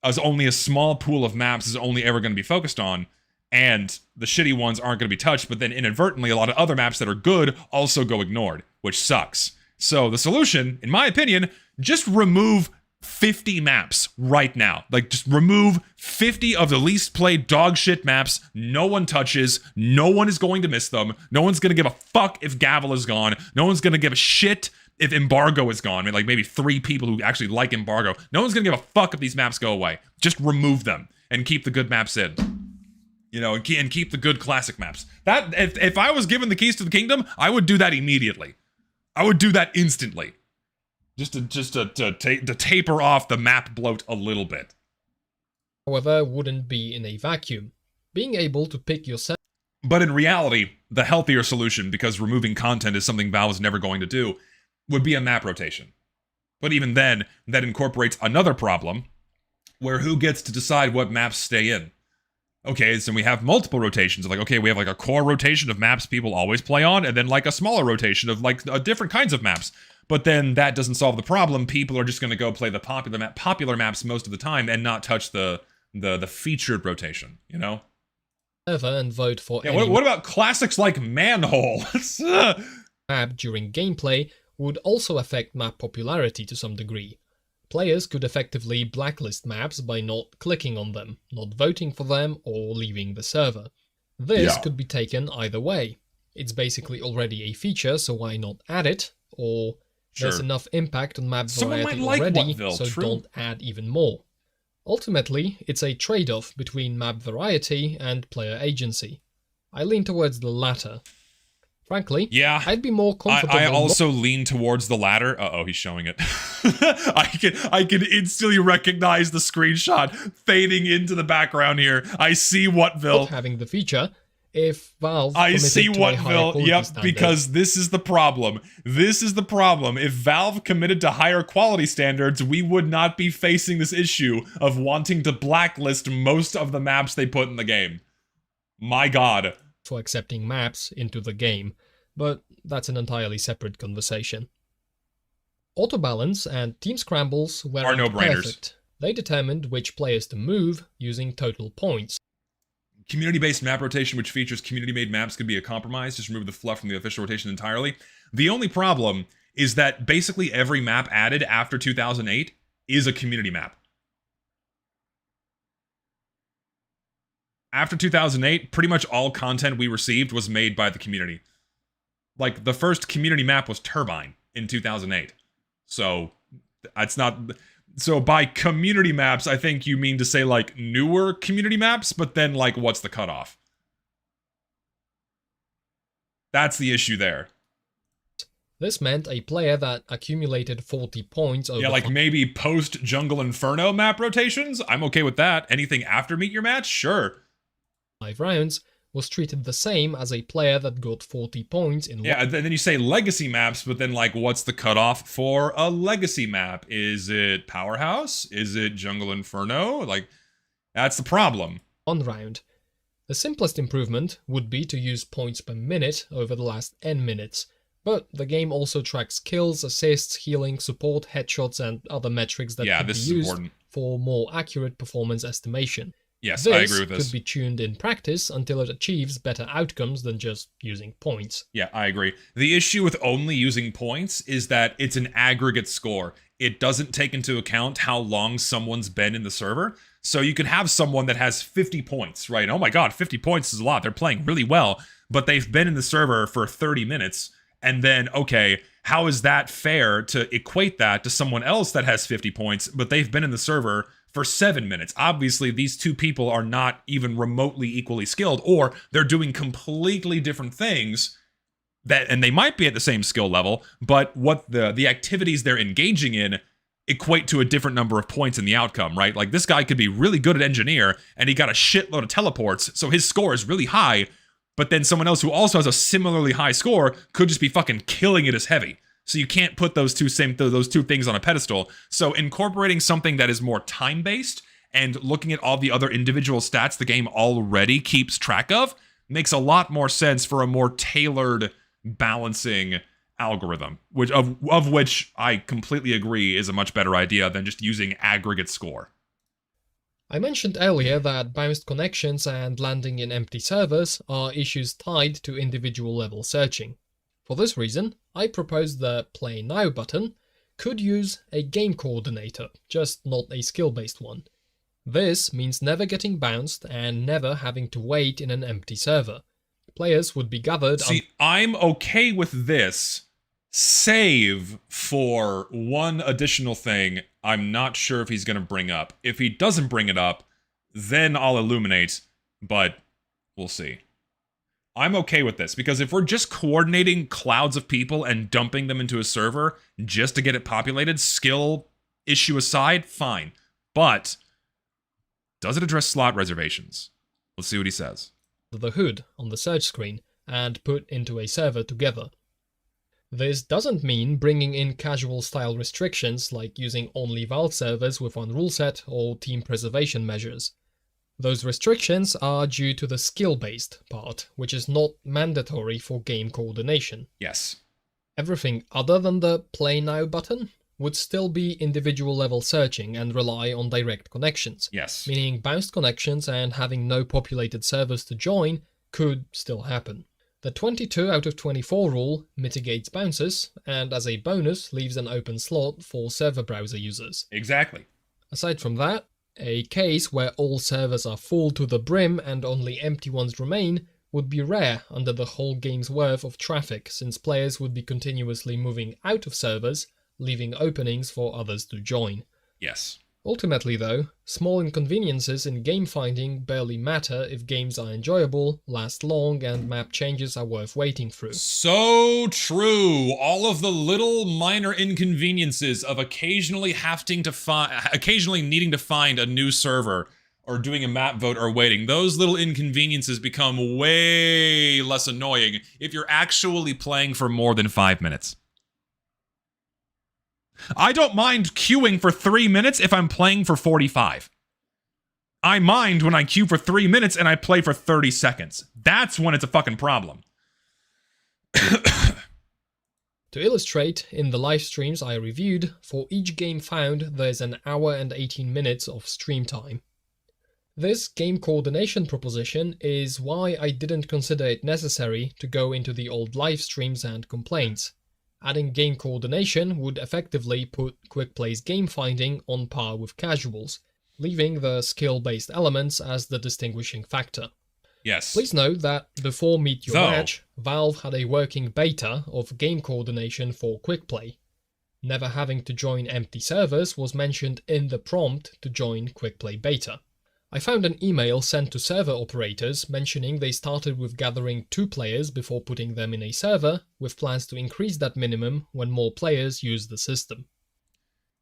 as only a small pool of maps is only ever going to be focused on, and the shitty ones aren't going to be touched, but then inadvertently a lot of other maps that are good also go ignored, which sucks. So the solution, in my opinion, just remove 50 maps right now. Just remove 50 of the least played dog shit maps no one touches, no one is going to miss them, no one's going to give a fuck if Gavel is gone, no one's going to give a shit if Embargo is gone. I mean, maybe 3 people who actually like Embargo. No one's gonna give a fuck if these maps go away. Just remove them and keep the good maps in. And keep the good classic maps. That if I was given the keys to the kingdom, I would do that immediately. I would do that instantly. Just to taper off the map bloat a little bit. However, wouldn't be in a vacuum. Being able to pick yourself. But in reality, the healthier solution, because removing content is something Valve is never going to do, would be a map rotation. But even then, that incorporates another problem, where who gets to decide what maps stay in? Okay, so we have multiple rotations. Okay, we have a core rotation of maps people always play on, and then a smaller rotation of different kinds of maps. But then that doesn't solve the problem. People are just going to go play the popular maps most of the time and not touch the featured rotation, And vote for what about classics like Manhole? map during gameplay would also affect map popularity to some degree. Players could effectively blacklist maps by not clicking on them, not voting for them, or leaving the server. This could be taken either way. It's basically already a feature, so why not add it? Or there's enough impact on map variety already, so don't add even more. Ultimately, it's a trade-off between map variety and player agency. I lean towards the latter. Frankly, I'd be more comfortable. I also lean towards the latter. Uh-oh, he's showing it. I can instantly recognize the screenshot fading into the background here. I see Whatville. Having the feature, if Valve I see Whatville, yep, standard. because this is the problem. This is the problem. If Valve committed to higher quality standards, we would not be facing this issue of wanting to blacklist most of the maps they put in the game. My god. For accepting maps into the game, but that's an entirely separate conversation. Autobalance and team scrambles were no-brainers. Perfect. They determined which players to move using total points. Community-based map rotation, which features community-made maps, could be a compromise. Just remove the fluff from the official rotation entirely. The only problem is that basically every map added after 2008 is a community map. After 2008, pretty much all content we received was made by the community. The first community map was Turbine in 2008. So, it's not... So, by community maps, I think you mean to say, newer community maps, but then, what's the cutoff? That's the issue there. This meant a player that accumulated 40 points over... Yeah, maybe post-Jungle Inferno map rotations? I'm okay with that. Anything after Meet Your Match? Sure. 5 rounds was treated the same as a player that got 40 points in Yeah, and then you say legacy maps, but then, like, what's the cutoff for a legacy map? Is it Powerhouse? Is it Jungle Inferno? Like, that's the problem. one round. The simplest improvement would be to use points per minute over the last n minutes, but the game also tracks kills, assists, healing, support, headshots, and other metrics that could be used for more accurate performance estimation. Yes, this I agree with this. Could be tuned in practice until it achieves better outcomes than just using points. Yeah, I agree. The issue with only using points is that it's an aggregate score. It doesn't take into account how long someone's been in the server. So you could have someone that has 50 points, right? Oh my god, 50 points is a lot. They're playing really well, but they've been in the server for 30 minutes. And then, okay, how is that fair to equate that to someone else that has 50 points, but they've been in the server for 7 minutes? Obviously, these two people are not even remotely equally skilled, or they're doing completely different things, and they might be at the same skill level, but what the activities they're engaging in equate to a different number of points in the outcome, right? Like, this guy could be really good at engineer, and he got a shitload of teleports, so his score is really high, but then someone else who also has a similarly high score could just be fucking killing it as heavy. So you can't put those two things on a pedestal. So incorporating something that is more time-based and looking at all the other individual stats the game already keeps track of makes a lot more sense for a more tailored balancing algorithm, of which I completely agree is a much better idea than just using aggregate score. I mentioned earlier that bounced connections and landing in empty servers are issues tied to individual level searching. For this reason, I propose the Play Now button could use a game coordinator, just not a skill-based one. This means never getting bounced and never having to wait in an empty server. Players would be gathered... See, I'm okay with this, save for one additional thing I'm not sure if he's going to bring up. If he doesn't bring it up, then I'll illuminate, but we'll see. I'm okay with this, because if we're just coordinating clouds of people and dumping them into a server just to get it populated, skill issue aside, fine. But does it address slot reservations? Let's see what he says. The hood on the search screen and put into a server together. This doesn't mean bringing in casual style restrictions like using only Valve servers with one rule set or team preservation measures. Those restrictions are due to the skill-based part, which is not mandatory for game coordination. Yes. Everything other than the Play Now button would still be individual level searching and rely on direct connections. Yes. Meaning bounced connections and having no populated servers to join could still happen. The 22 out of 24 rule mitigates bounces, and as a bonus leaves an open slot for server browser users. Exactly. Aside from that, a case where all servers are full to the brim and only empty ones remain would be rare under the whole game's worth of traffic, since players would be continuously moving out of servers, leaving openings for others to join. Yes. Ultimately though, small inconveniences in game finding barely matter if games are enjoyable, last long, and map changes are worth waiting through. So true. All of the little minor inconveniences of occasionally needing to find a new server or doing a map vote or waiting, those little inconveniences become way less annoying if you're actually playing for more than 5 minutes. I don't mind queuing for 3 minutes if I'm playing for 45. I mind when I queue for 3 minutes and I play for 30 seconds. That's when it's a fucking problem. To illustrate, in the live streams I reviewed, for each game found there's an hour and 18 minutes of stream time. This game coordination proposition is why I didn't consider it necessary to go into the old live streams and complaints. Adding game coordination would effectively put quickplay's game finding on par with casuals, leaving the skill-based elements as the distinguishing factor. Yes. Please note that before Meet Your Match, Valve had a working beta of game coordination for quickplay. Never having to join empty servers was mentioned in the prompt to join quickplay beta. I found an email sent to server operators mentioning they started with gathering 2 players before putting them in a server, with plans to increase that minimum when more players use the system.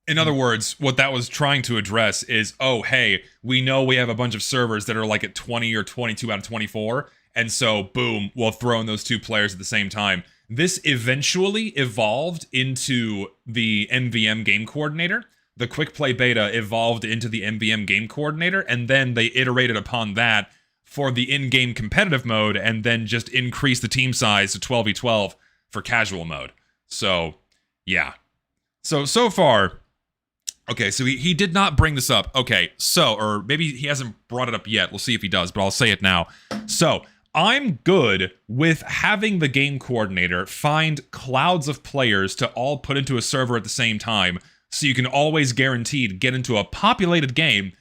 In other words, what that was trying to address is, oh, hey, we know we have a bunch of servers that are like at 20 or 22 out of 24, And so, boom, we'll throw in those two players at the same time. This eventually evolved into the MVM game coordinator. The quickplay beta evolved into the MVM game coordinator, and then they iterated upon that for the in-game competitive mode, and then just increased the team size to 12v12 for casual mode. So, yeah. So far... Okay, so he did not bring this up. Okay, so, or maybe he hasn't brought it up yet. We'll see if he does, but I'll say it now. So, I'm good with having the game coordinator find clouds of players to all put into a server at the same time, so you can always guaranteed get into a populated game,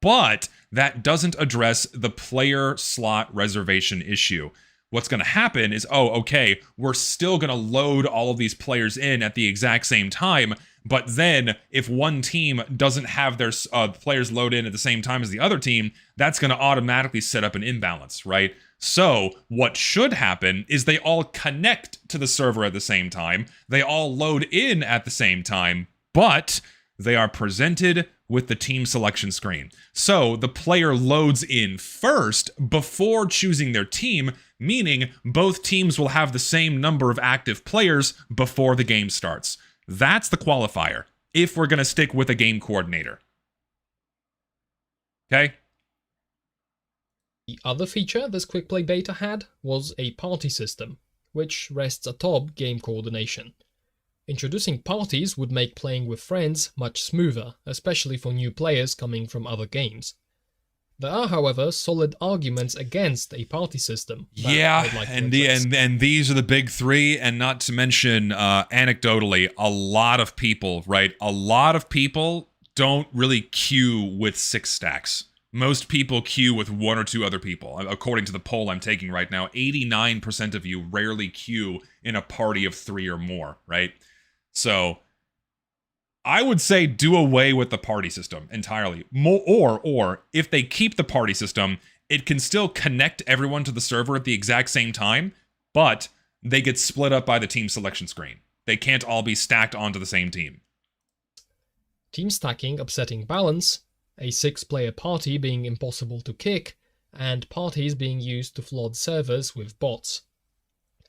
but that doesn't address the player slot reservation issue. What's going to happen is, oh, okay, we're still going to load all of these players in at the exact same time, but then if one team doesn't have their players load in at the same time as the other team, that's going to automatically set up an imbalance, right? So what should happen is they all connect to the server at the same time, they all load in at the same time, but they are presented with the team selection screen. So the player loads in first before choosing their team, meaning both teams will have the same number of active players before the game starts. That's the qualifier, if we're going to stick with a game coordinator. Okay? The other feature this quickplay beta had was a party system, which rests atop game coordination. Introducing parties would make playing with friends much smoother, especially for new players coming from other games. There are, however, solid arguments against a party system. Yeah, and these are the big three, and not to mention, anecdotally, a lot of people, right? A lot of people don't really queue with 6 stacks. Most people queue with 1 or 2 other people. According to the poll I'm taking right now, 89% of you rarely queue in a party of 3 or more, right? So I would say do away with the party system entirely. Or if they keep the party system, it can still connect everyone to the server at the exact same time, but they get split up by the team selection screen. They can't all be stacked onto the same team. Team stacking upsetting balance, a 6-player party being impossible to kick, and parties being used to flood servers with bots.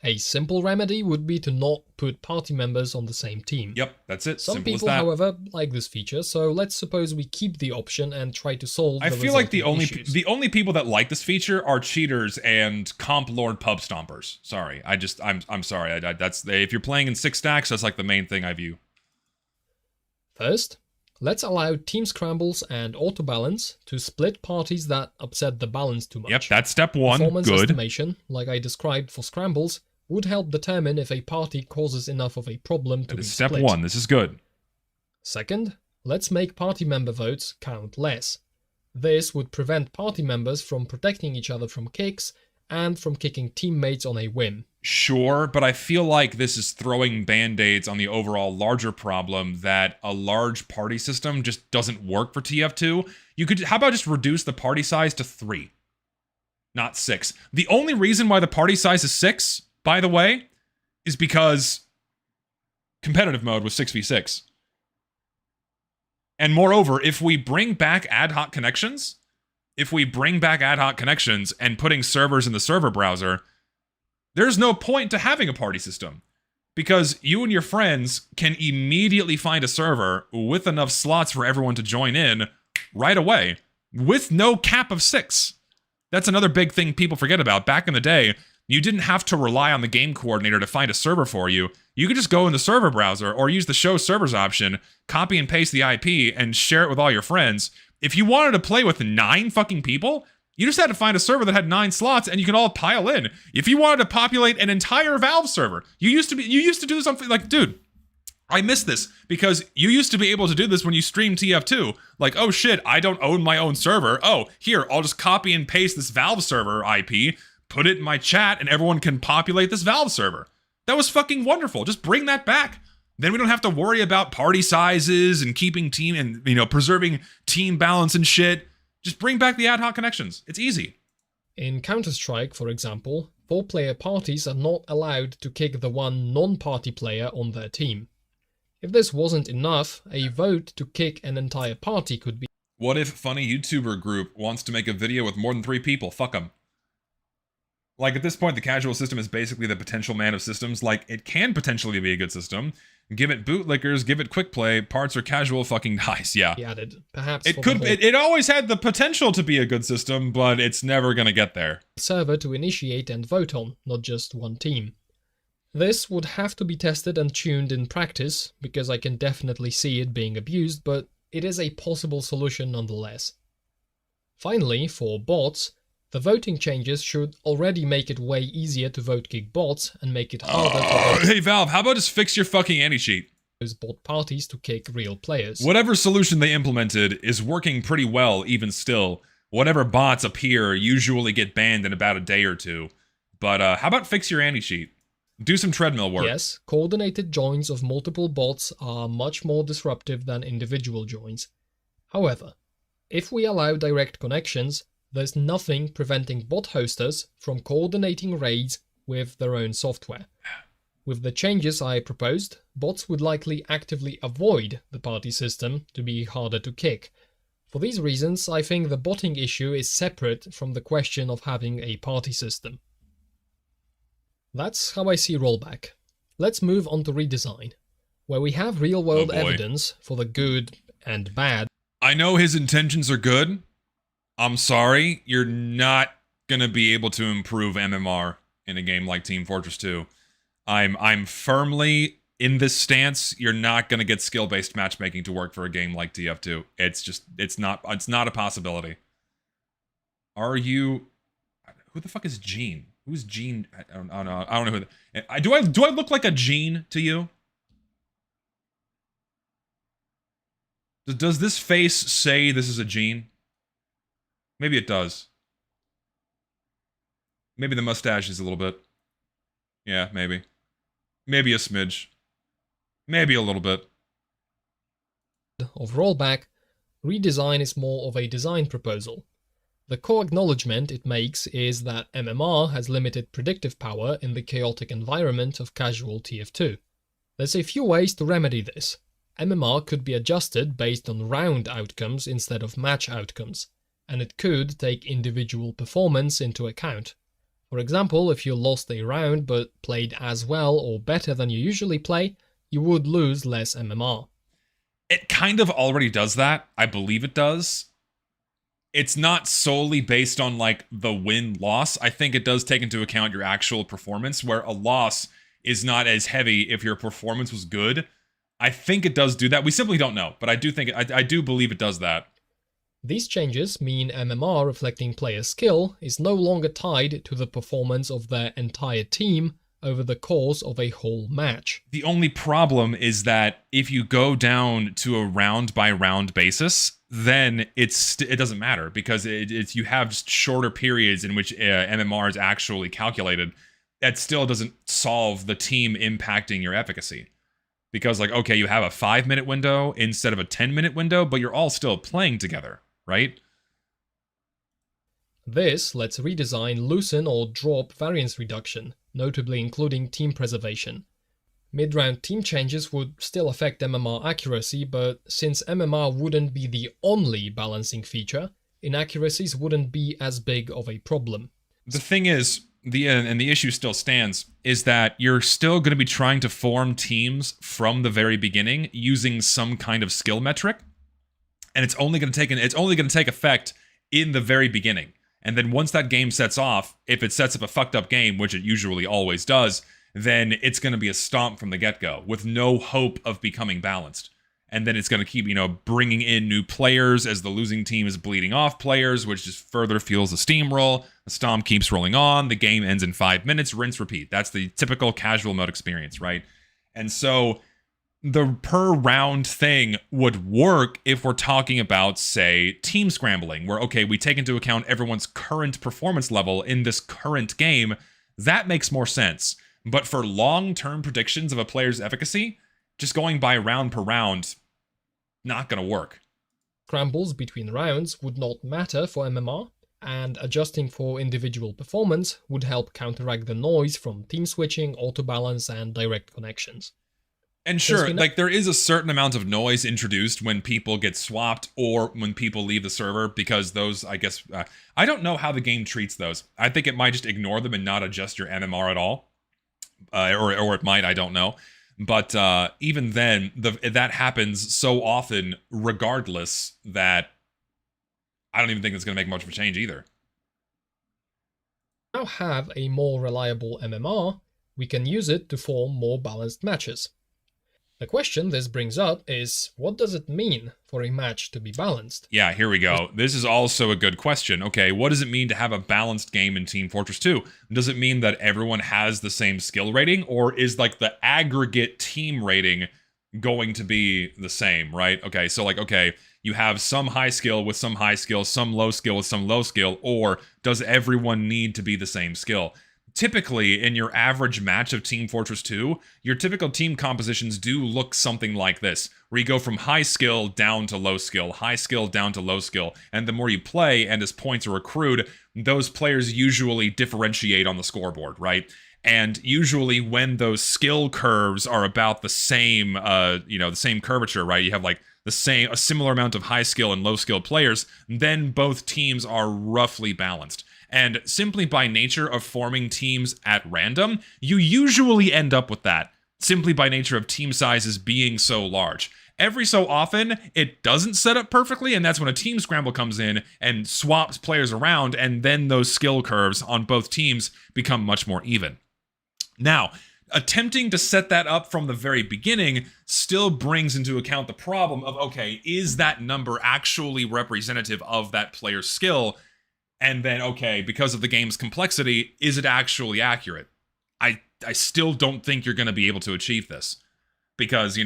A simple remedy would be to not put party members on the same team. Yep, that's it. Some Simple people, as that. however, like this feature, so let's suppose we keep the option and try to solve the I feel like the resulting only issues. people that like this feature are cheaters and comp lord pub stompers. Sorry, I'm sorry. That's if you're playing in 6 stacks, that's like the main thing I view. First, let's allow team scrambles and auto balance to split parties that upset the balance too much. Yep, that's step 1. Performance Good. estimation, like I described for scrambles, would help determine if a party causes enough of a problem to That be is step split. 1. This is good. Second, let's make party member votes count less. This would prevent party members from protecting each other from kicks and from kicking teammates on a whim. Sure, but I feel like this is throwing band-aids on the overall larger problem that a large party system just doesn't work for TF2. How about just reduce the party size to 3? Not 6. The only reason why the party size is 6, by the way, is because competitive mode was 6v6. And moreover, if we bring back ad hoc connections, and putting servers in the server browser, there's no point to having a party system. Because you and your friends can immediately find a server with enough slots for everyone to join in right away, with no cap of 6. That's another big thing people forget about. Back in the day, you didn't have to rely on the game coordinator to find a server for you. You could just go in the server browser or use the show servers option, copy and paste the IP, and share it with all your friends. If you wanted to play with 9 fucking people, you just had to find a server that had 9 slots and you could all pile in. If you wanted to populate an entire Valve server, you used to do something like, dude, I miss this because you used to be able to do this when you streamed TF2. Like, oh shit, I don't own my own server. Oh, here, I'll just copy and paste this Valve server IP, put it in my chat, and everyone can populate this Valve server. That was fucking wonderful. Just bring that back. Then we don't have to worry about party sizes and keeping team and, preserving team balance and shit. Just bring back the ad hoc connections. It's easy. In Counter-Strike, for example, 4-player parties are not allowed to kick the one non-party player on their team. If this wasn't enough, a vote to kick an entire party could be... What if funny YouTuber group wants to make a video with more than 3 people? Fuck them. Like, at this point, the casual system is basically the potential man of systems. Like, it can potentially be a good system. Give it bootlickers, give it quick play, parts are casual fucking nice, yeah. He added, perhaps It for could, the whole it always had the potential to be a good system, but it's never gonna get there. server to initiate and vote on, not just one team. This would have to be tested and tuned in practice, because I can definitely see it being abused, but it is a possible solution nonetheless. Finally, for bots, the voting changes should already make it way easier to vote kick bots and make it harder for Hey Valve, how about just fix your fucking anti-cheat? those bot parties to kick real players. Whatever solution they implemented is working pretty well even still. Whatever bots appear usually get banned in about a day or two. But how about fix your anti-cheat? Do some treadmill work. Yes, coordinated joins of multiple bots are much more disruptive than individual joins. However, if we allow direct connections, there's nothing preventing bot hosters from coordinating raids with their own software. With the changes I proposed, bots would likely actively avoid the party system to be harder to kick. For these reasons, I think the botting issue is separate from the question of having a party system. That's how I see rollback. Let's move on to redesign, where we have real-world evidence for the good and bad. I know his intentions are good. I'm sorry, you're not gonna be able to improve MMR in a game like Team Fortress 2. I'm firmly in this stance. You're not gonna get skill-based matchmaking to work for a game like TF2. It's not a possibility. Are you? Who the fuck is Gene? Who's Gene? I don't know. I don't know who. Do I look like a Gene to you? Does this face say this is a Gene? Maybe it does. Maybe the mustache is a little bit. Yeah, maybe. Maybe a smidge. Maybe a little bit. Of rollback, redesign is more of a design proposal. The core acknowledgement it makes is that MMR has limited predictive power in the chaotic environment of casual TF2. There's a few ways to remedy this. MMR could be adjusted based on round outcomes instead of match outcomes, and it could take individual performance into account. For example, if you lost a round but played as well or better than you usually play, you would lose less MMR. It kind of already does that. I believe it does. It's not solely based on, like, the win-loss. I think it does take into account your actual performance, where a loss is not as heavy if your performance was good. I think it does do that. We simply don't know, but I do think I do believe it does that. These changes mean MMR reflecting player skill is no longer tied to the performance of their entire team over the course of a whole match. The only problem is that if you go down to a round-by-round basis, then it doesn't matter, because it's you have shorter periods in which MMR is actually calculated. That still doesn't solve the team impacting your efficacy. Because, like, okay, you have a 5-minute window instead of a 10-minute window, but you're all still playing together, right? This lets redesign loosen or drop variance reduction, notably including team preservation. Mid-round team changes would still affect MMR accuracy, but since MMR wouldn't be the only balancing feature, inaccuracies wouldn't be as big of a problem. The thing is, the issue still stands, is that you're still going to be trying to form teams from the very beginning using some kind of skill metric, and it's only going to take effect in the very beginning. And then once that game sets off, if it sets up a fucked up game, which it usually always does, then it's going to be a stomp from the get-go with no hope of becoming balanced. And then it's going to keep, bringing in new players as the losing team is bleeding off players, which just further fuels the steamroll. The stomp keeps rolling on. The game ends in 5 minutes. Rinse, repeat. That's the typical casual mode experience, right? And so the per round thing would work if we're talking about, say, team scrambling, where, okay, we take into account everyone's current performance level in this current game. That makes more sense. But for long-term predictions of a player's efficacy, just going by round per round, not gonna work. Scrambles between rounds would not matter for MMR, and adjusting for individual performance would help counteract the noise from team switching, auto-balance, and direct connections. And 'Cause sure, like there is a certain amount of noise introduced when people get swapped or when people leave the server, because those, I guess, I don't know how the game treats those. I think it might just ignore them and not adjust your MMR at all, or it might, I don't know. But even then, that happens so often, regardless, that I don't even think it's going to make much of a change either. Now have a more reliable MMR, we can use it to form more balanced matches. The question this brings up is, what does it mean for a match to be balanced? Yeah, here we go. This is also a good question. Okay, what does it mean to have a balanced game in Team Fortress 2? Does it mean that everyone has the same skill rating, or is like the aggregate team rating going to be the same, right? Okay, so like, okay, you have some high skill with some high skill, some low skill with some low skill, or does everyone need to be the same skill? Typically, in your average match of Team Fortress 2, your typical team compositions do look something like this, where you go from high skill down to low skill, high skill down to low skill, and the more you play and as points are accrued, those players usually differentiate on the scoreboard, right? And usually when those skill curves are about the same, the same curvature, right? You have like a similar amount of high skill and low skill players, then both teams are roughly balanced. And simply by nature of forming teams at random, you usually end up with that, simply by nature of team sizes being so large. Every so often, it doesn't set up perfectly, and that's when a team scramble comes in and swaps players around, and then those skill curves on both teams become much more even. Now, attempting to set that up from the very beginning still brings into account the problem of, okay, is that number actually representative of that player's skill? And then, okay, because of the game's complexity, is it actually accurate? I still don't think you're going to be able to achieve this. Because,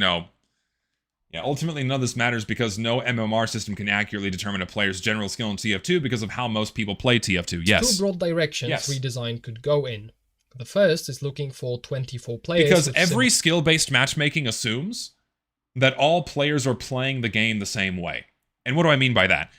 ultimately none of this matters because no MMR system can accurately determine a player's general skill in TF2 because of how most people play TF2. Yes. Two broad directions redesign could go in. The first is looking for 24 players. Because every skill-based matchmaking assumes that all players are playing the game the same way. And what do I mean by that?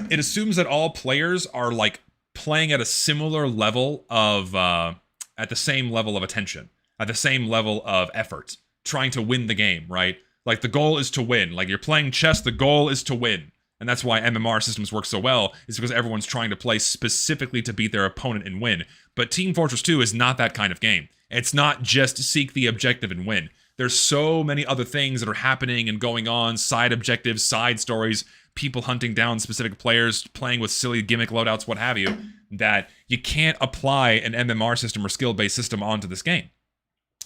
It assumes that all players are like playing at a similar level of, at the same level of attention, at the same level of effort, trying to win the game, right? Like the goal is to win. Like you're playing chess, the goal is to win. And that's why MMR systems work so well, is because everyone's trying to play specifically to beat their opponent and win. But Team Fortress 2 is not that kind of game. It's not just seek the objective and win. There's so many other things that are happening and going on, side objectives, side stories, people hunting down specific players, playing with silly gimmick loadouts, what have you, that you can't apply an MMR system or skill-based system onto this game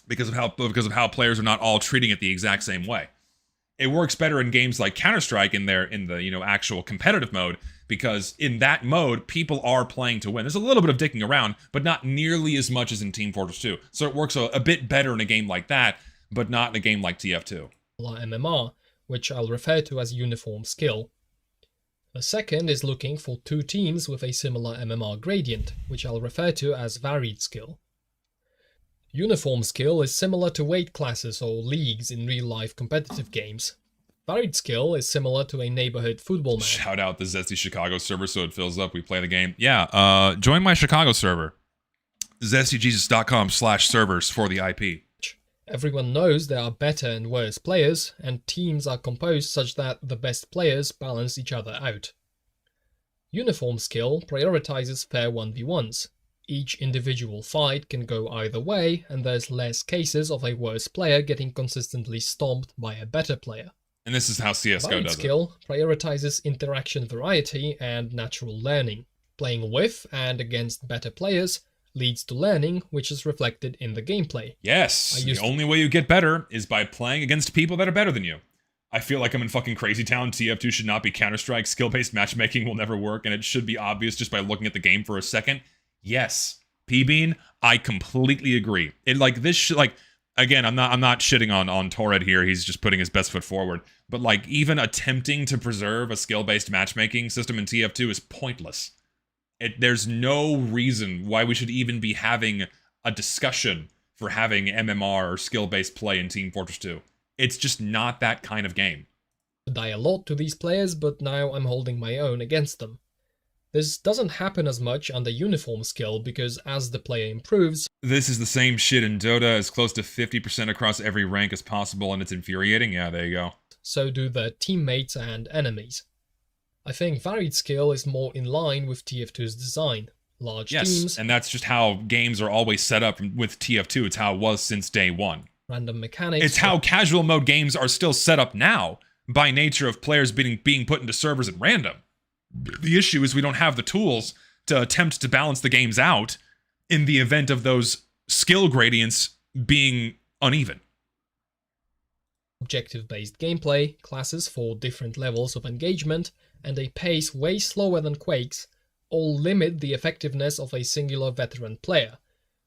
because of how players are not all treating it the exact same way. It works better in games like Counter-Strike in the actual competitive mode, because in that mode, people are playing to win. There's a little bit of dicking around, but not nearly as much as in Team Fortress 2. So it works a bit better in a game like that, but not in a game like TF2. MMR, which I'll refer to as uniform skill. The second is looking for two teams with a similar MMR gradient, which I'll refer to as varied skill. Uniform skill is similar to weight classes or leagues in real-life competitive games. Varied skill is similar to a neighborhood football match. Shout out the Zesty Chicago server so it fills up. We play the game. Yeah, join my Chicago server. ZestyJesus.com/servers for the IP. Everyone knows there are better and worse players, and teams are composed such that the best players balance each other out. Uniform skill prioritizes fair 1v1s. Each individual fight can go either way, and there's less cases of a worse player getting consistently stomped by a better player. And this is how CSGO Varied does it. skill prioritizes interaction variety and natural learning. Playing with and against better players leads to learning, which is reflected in the gameplay. Yes, the only way you get better is by playing against people that are better than you. I feel like I'm in fucking Crazy Town. TF2 should not be Counter-Strike. Skill-based matchmaking will never work, and it should be obvious just by looking at the game for a second. Yes, P-Bean, I completely agree. Again, I'm not shitting on Torred here. He's just putting his best foot forward. But like, even attempting to preserve a skill-based matchmaking system in TF2 is pointless. There's no reason why we should even be having a discussion for having MMR or skill-based play in Team Fortress 2. It's just not that kind of game. I die a lot to these players, but now I'm holding my own against them. This doesn't happen as much under uniform skill because as the player improves, This is the same shit in Dota, as close to 50% across every rank as possible, and it's infuriating. Yeah, there you go. So do their teammates and enemies. I think varied skill is more in line with TF2's design. Large teams, and that's just how games are always set up with TF2. It's how it was since day one. random mechanics. It's how casual mode games are still set up now, by nature of players being put into servers at random. The issue is we don't have the tools to attempt to balance the games out in the event of those skill gradients being uneven. Objective-based gameplay, classes for different levels of engagement, and a pace way slower than Quake's all limit the effectiveness of a singular veteran player,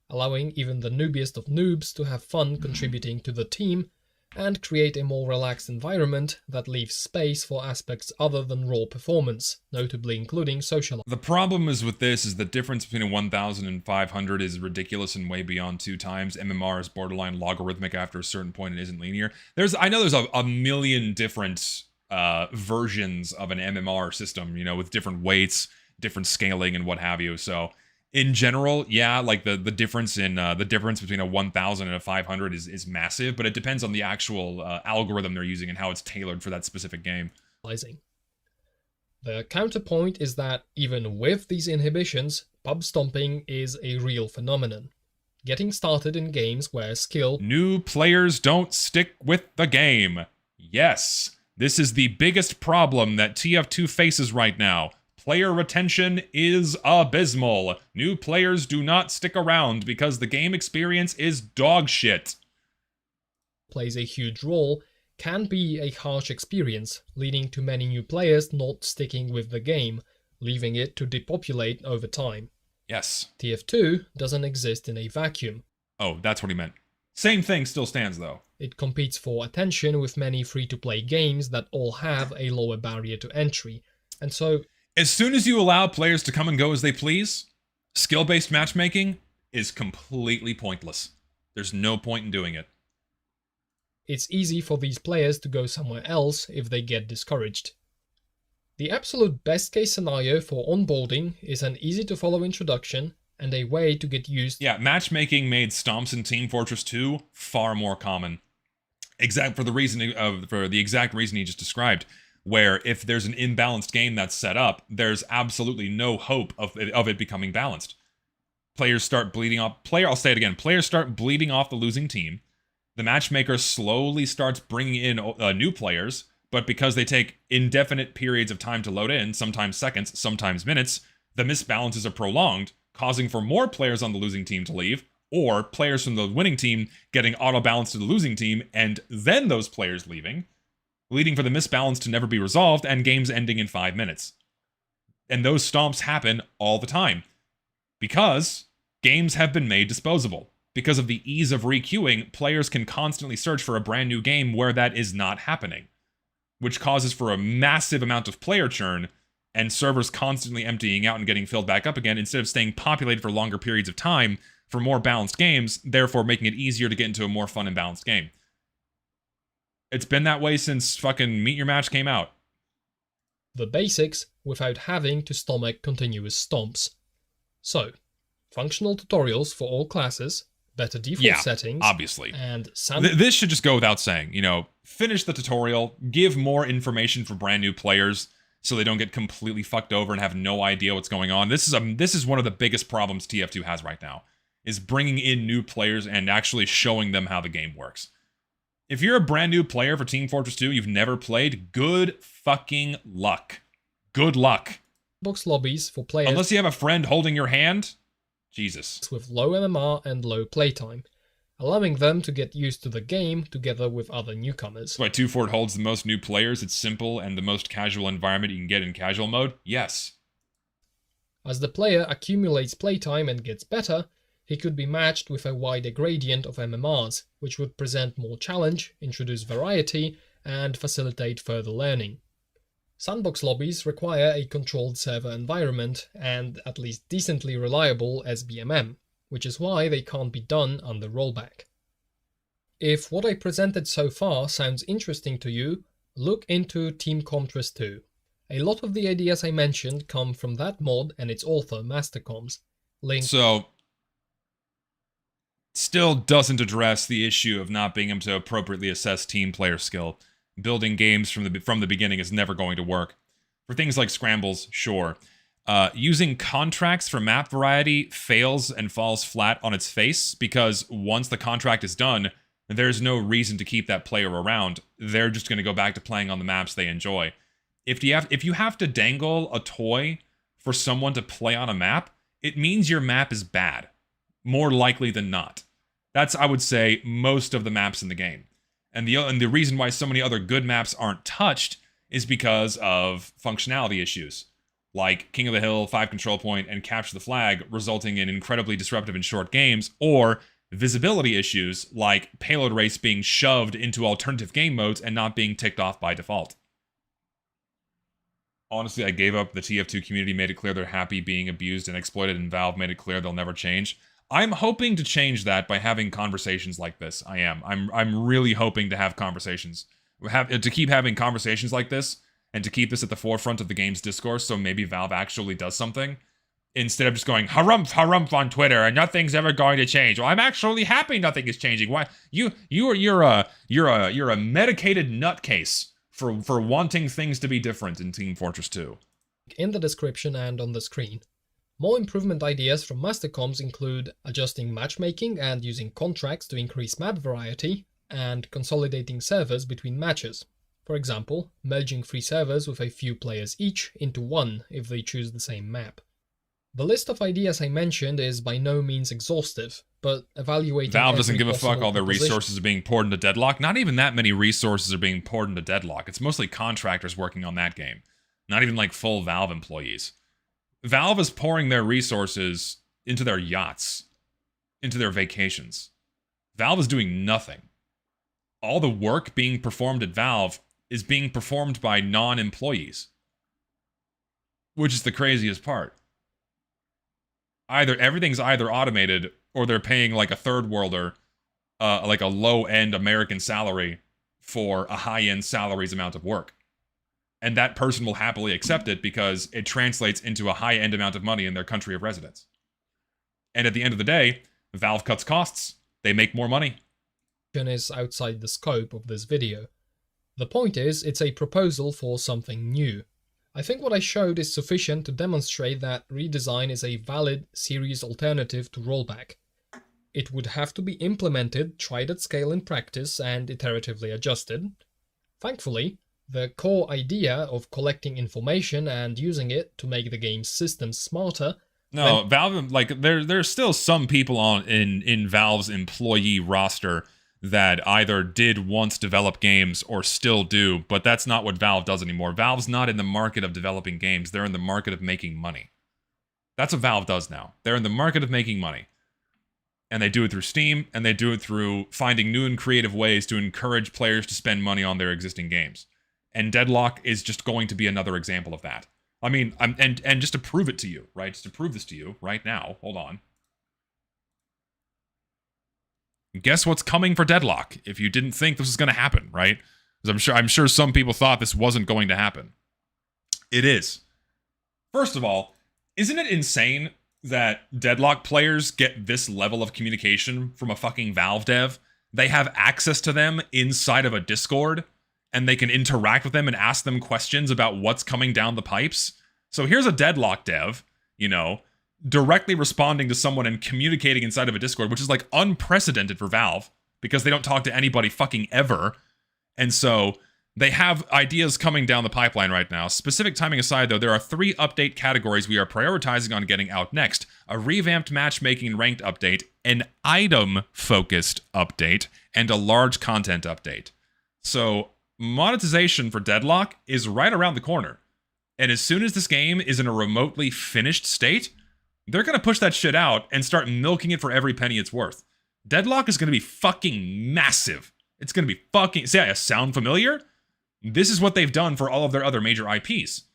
allowing even the noobiest of noobs to have fun contributing to the team and create a more relaxed environment that leaves space for aspects other than raw performance, notably including social. The problem is with this is the difference between a 1000 and 500 is ridiculous and way beyond 2 times. MMR is borderline logarithmic after a certain point and isn't linear. I know there's a million different versions of an MMR system, you know, with different weights, different scaling and what have you. So in general, yeah, like the difference in the difference between a 1000 and a 500 is massive, but it depends on the actual algorithm they're using and how it's tailored for that specific game. The counterpoint is that even with these inhibitions, pub stomping is a real phenomenon. Getting started in games where skill... New players don't stick with the game. Yes, this is the biggest problem that TF2 faces right now. Player retention is abysmal. New players do not stick around because the game experience is dog shit. Plays a huge role, can be a harsh experience, leading to many new players not sticking with the game, leaving it to depopulate over time. Yes. TF2 doesn't exist in a vacuum. Oh, that's what he meant. Same thing still stands though. It competes for attention with many free-to-play games that all have a lower barrier to entry, and so... As soon as you allow players to come and go as they please, skill-based matchmaking is completely pointless. There's no point in doing it. It's easy for these players to go somewhere else if they get discouraged. The absolute best case scenario for onboarding is an easy-to-follow introduction and a way to get used. Yeah, matchmaking made stomps in Team Fortress 2 far more common. For the exact reason he just described. Where if there's an imbalanced game that's set up, there's absolutely no hope of it becoming balanced. Players start bleeding off. I'll say it again. Players start bleeding off the losing team. The matchmaker slowly starts bringing in new players, but because they take indefinite periods of time to load in, sometimes seconds, sometimes minutes, the misbalances are prolonged, causing for more players on the losing team to leave, or players from the winning team getting auto-balanced to the losing team, and then those players leaving, leading for the misbalance to never be resolved and games ending in 5 minutes. And those stomps happen all the time. Because games have been made disposable. Because of the ease of requeuing, players can constantly search for a brand new game where that is not happening. Which causes for a massive amount of player churn, and servers constantly emptying out and getting filled back up again instead of staying populated for longer periods of time for more balanced games, therefore making it easier to get into a more fun and balanced game. It's been that way since fucking Meet Your Match came out. The basics without having to stomach continuous stomps. So, functional tutorials for all classes, better default settings, obviously. And this should just go without saying. You know, finish the tutorial, give more information for brand new players so they don't get completely fucked over and have no idea what's going on. This is one of the biggest problems TF2 has right now, is bringing in new players and actually showing them how the game works. If you're a brand new player for Team Fortress 2, you've never played, good fucking luck. Good luck. Box lobbies for players... Unless you have a friend holding your hand, Jesus. ...with low MMR and low playtime, allowing them to get used to the game together with other newcomers. That's why 2 Fort holds the most new players. It's simple and the most casual environment you can get in casual mode. Yes. As the player accumulates playtime and gets better, he could be matched with a wider gradient of MMRs, which would present more challenge, introduce variety, and facilitate further learning. Sandbox lobbies require a controlled server environment and at least decently reliable SBMM, which is why they can't be done under rollback. If what I presented so far sounds interesting to you, look into Team Comtress 2. A lot of the ideas I mentioned come from that mod and its author, Mastercoms. Link. So, still doesn't address the issue of not being able to appropriately assess team player skill. Building games from the beginning is never going to work. For things like scrambles, sure. Using contracts for map variety fails and falls flat on its face, because once the contract is done, there's no reason to keep that player around. They're just going to go back to playing on the maps they enjoy. If you have to dangle a toy for someone to play on a map, it means your map is bad. More likely than not. That's, I would say, most of the maps in the game. And the reason why so many other good maps aren't touched is because of functionality issues, like King of the Hill, 5 Control Point, and Capture the Flag, resulting in incredibly disruptive and short games, or visibility issues like Payload Race being shoved into alternative game modes and not being ticked off by default. Honestly, I gave up. The TF2 community made it clear they're happy being abused and exploited, and Valve made it clear they'll never change. I'm hoping to change that by having conversations like this. I am. I'm really hoping to have conversations. To keep having conversations like this, and to keep this at the forefront of the game's discourse, so maybe Valve actually does something. Instead of just going, harumph, harumph on Twitter, and nothing's ever going to change. Well, I'm actually happy nothing is changing. Why? You're a medicated nutcase for wanting things to be different in Team Fortress 2. In the description and on the screen. More improvement ideas from Mastercoms include adjusting matchmaking and using contracts to increase map variety, and consolidating servers between matches. For example, merging 3 servers with a few players each into one if they choose the same map. The list of ideas I mentioned is by no means exhaustive, but evaluating Valve doesn't give a fuck all their proposition. resources are being poured into Deadlock. Not even that many resources are being poured into Deadlock. It's mostly contractors working on that game. Not even like full Valve employees. Valve is pouring their resources into their yachts, into their vacations. Valve is doing nothing. All the work being performed at Valve is being performed by non-employees, which is the craziest part. Everything's either automated, or they're paying like a third worlder, like a low-end American salary for a high-end salaries amount of work. And that person will happily accept it because it translates into a high-end amount of money in their country of residence. And at the end of the day, Valve cuts costs. They make more money. Is outside the scope of this video. The point is, it's a proposal for something new. I think what I showed is sufficient to demonstrate that redesign is a valid series alternative to rollback. It would have to be implemented, tried at scale in practice, and iteratively adjusted. Thankfully, the core idea of collecting information and using it to make the game's systems smarter. No, Valve, like, there's still some people in Valve's employee roster that either did once develop games or still do, but that's not what Valve does anymore. Valve's not in the market of developing games. They're in the market of making money. That's what Valve does now. They're in the market of making money. And they do it through Steam, and they do it through finding new and creative ways to encourage players to spend money on their existing games. And Deadlock is just going to be another example of that. I mean, and just to prove it to you, right? Just to prove this to you right now. Hold on. Guess what's coming for Deadlock? If you didn't think this was going to happen, right? Because I'm sure some people thought this wasn't going to happen. It is. First of all, isn't it insane that Deadlock players get this level of communication from a fucking Valve dev? They have access to them inside of a Discord, and they can interact with them and ask them questions about what's coming down the pipes. So here's a Deadlock dev, directly responding to someone and communicating inside of a Discord, which is like unprecedented for Valve, because they don't talk to anybody fucking ever. And so they have ideas coming down the pipeline right now. Specific timing aside, though, there are 3 update categories we are prioritizing on getting out next: a revamped matchmaking and ranked update, an item-focused update, and a large content update. So monetization for Deadlock is right around the corner. And as soon as this game is in a remotely finished state, they're going to push that shit out and start milking it for every penny it's worth. Deadlock is going to be fucking massive. It's going to be fucking... sound familiar? This is what they've done for all of their other major IPs.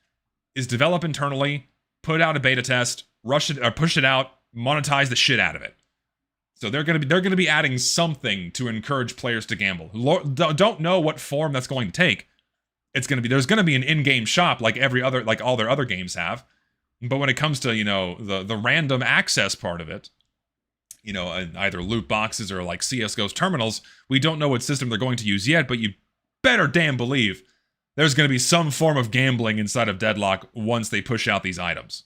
Is develop internally, put out a beta test, rush it or push it out, monetize the shit out of it. So they're going to be adding something to encourage players to gamble. Don't know what form that's going to take. There's going to be an in-game shop like all their other games have. But when it comes to, the random access part of it, either loot boxes or like CSGO's terminals. We don't know what system they're going to use yet, but you better damn believe there's going to be some form of gambling inside of Deadlock once they push out these items.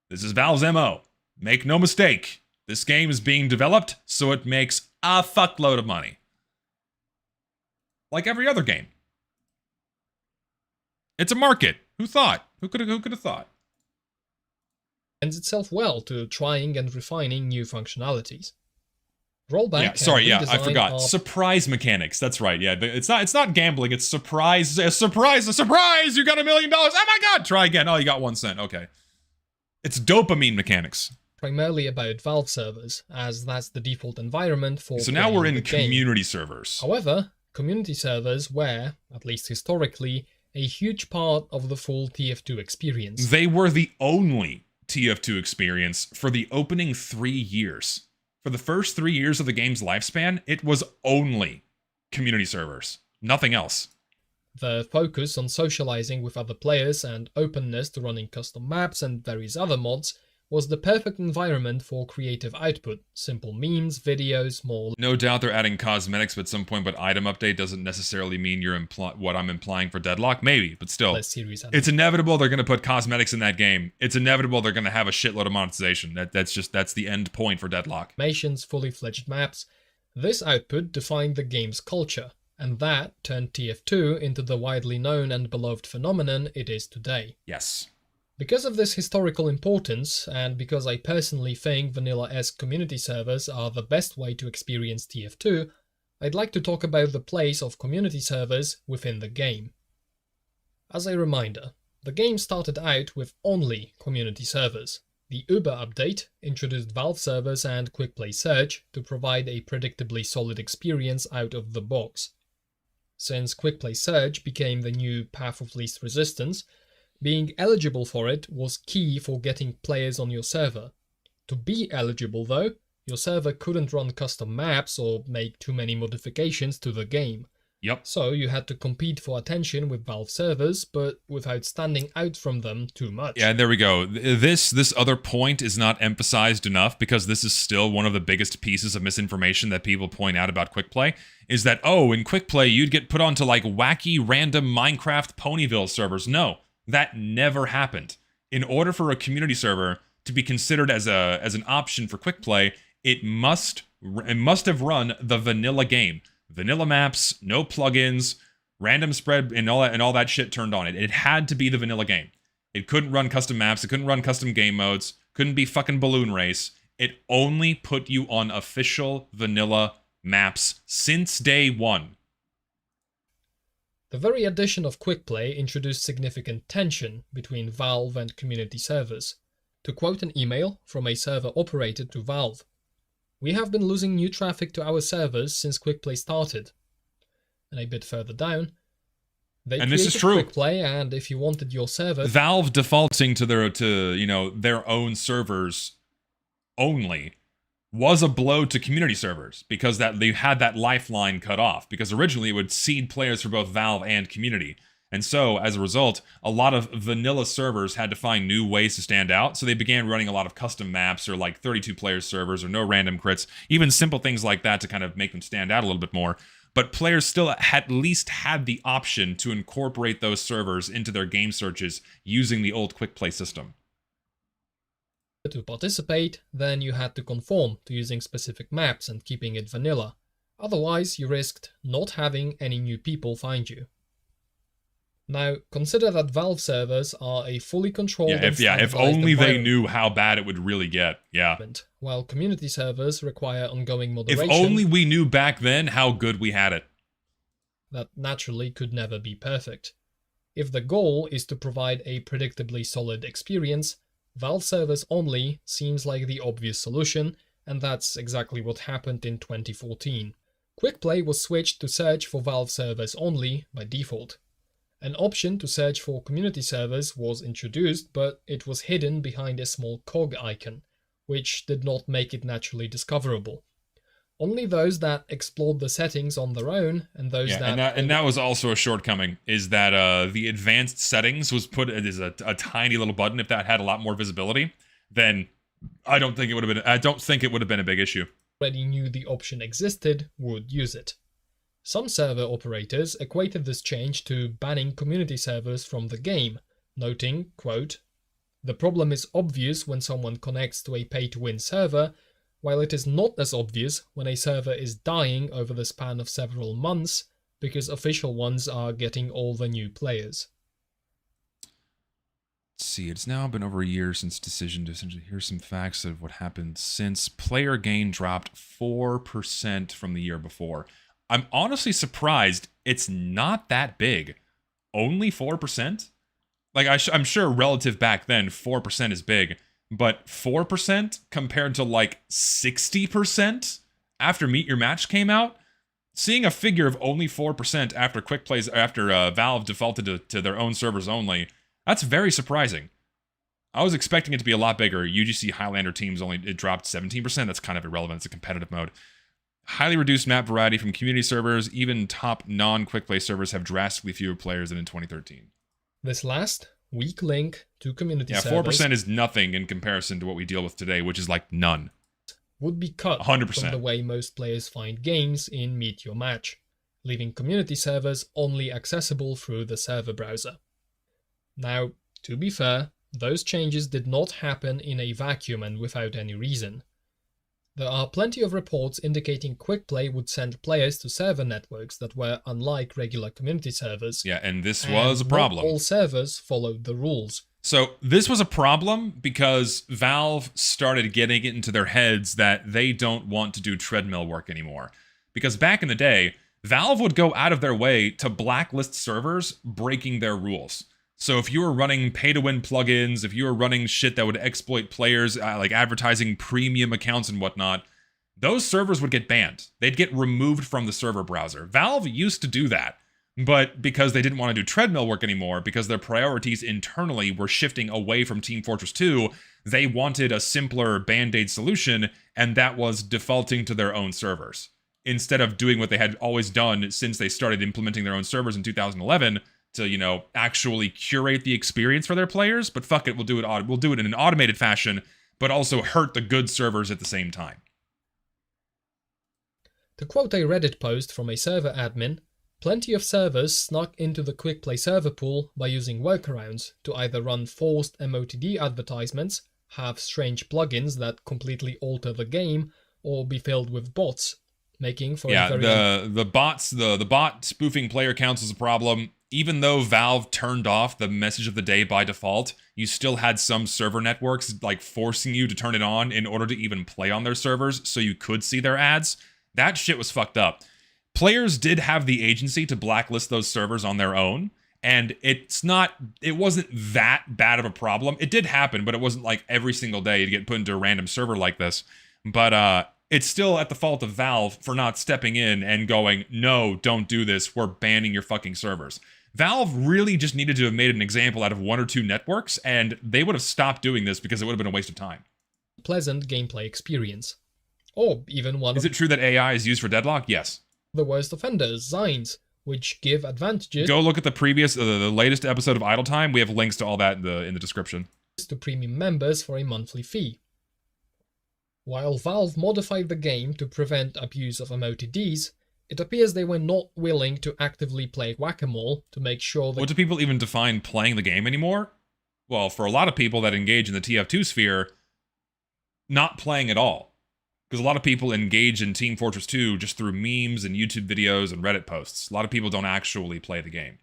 This is Valve's MO. Make no mistake, this game is being developed so it makes a fuckload of money. Like every other game. It's a market. Who thought? Who could have thought? Lends itself well to trying and refining new functionalities. Rollback. Yeah, sorry, I forgot. Surprise mechanics. That's right. Yeah, it's not gambling. It's surprise. A surprise! You got $1 million. Oh my god! Try again. Oh, you got 1 cent. Okay. It's dopamine mechanics. Primarily about Valve servers, as that's the default environment for. So now we're in community servers. However, community servers were, at least historically, a huge part of the full TF2 experience. They were the only TF2 experience for the opening 3 years. For the first 3 years of the game's lifespan, it was only community servers. Nothing else. The focus on socializing with other players and openness to running custom maps and various other mods was the perfect environment for creative output. Simple memes, videos, more... No doubt they're adding cosmetics at some point, but item update doesn't necessarily mean you're what I'm implying for Deadlock. Maybe, but still. Less serious it's inevitable they're going to put cosmetics in that game. It's inevitable they're going to have a shitload of monetization. That's the end point for Deadlock. Animations, fully fledged maps. This output defined the game's culture, and that turned TF2 into the widely known and beloved phenomenon it is today. Yes. Because of this historical importance, and because I personally think vanilla-esque community servers are the best way to experience TF2, I'd like to talk about the place of community servers within the game. As a reminder, the game started out with only community servers. The Uber update introduced Valve servers and quickplay search to provide a predictably solid experience out of the box. Since quickplay search became the new path of least resistance, being eligible for it was key for getting players on your server. To be eligible though, your server couldn't run custom maps or make too many modifications to the game. Yep. So you had to compete for attention with Valve servers, but without standing out from them too much. Yeah, there we go. This other point is not emphasized enough because this is still one of the biggest pieces of misinformation that people point out about quickplay, is that, oh, in quickplay you'd get put onto like wacky random Minecraft Ponyville servers. No. That never happened. In order for a community server to be considered as an option for quickplay, it must have run the vanilla game. Vanilla maps, no plugins, random spread, and all that shit turned on. It had to be the vanilla game. It couldn't run custom maps, it couldn't run custom game modes, couldn't be fucking balloon race. It only put you on official vanilla maps since day one. The very addition of quickplay introduced significant tension between Valve and community servers. To quote an email from a server operator to Valve, "We have been losing new traffic to our servers since quickplay started." And a bit further down, they and created this is true. quickplay, and if you wanted your server... Valve defaulting to their own servers only was a blow to community servers because that they had that lifeline cut off, because originally it would seed players for both Valve and community. And so, as a result, a lot of vanilla servers had to find new ways to stand out, so they began running a lot of custom maps or like 32-player servers or no random crits, even simple things like that to kind of make them stand out a little bit more. But players still at least had the option to incorporate those servers into their game searches using the old quickplay system. To participate, then you had to conform to using specific maps and keeping it vanilla. Otherwise, you risked not having any new people find you. Now, consider that Valve servers are a fully controlled if only they knew how bad it would really get. Yeah. While community servers require ongoing moderation. If only we knew back then how good we had it. That naturally could never be perfect. If the goal is to provide a predictably solid experience, Valve servers only seems like the obvious solution, and that's exactly what happened in 2014. Quickplay was switched to search for Valve servers only by default. An option to search for community servers was introduced, but it was hidden behind a small cog icon, which did not make it naturally discoverable. Only those that explored the settings on their own, and those that was also a shortcoming, is that the advanced settings was put as a tiny little button. If that had a lot more visibility, then I don't think it would have been. I don't think it would have been a big issue. Already knew the option existed would use it. Some server operators equated this change to banning community servers from the game, noting, quote, "The problem is obvious when someone connects to a pay-to-win server, while it is not as obvious when a server is dying over the span of several months because official ones are getting all the new players." Let's see, it's now been over a year since decision to essentially here's some facts of what happened since player gain dropped 4% from the year before. I'm honestly surprised it's not that big. Only 4%? Like, I'm sure relative back then, 4% is big, but 4% compared to like 60% after Meet Your Match came out? Seeing a figure of only 4% after quickplays, after Valve defaulted to their own servers only, that's very surprising. I was expecting it to be a lot bigger. UGC Highlander teams it dropped 17%. That's kind of irrelevant. It's a competitive mode. Highly reduced map variety from community servers. Even top non-quickplay servers have drastically fewer players than in 2013. This last weak link to community servers 4% is nothing in comparison to what we deal with today, which is like none. Would be cut 100%. from the way most players find games in Meet Your Match, leaving community servers only accessible through the server browser. Now, to be fair, those changes did not happen in a vacuum and without any reason. There are plenty of reports indicating quickplay would send players to server networks that were unlike regular community servers. Yeah, and this was a problem. Not all servers followed the rules. So this was a problem because Valve started getting it into their heads that they don't want to do treadmill work anymore. Because back in the day, Valve would go out of their way to blacklist servers breaking their rules. So if you were running pay-to-win plugins, if you were running shit that would exploit players, like advertising premium accounts and whatnot, those servers would get banned. They'd get removed from the server browser. Valve used to do that, but because they didn't want to do treadmill work anymore, because their priorities internally were shifting away from Team Fortress 2, they wanted a simpler Band-Aid solution, and that was defaulting to their own servers. Instead of doing what they had always done since they started implementing their own servers in 2011, to, actually curate the experience for their players, but fuck it, we'll do it in an automated fashion, but also hurt the good servers at the same time. To quote a Reddit post from a server admin, plenty of servers snuck into the quickplay server pool by using workarounds to either run forced MOTD advertisements, have strange plugins that completely alter the game, or be filled with bots, making for a very... the bot spoofing player counts is a problem. Even though Valve turned off the message of the day by default, you still had some server networks like forcing you to turn it on in order to even play on their servers so you could see their ads. That shit was fucked up. Players did have the agency to blacklist those servers on their own, and it wasn't that bad of a problem. It did happen, but it wasn't like every single day you'd get put into a random server like this. But it's still at the fault of Valve for not stepping in and going, no, don't do this, we're banning your fucking servers. Valve really just needed to have made an example out of one or two networks, and they would have stopped doing this because it would have been a waste of time. Pleasant gameplay experience. Or even one Is it true that AI is used for deadlock? Yes. The worst offenders, Zines, which give advantages... Go look at the latest episode of Idle Time. We have links to all that in the description. ...to premium members for a monthly fee. While Valve modified the game to prevent abuse of MOTDs, it appears they were not willing to actively play whack-a-mole to make sure that... What do people even define playing the game anymore? Well, for a lot of people that engage in the TF2 sphere, not playing at all. Because a lot of people engage in Team Fortress 2 just through memes and YouTube videos and Reddit posts. A lot of people don't actually play the game.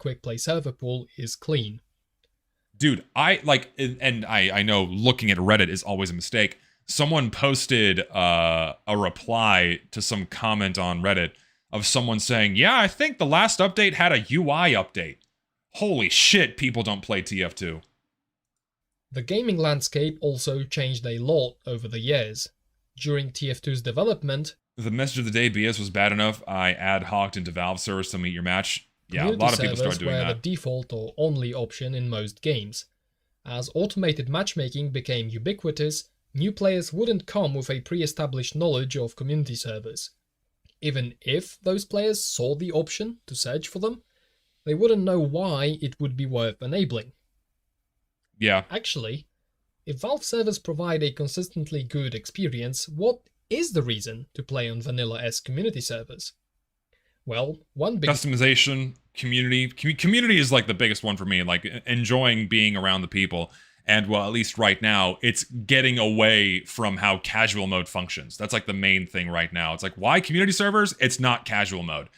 Quickplay server pool is clean. Dude, I know looking at Reddit is always a mistake. Someone posted a reply to some comment on Reddit of someone saying, yeah, I think the last update had a UI update. Holy shit, people don't play TF2. The gaming landscape also changed a lot over the years. During TF2's development, the message of the day BS was bad enough, I ad hoc'd into Valve servers to meet your match. Yeah, a lot of people started doing that. Were the default or only option in most games. As automated matchmaking became ubiquitous, new players wouldn't come with a pre-established knowledge of community servers. Even if those players saw the option to search for them, they wouldn't know why it would be worth enabling. Yeah. Actually, If Valve servers provide a consistently good experience, what is the reason to play on vanilla-esque community servers? Well, one big... Customization, community. Community is like the biggest one for me, like enjoying being around the people. And well, at least right now, it's getting away from how casual mode functions. That's like the main thing right now. It's like, why community servers? It's not casual mode.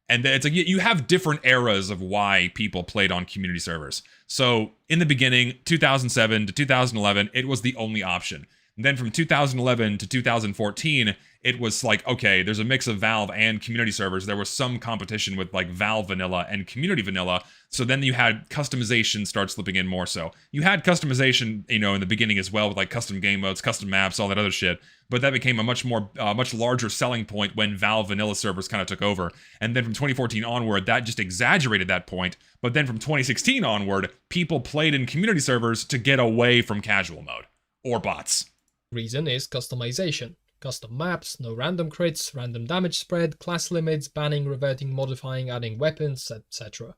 And it's like you have different eras of why people played on community servers. So in the beginning, 2007 to 2011, it was the only option. And then from 2011 to 2014, it was like, okay, there's a mix of Valve and community servers. There was some competition with like Valve vanilla and community vanilla. So then you had customization start slipping in more so. You had customization, you know, in the beginning as well with like custom game modes, custom maps, all that other shit. But that became a much larger selling point when Valve vanilla servers kind of took over. And then from 2014 onward, that just exaggerated that point. But then from 2016 onward, people played in community servers to get away from casual mode or bots. Reason is customization. Custom maps, no random crits, random damage spread, class limits, banning, reverting, modifying, adding weapons, etc.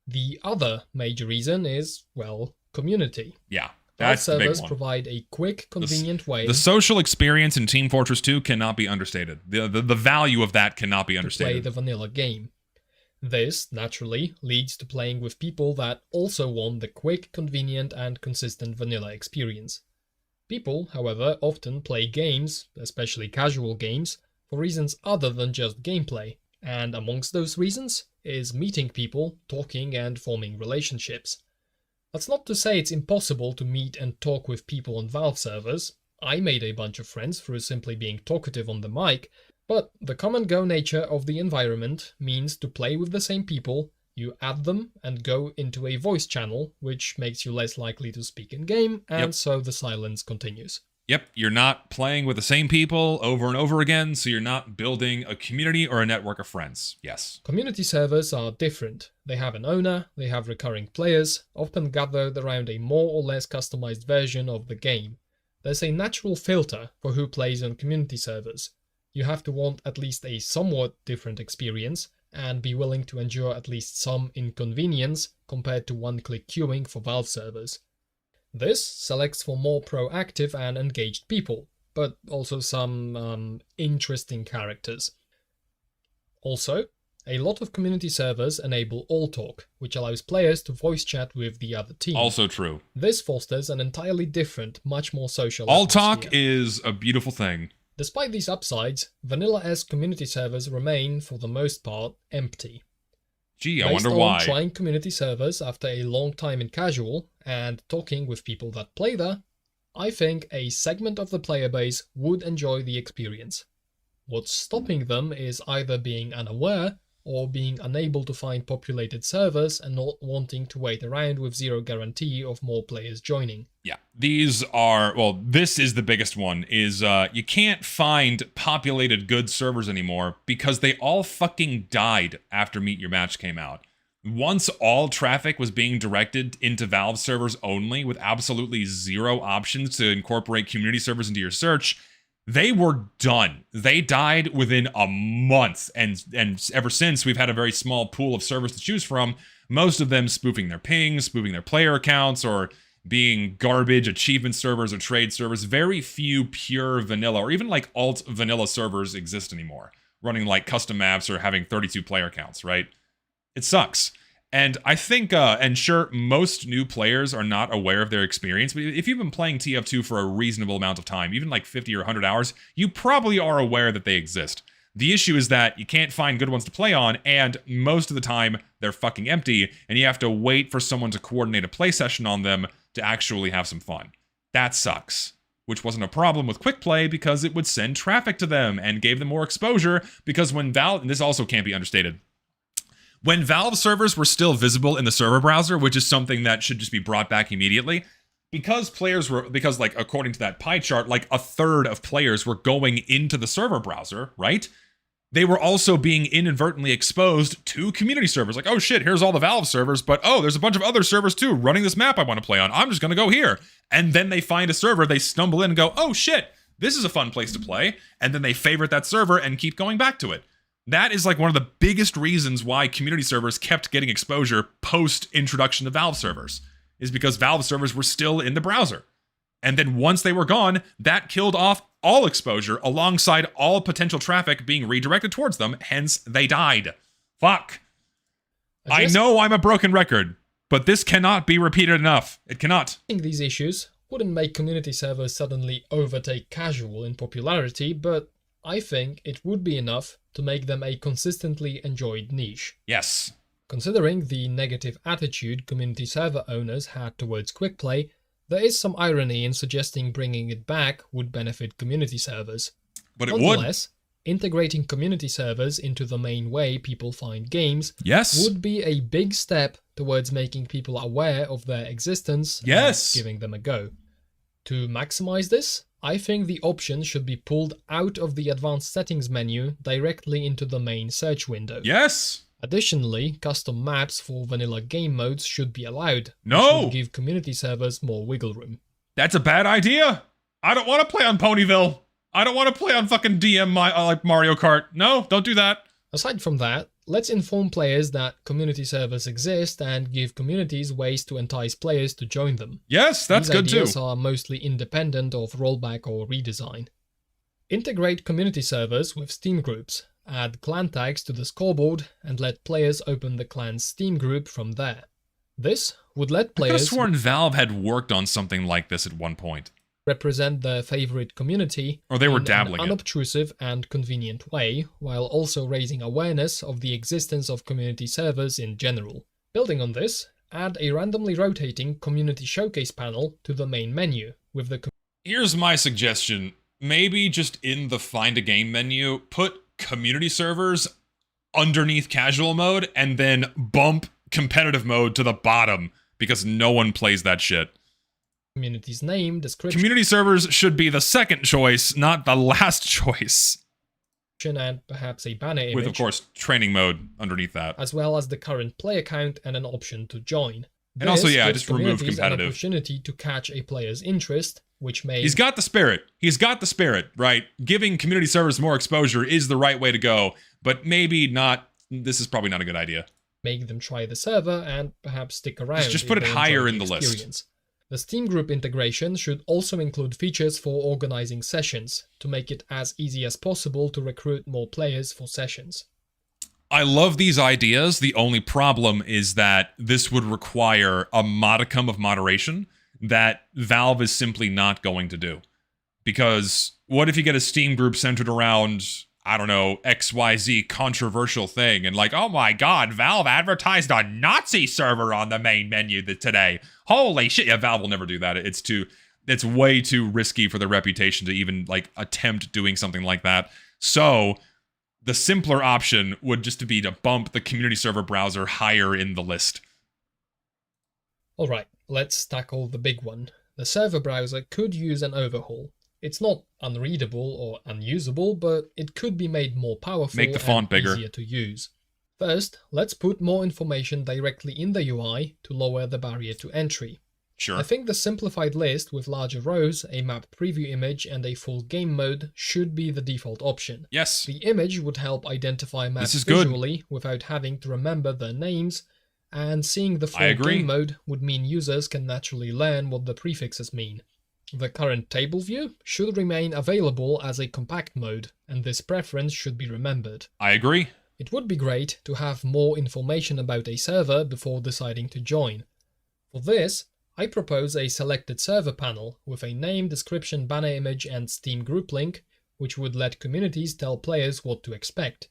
The other major reason is, well, community. Yeah, that's the big one. Servers provide a quick, convenient way. The social experience in Team Fortress 2 cannot be understated. The value of that cannot be understated. To play the vanilla game. This, naturally, leads to playing with people that also want the quick, convenient, and consistent vanilla experience. People, however, often play games, especially casual games, for reasons other than just gameplay, and amongst those reasons is meeting people, talking and forming relationships. That's not to say it's impossible to meet and talk with people on Valve servers. I made a bunch of friends through simply being talkative on the mic, but the come-and-go nature of the environment means to play with the same people, you add them and go into a voice channel, which makes you less likely to speak in-game, and so the silence continues. Yep, you're not playing with the same people over and over again, so you're not building a community or a network of friends. Yes. Community servers are different. They have an owner, they have recurring players, often gathered around a more or less customized version of the game. There's a natural filter for who plays on community servers. You have to want at least a somewhat different experience, and be willing to endure at least some inconvenience compared to one-click queuing for Valve servers. This selects for more proactive and engaged people, but also some interesting characters. Also, a lot of community servers enable all talk, which allows players to voice chat with the other team. Also true. This fosters an entirely different, much more social all atmosphere. talk is a beautiful thing. Despite these upsides, vanilla-esque community servers remain, for the most part, empty. Gee, I wonder why. Based on trying community servers after a long time in casual, and talking with people that play there, I think a segment of the player base would enjoy the experience. What's stopping them is either being unaware, or being unable to find populated servers and not wanting to wait around with zero guarantee of more players joining. Yeah, these are, well, this is the biggest one, is you can't find populated good servers anymore because they all fucking died after Meet Your Match came out. Once all traffic was being directed into Valve servers only with absolutely zero options to incorporate community servers into your search, they were done. They died within a month, and ever since, we've had a very small pool of servers to choose from, most of them spoofing their pings, spoofing their player accounts, or being garbage achievement servers or trade servers. Very few pure vanilla, or even like alt vanilla servers exist anymore, running like custom maps or having 32 player accounts, right? It sucks. And I think, and sure, most new players are not aware of their experience, but if you've been playing TF2 for a reasonable amount of time, even like 50 or 100 hours, you probably are aware that they exist. The issue is that you can't find good ones to play on, and most of the time, they're fucking empty, and you have to wait for someone to coordinate a play session on them to actually have some fun. That sucks. Which wasn't a problem with quickplay because it would send traffic to them and gave them more exposure, because when Valve, and this also can't be understated, when Valve servers were still visible in the server browser, which is something that should just be brought back immediately, because like according to that pie chart, like a third of players were going into the server browser, right? They were also being inadvertently exposed to community servers. Like, oh shit, here's all the Valve servers, but oh, there's a bunch of other servers too running this map I want to play on. I'm just gonna go here. And then they find a server, they stumble in and go, oh shit, this is a fun place to play. And then they favorite that server and keep going back to it. That is like one of the biggest reasons why community servers kept getting exposure post-introduction to Valve servers, is because Valve servers were still in the browser. And then once they were gone, that killed off all exposure alongside all potential traffic being redirected towards them, hence they died. Fuck. I know I'm a broken record, but this cannot be repeated enough. It cannot. I think these issues wouldn't make community servers suddenly overtake casual in popularity, but I think it would be enough to make them a consistently enjoyed niche. Yes. Considering the negative attitude community server owners had towards quickplay, there is some irony in suggesting bringing it back would benefit community servers. But it would. Nonetheless, integrating community servers into the main way people find games would be a big step towards making people aware of their existence and giving them a go. To maximize this, I think the option should be pulled out of the advanced settings menu directly into the main search window. Yes! Additionally, custom maps for vanilla game modes should be allowed. No! Which would give community servers more wiggle room. That's a bad idea! I don't want to play on Ponyville! I don't want to play on fucking like Mario Kart. No, don't do that. Aside from that, let's inform players that community servers exist and give communities ways to entice players to join them. Yes, that's good too. These ideas are mostly independent of rollback or redesign. Integrate community servers with Steam groups. Add clan tags to the scoreboard and let players open the clan's Steam group from there. This would let players... I could have sworn Valve had worked on something like this at one point. Represent their favorite community or they were dabbling in an unobtrusive and convenient way, while also raising awareness of the existence of community servers in general. Building on this, add a randomly rotating community showcase panel to the main menu with the... Here's my suggestion. Maybe just in the find a game menu, put community servers underneath casual mode and then bump competitive mode to the bottom because no one plays that shit. Community's name, description... Community servers should be the second choice, not the last choice. And perhaps a banner image. With, of course, training mode underneath that. As well as the current player count and an option to join. And also, yeah, just remove competitive. An opportunity to catch a player's interest, which may... He's got the spirit. He's got the spirit, right? Giving community servers more exposure is the right way to go, but maybe not... This is probably not a good idea. Make them try the server and perhaps stick around. Just put it higher in the list. The Steam group integration should also include features for organizing sessions, to make it as easy as possible to recruit more players for sessions. I love these ideas. The only problem is that this would require a modicum of moderation that Valve is simply not going to do. Because what if you get a Steam group centered around, I don't know, XYZ controversial thing, and like, oh my god, Valve advertised a Nazi server on the main menu today. Holy shit. Yeah, Valve will never do that. It's way too risky for their reputation to even like attempt doing something like that. So the simpler option would just be to bump the community server browser higher in the list. Alright, let's tackle the big one. The server browser could use an overhaul. It's not unreadable or unusable, but it could be made more powerful. Make the font bigger. Easier to use. First, let's put more information directly in the UI to lower the barrier to entry. Sure. I think the simplified list with larger rows, a map preview image, and a full game mode should be the default option. Yes. The image would help identify maps visually without having to remember their names, and seeing the full game mode would mean users can naturally learn what the prefixes mean. The current table view should remain available as a compact mode, and this preference should be remembered. I agree. It would be great to have more information about a server before deciding to join. For this, I propose a selected server panel with a name, description, banner image, and Steam group link, which would let communities tell players what to expect.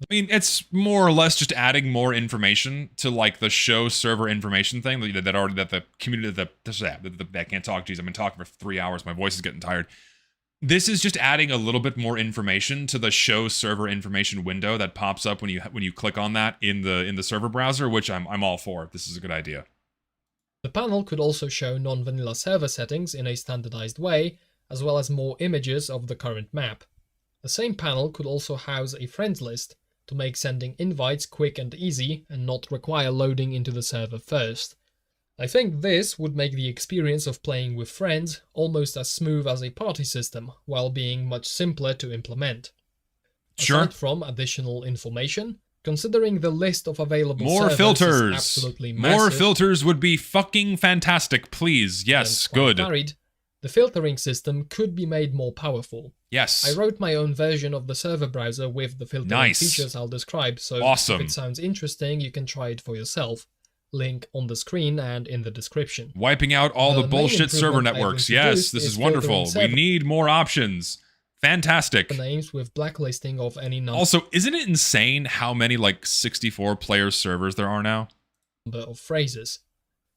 I mean, it's more or less just adding more information to like the show server information thing that the community that I can't talk. Geez, I've been talking for 3 hours. My voice is getting tired. This is just adding a little bit more information to the show server information window that pops up when you click on that in the server browser, which I'm all for. This is a good idea. The panel could also show non-vanilla server settings in a standardized way, as well as more images of the current map. The same panel could also house a friends list to make sending invites quick and easy and not require loading into the server first. I think this would make the experience of playing with friends almost as smooth as a party system, while being much simpler to implement. Sure. Aside from additional information, considering the list of available more servers filters. Is absolutely massive, more filters would be fucking fantastic, please. Yes, good. Varied, The filtering system could be made more powerful. Yes. I wrote my own version of the server browser with the filtering features I'll describe, so awesome. if it sounds interesting, you can try it for yourself. Link on the screen and in the description. Wiping out all the bullshit server networks. Yes, this is wonderful. We need more options. Fantastic. Names with blacklisting of any number. Also, isn't it insane how many, like, 64-player servers there are now? Of phrases.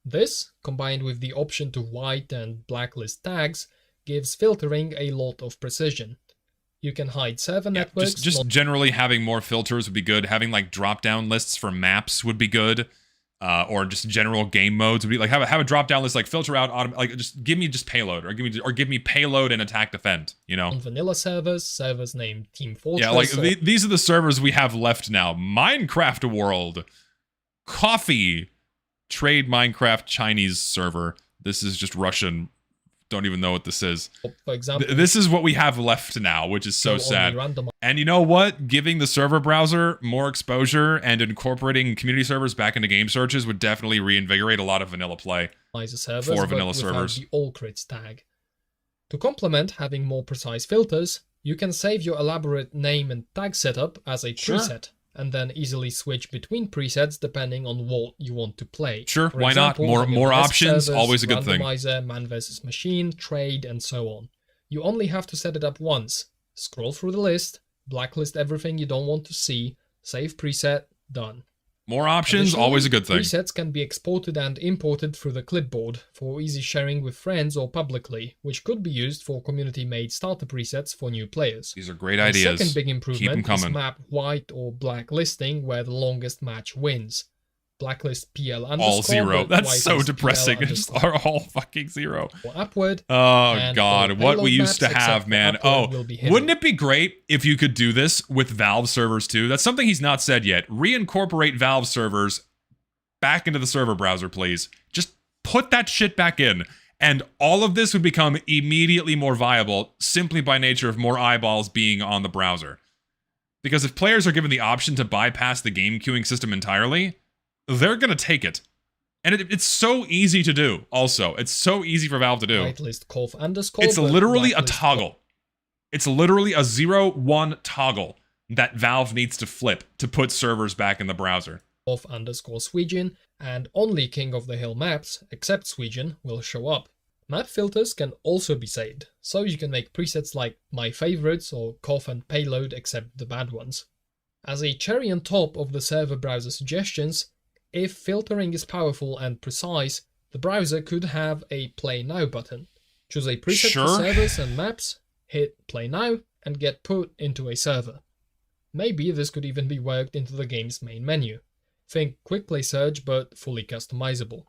This, combined with the option to white and blacklist tags, gives filtering a lot of precision. You can hide server networks. Just generally having more filters would be good. Having, like, drop-down lists for maps would be good. Or just general game modes would be like have a drop-down list, like filter out like just give me just payload, or give me payload and attack defend, you know. On vanilla servers named Team Fortress. Yeah, like these are the servers we have left now. Minecraft World, Coffee, Trade Minecraft Chinese server. This is just Russian. Don't even know what this is. For example, this is what we have left now, which is so sad. And you know what? Giving the server browser more exposure and incorporating community servers back into game searches would definitely reinvigorate a lot of vanilla play for vanilla servers. The all crits tag. To complement having more precise filters, you can save your elaborate name and tag setup as a preset, and then easily switch between presets depending on what you want to play. Sure, why not? More options, always a good thing. Randomizer, man versus machine, trade, and so on. You only have to set it up once. Scroll through the list, blacklist everything you don't want to see, save preset, done. More options, always a good thing. Presets can be exported and imported through the clipboard for easy sharing with friends or publicly, which could be used for community-made starter presets for new players. These are great ideas. The second big improvement is map white or black listing, where the longest match wins. Blacklist PL underscore. All zero. That's so depressing. It's all fucking zero. Or upward. Oh god, what we used to have, man. Oh, wouldn't it be great if you could do this with Valve servers too? That's something he's not said yet. Reincorporate Valve servers back into the server browser, please. Just put that shit back in. And all of this would become immediately more viable simply by nature of more eyeballs being on the browser. Because if players are given the option to bypass the game queuing system entirely, they're gonna take it. And it's so easy to do, also. It's so easy for Valve to do. Whitelist conf underscore. It's literally a toggle. It's literally a 0-1 toggle that Valve needs to flip to put servers back in the browser. Conf underscore Sweden, and only King of the Hill maps, except Sweden, will show up. Map filters can also be saved, so you can make presets like My Favorites or Conf and Payload except the bad ones. As a cherry on top of the server browser suggestions, if filtering is powerful and precise, the browser could have a Play Now button. Choose a preset for servers and maps, hit Play Now, and get put into a server. Maybe this could even be worked into the game's main menu. Think quickplay search, but fully customizable.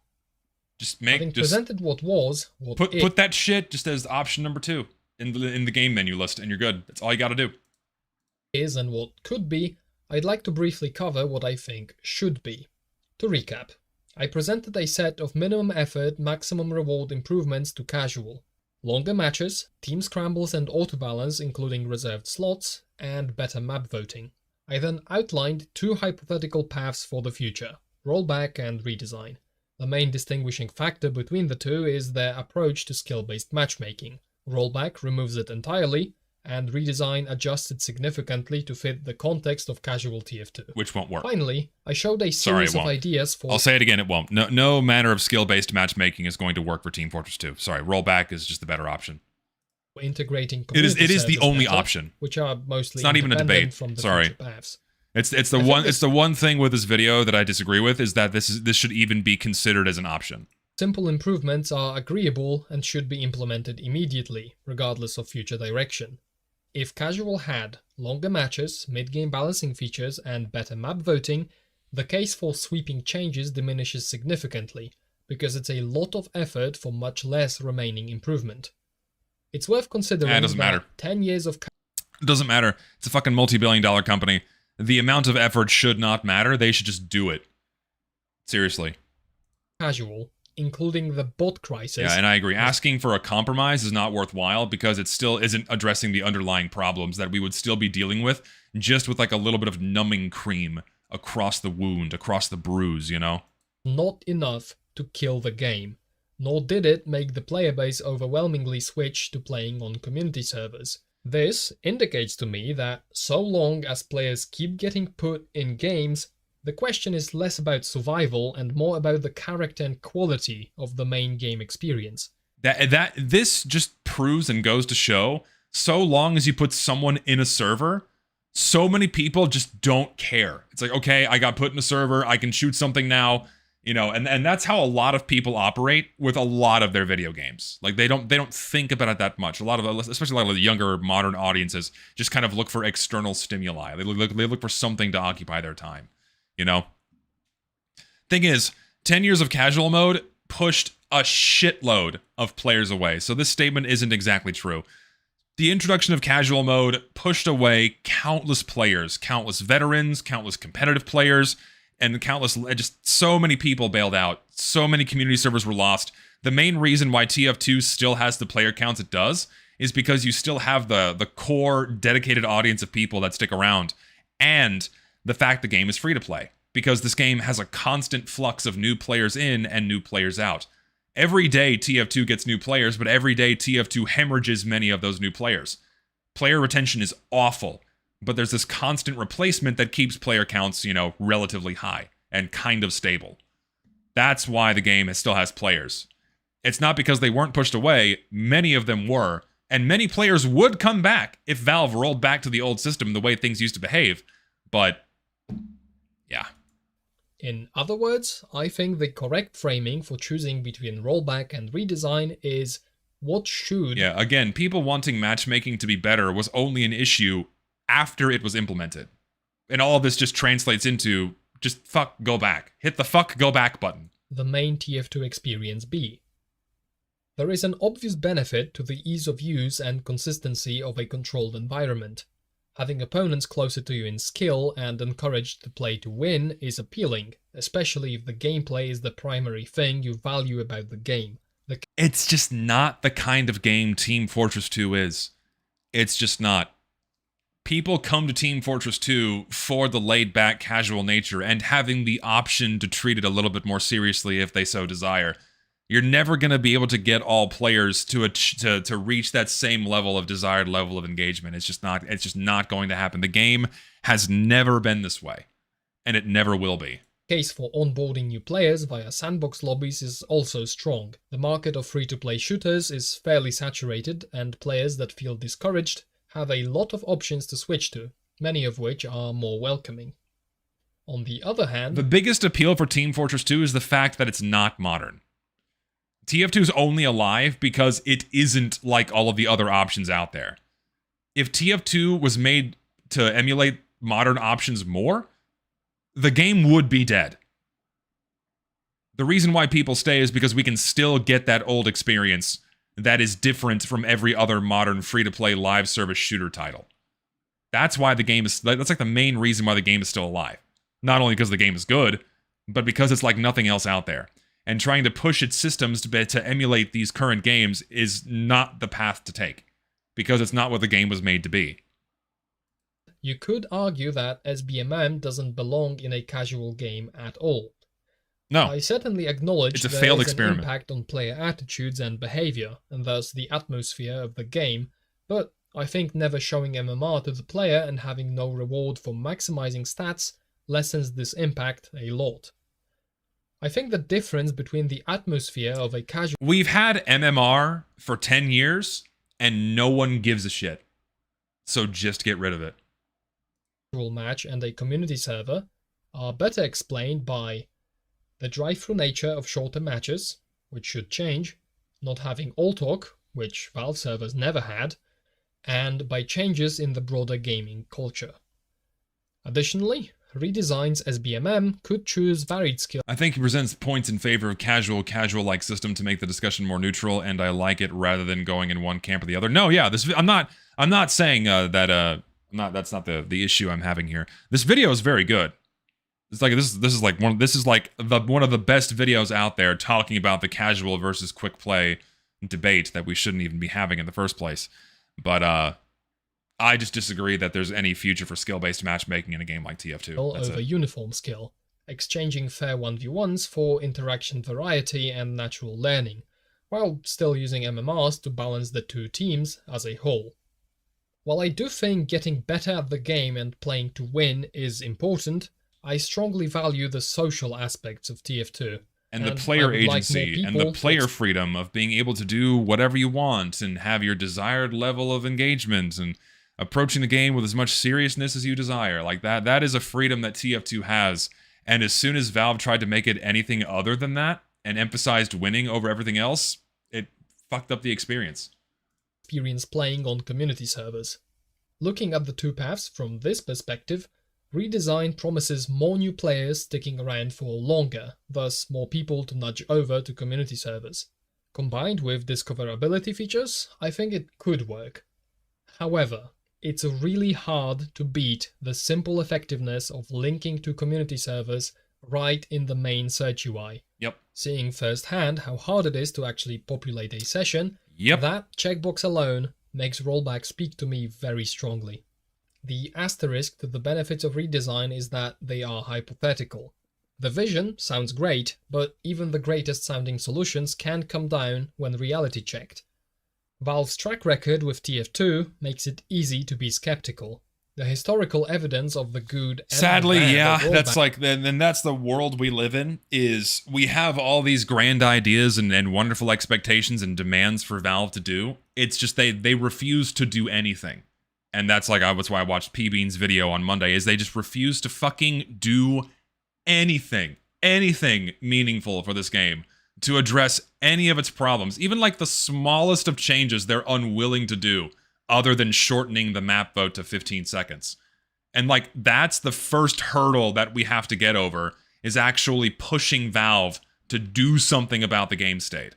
Presented what was, put that shit just as option number 2 in the game menu list, and you're good. That's all you gotta do. Is and what could be, I'd like to briefly cover what I think should be. To recap, I presented a set of minimum effort, maximum reward improvements to casual. Longer matches, team scrambles and autobalance including reserved slots, and better map voting. I then outlined 2 hypothetical paths for the future, rollback and redesign. The main distinguishing factor between the two is their approach to skill-based matchmaking. Rollback removes it entirely, and redesign adjusts it significantly to fit the context of casual TF2. Which won't work. Finally, I showed a series of ideas for... I'll say it again, it won't. No manner of skill-based matchmaking is going to work for Team Fortress 2. Sorry, rollback is just the better option. Integrating it is the only option. Which are mostly it's not even a debate. From the Sorry. paths. It's the one thing with this video that I disagree with is that this should even be considered as an option. Simple improvements are agreeable and should be implemented immediately, regardless of future direction. If casual had longer matches, mid-game balancing features, and better map voting, the case for sweeping changes diminishes significantly, because it's a lot of effort for much less remaining improvement. It's worth considering it doesn't matter. 10 years of... It doesn't matter. It's a fucking multi-billion-dollar company. The amount of effort should not matter. They should just do it. Seriously. Casual, including the bot crisis. Yeah, and I agree. Asking for a compromise is not worthwhile because it still isn't addressing the underlying problems that we would still be dealing with just with like a little bit of numbing cream across the wound, across the bruise, you know? Not enough to kill the game. nor did it make the player base overwhelmingly switch to playing on community servers. This indicates to me that so long as players keep getting put in games, the question is less about survival and more about the character and quality of the main game experience. This just proves and goes to show, so long as you put someone in a server, so many people just don't care. It's like, okay, I got put in a server, I can shoot something now, you know, and that's how a lot of people operate with a lot of their video games. Like they don't think about it that much. Especially a lot of the younger modern audiences just kind of look for external stimuli. They look for something to occupy their time, you know. Thing is, 10 years of casual mode pushed a shitload of players away. So this statement isn't exactly true. The introduction of casual mode pushed away countless players, countless veterans, countless competitive players, and just so many people bailed out. So many community servers were lost. The main reason why TF2 still has the player counts it does is because you still have the core dedicated audience of people that stick around, and the fact the game is free to play, because this game has a constant flux of new players in and new players out. Every day TF2 gets new players, but every day TF2 hemorrhages many of those new players. Player retention is awful, but there's this constant replacement that keeps player counts, you know, relatively high and kind of stable. That's why the game still has players. It's not because they weren't pushed away, many of them were, and many players would come back if Valve rolled back to the old system the way things used to behave, but yeah. In other words, I think the correct framing for choosing between rollback and redesign is what should... Yeah, again, people wanting matchmaking to be better was only an issue after it was implemented. And all of this just translates into just fuck go back. Hit the fuck go back button. The main TF2 experience be. There is an obvious benefit to the ease of use and consistency of a controlled environment. Having opponents closer to you in skill and encouraged to play to win is appealing, especially if the gameplay is the primary thing you value about the game. It's just not the kind of game Team Fortress 2 is. It's just not. People come to Team Fortress 2 for the laid-back casual nature and having the option to treat it a little bit more seriously if they so desire. You're never going to be able to get all players to reach that same level of desired level of engagement. It's just not going to happen. The game has never been this way, and it never will be. Case for onboarding new players via sandbox lobbies is also strong. The market of free-to-play shooters is fairly saturated, and players that feel discouraged have a lot of options to switch to, many of which are more welcoming. On the other hand, the biggest appeal for Team Fortress 2 is the fact that it's not modern. TF2 is only alive because it isn't like all of the other options out there. If TF2 was made to emulate modern options more, the game would be dead. The reason why people stay is because we can still get that old experience that is different from every other modern free-to-play live service shooter title. That's why the game is... That's like the main reason why the game is still alive. Not only because the game is good, but because it's like nothing else out there. And trying to push its systems to emulate these current games is not the path to take, because it's not what the game was made to be. You could argue that SBMM doesn't belong in a casual game at all. No. I certainly acknowledge it's a there failed is experiment. an impact on player attitudes and behavior, and thus the atmosphere of the game, but I think never showing MMR to the player and having no reward for maximizing stats lessens this impact a lot. I think the difference between the atmosphere of a casual... We've had MMR for 10 years, and no one gives a shit. So just get rid of it. match and a community server are better explained by the drive-through nature of shorter matches, which should change, not having all talk, which Valve servers never had, and by changes in the broader gaming culture. Additionally, redesigns SBMM could choose varied skill. I think he presents points in favor of casual-like system to make the discussion more neutral, and I like it rather than going in one camp or the other. No, yeah, I'm not saying that that's not the issue I'm having here. This video is very good. It's like this is like one of the best videos out there talking about the casual versus quick play debate that we shouldn't even be having in the first place. But I just disagree that there's any future for skill-based matchmaking in a game like TF2. Over uniform skill, exchanging fair 1v1s for interaction variety and natural learning, while still using MMRs to balance the two teams as a whole. While I do think getting better at the game and playing to win is important, I strongly value the social aspects of TF2. And the player agency and the player freedom of being able to do whatever you want and have your desired level of engagement and approaching the game with as much seriousness as you desire. Like that is a freedom that TF2 has. And as soon as Valve tried to make it anything other than that and emphasized winning over everything else, it fucked up the experience. Playing on community servers. Looking at the two paths from this perspective, redesign promises more new players sticking around for longer, thus more people to nudge over to community servers. Combined with discoverability features, I think it could work. However, it's really hard to beat the simple effectiveness of linking to community servers right in the main search UI. Yep. Seeing firsthand how hard it is to actually populate a session, that checkbox alone makes rollback speak to me very strongly. The asterisk to the benefits of redesign is that they are hypothetical. The vision sounds great, but even the greatest sounding solutions can come down when reality checked. Valve's track record with TF2 makes it easy to be skeptical. The historical evidence of the good and sadly, the bad yeah, that's like, then that's the world we live in, is we have all these grand ideas and wonderful expectations and demands for Valve to do. It's just they refuse to do anything. And that's why I watched P-Bean's video on Monday, is they just refuse to fucking do anything meaningful for this game to address any of its problems. Even like the smallest of changes they're unwilling to do, other than shortening the map vote to 15 seconds. And like, that's the first hurdle that we have to get over, is actually pushing Valve to do something about the game state.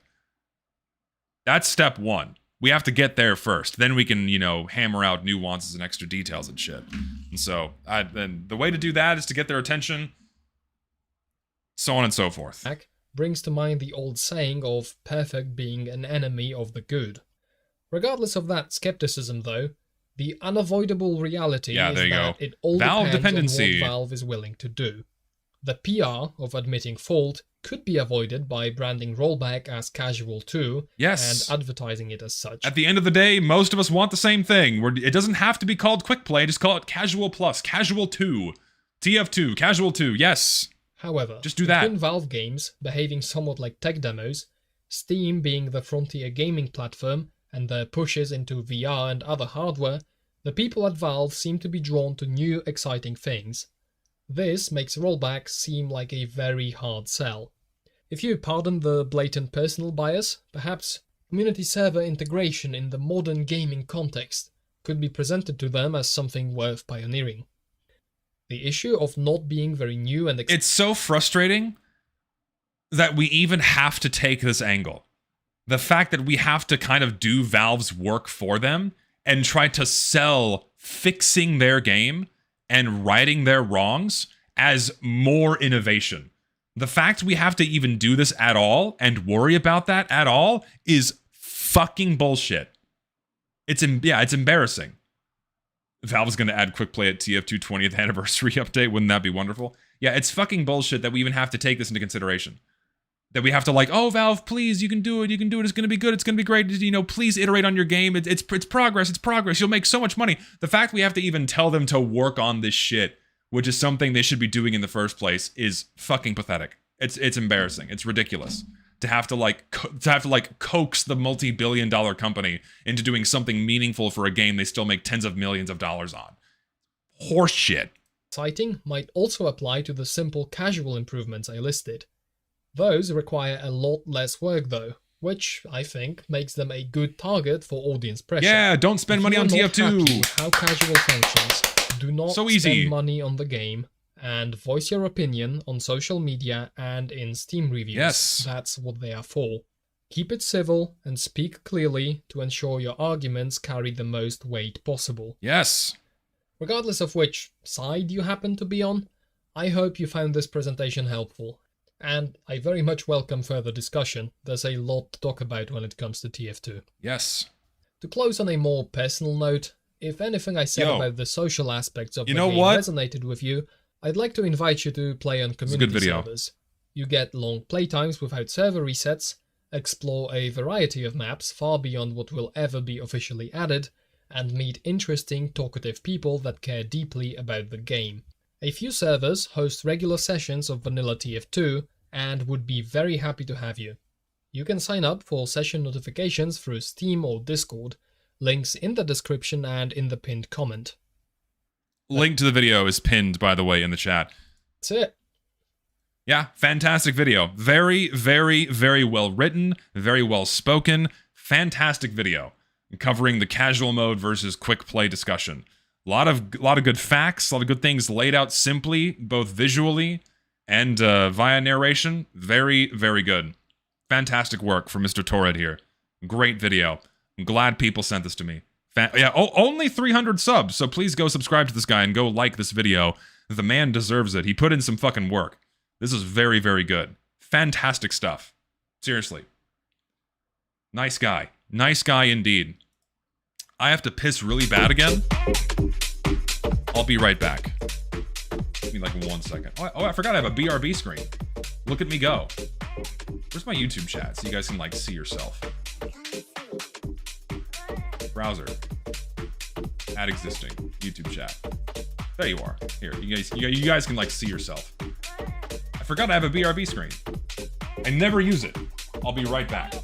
That's step one. We have to get there first. Then we can, hammer out nuances and extra details and shit. And so, then the way to do that is to get their attention, so on and so forth. Brings to mind the old saying of perfect being an enemy of the good. Regardless of that skepticism, though, the unavoidable reality is that it all depends on what Valve is willing to do. The PR of admitting fault could be avoided by branding rollback as casual 2 and advertising it as such. At the end of the day, most of us want the same thing. It doesn't have to be called quickplay, just call it casual plus, casual 2, TF2, casual 2, yes. However, just do that. Between Valve games behaving somewhat like tech demos, Steam being the frontier gaming platform, and their pushes into VR and other hardware, the people at Valve seem to be drawn to new, exciting things. This makes rollback seem like a very hard sell. If you pardon the blatant personal bias, perhaps community server integration in the modern gaming context could be presented to them as something worth pioneering. The issue of not being very new and it's so frustrating that we even have to take this angle. The fact that we have to kind of do Valve's work for them and try to sell fixing their game and righting their wrongs as more innovation. The fact we have to even do this at all and worry about that at all is fucking bullshit. It's embarrassing. Valve's going to add quickplay at TF2 20th anniversary update. Wouldn't that be wonderful? Yeah, it's fucking bullshit that we even have to take this into consideration. That we have to oh, Valve, please, you can do it, it's going to be good, it's going to be great, please iterate on your game, it's progress, you'll make so much money. The fact we have to even tell them to work on this shit, which is something they should be doing in the first place, is fucking pathetic. It's embarrassing, it's ridiculous. To have to coax the multi-billion-dollar company into doing something meaningful for a game they still make tens of millions of dollars on. Horse shit. Exciting might also apply to the simple casual improvements I listed. Those require a lot less work though, which I think makes them a good target for audience pressure. Yeah, don't spend money on TF2. How casual functions, do not spend money on the game, and voice your opinion on social media and in Steam reviews. Yes. That's what they are for. Keep it civil and speak clearly to ensure your arguments carry the most weight possible. Yes. Regardless of which side you happen to be on, I hope you found this presentation helpful. And I very much welcome further discussion. There's a lot to talk about when it comes to TF2. Yes. To close on a more personal note, if anything I said about the social aspects of the game resonated with you, I'd like to invite you to play on community servers. You get long playtimes without server resets, explore a variety of maps far beyond what will ever be officially added, and meet interesting, talkative people that care deeply about the game. A few servers host regular sessions of vanilla TF2 and would be very happy to have you. You can sign up for session notifications through Steam or Discord, links in the description and in the pinned comment. Link to the video is pinned, by the way, in the chat. That's it. Yeah, fantastic video. Very, very, very well written, very well spoken. Fantastic video covering the casual mode versus quick play discussion. A lot of good facts, a lot of good things laid out simply, both visually and via narration. Very, very good. Fantastic work from Mr. Torred here. Great video. I'm glad people sent this to me. Only 300 subs, so please go subscribe to this guy and go like this video. The man deserves it. He put in some fucking work. This is very, very good. Fantastic stuff. Seriously. Nice guy. Nice guy indeed. I have to piss really bad again. I'll be right back. Give me like 1 second. Oh, I forgot I have a BRB screen. Look at me go. Where's my YouTube chat so you guys can like see yourself? Browser. Add existing. YouTube chat. There you are. Here, you guys can like see yourself. I forgot I have a BRB screen. I never use it. I'll be right back.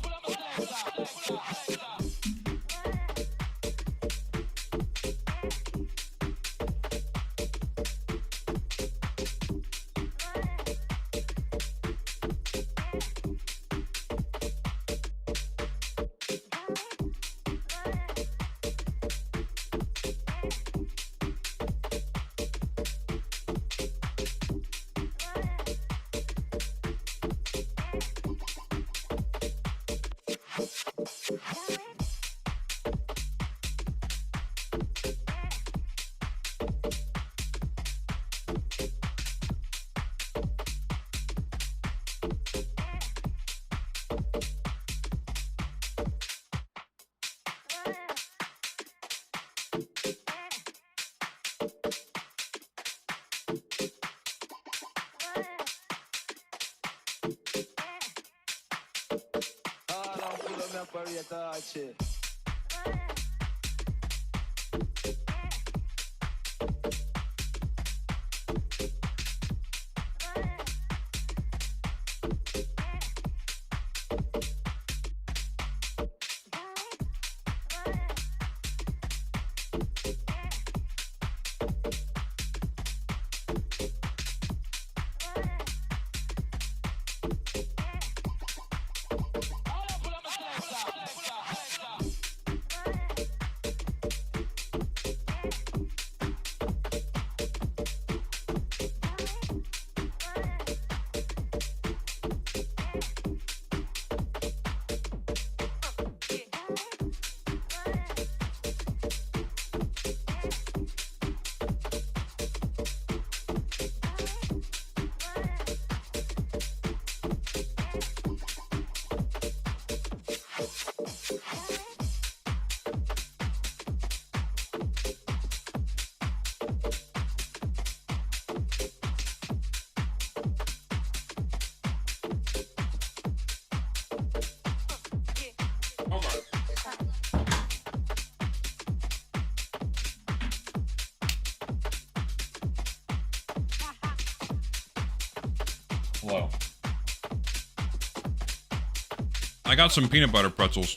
Hello. I got some peanut butter pretzels.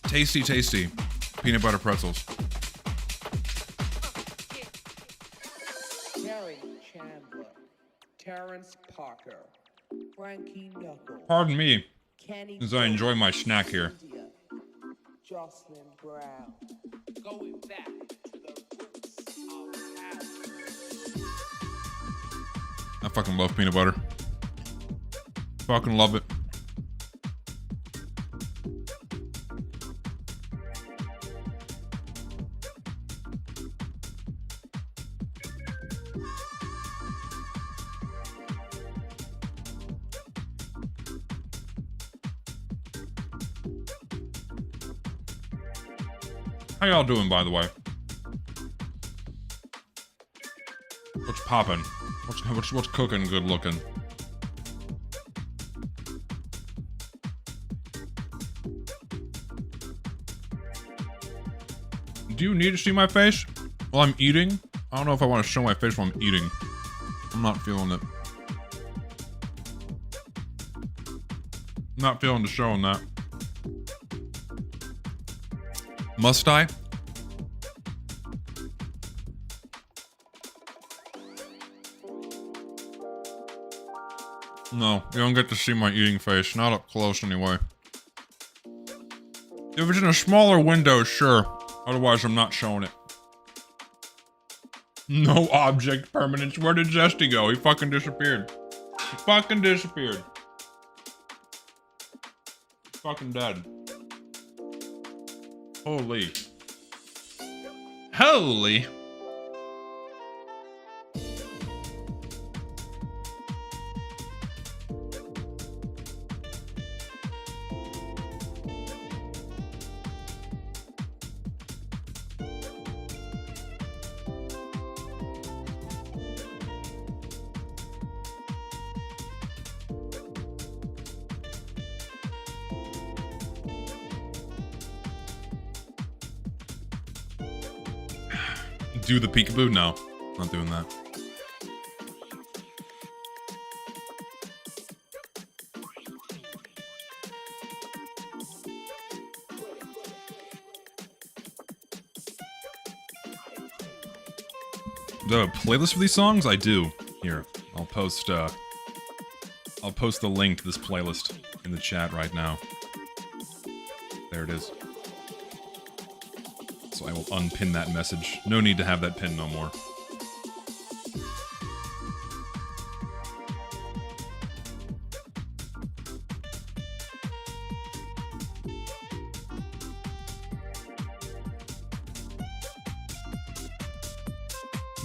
Tasty, tasty peanut butter pretzels. Terry Chandler, Terrence Parker, Frankie Knuckles, Pardon me, Kenny as I enjoy my snack here. Jocelyn Brown, going back to the roots of Harry. I fucking love peanut butter. Fucking love it. How y'all doing, by the way? poppin'? What's cooking good looking? Do you need to see my face while I'm eating? I don't know if I want to show my face while I'm eating. I'm not feeling it. Not feeling the show on that. Must I? No, you don't get to see my eating face. Not up close anyway. If it's in a smaller window, sure. Otherwise, I'm not showing it. No object permanence. Where did Zesty go? He fucking disappeared. He fucking disappeared. He's fucking dead. Holy. Holy. Do the peekaboo? No, not doing that. Do I have a playlist for these songs? I do. Here, I'll post the link to this playlist in the chat right now. There it is. So I will unpin that message. No need to have that pin no more.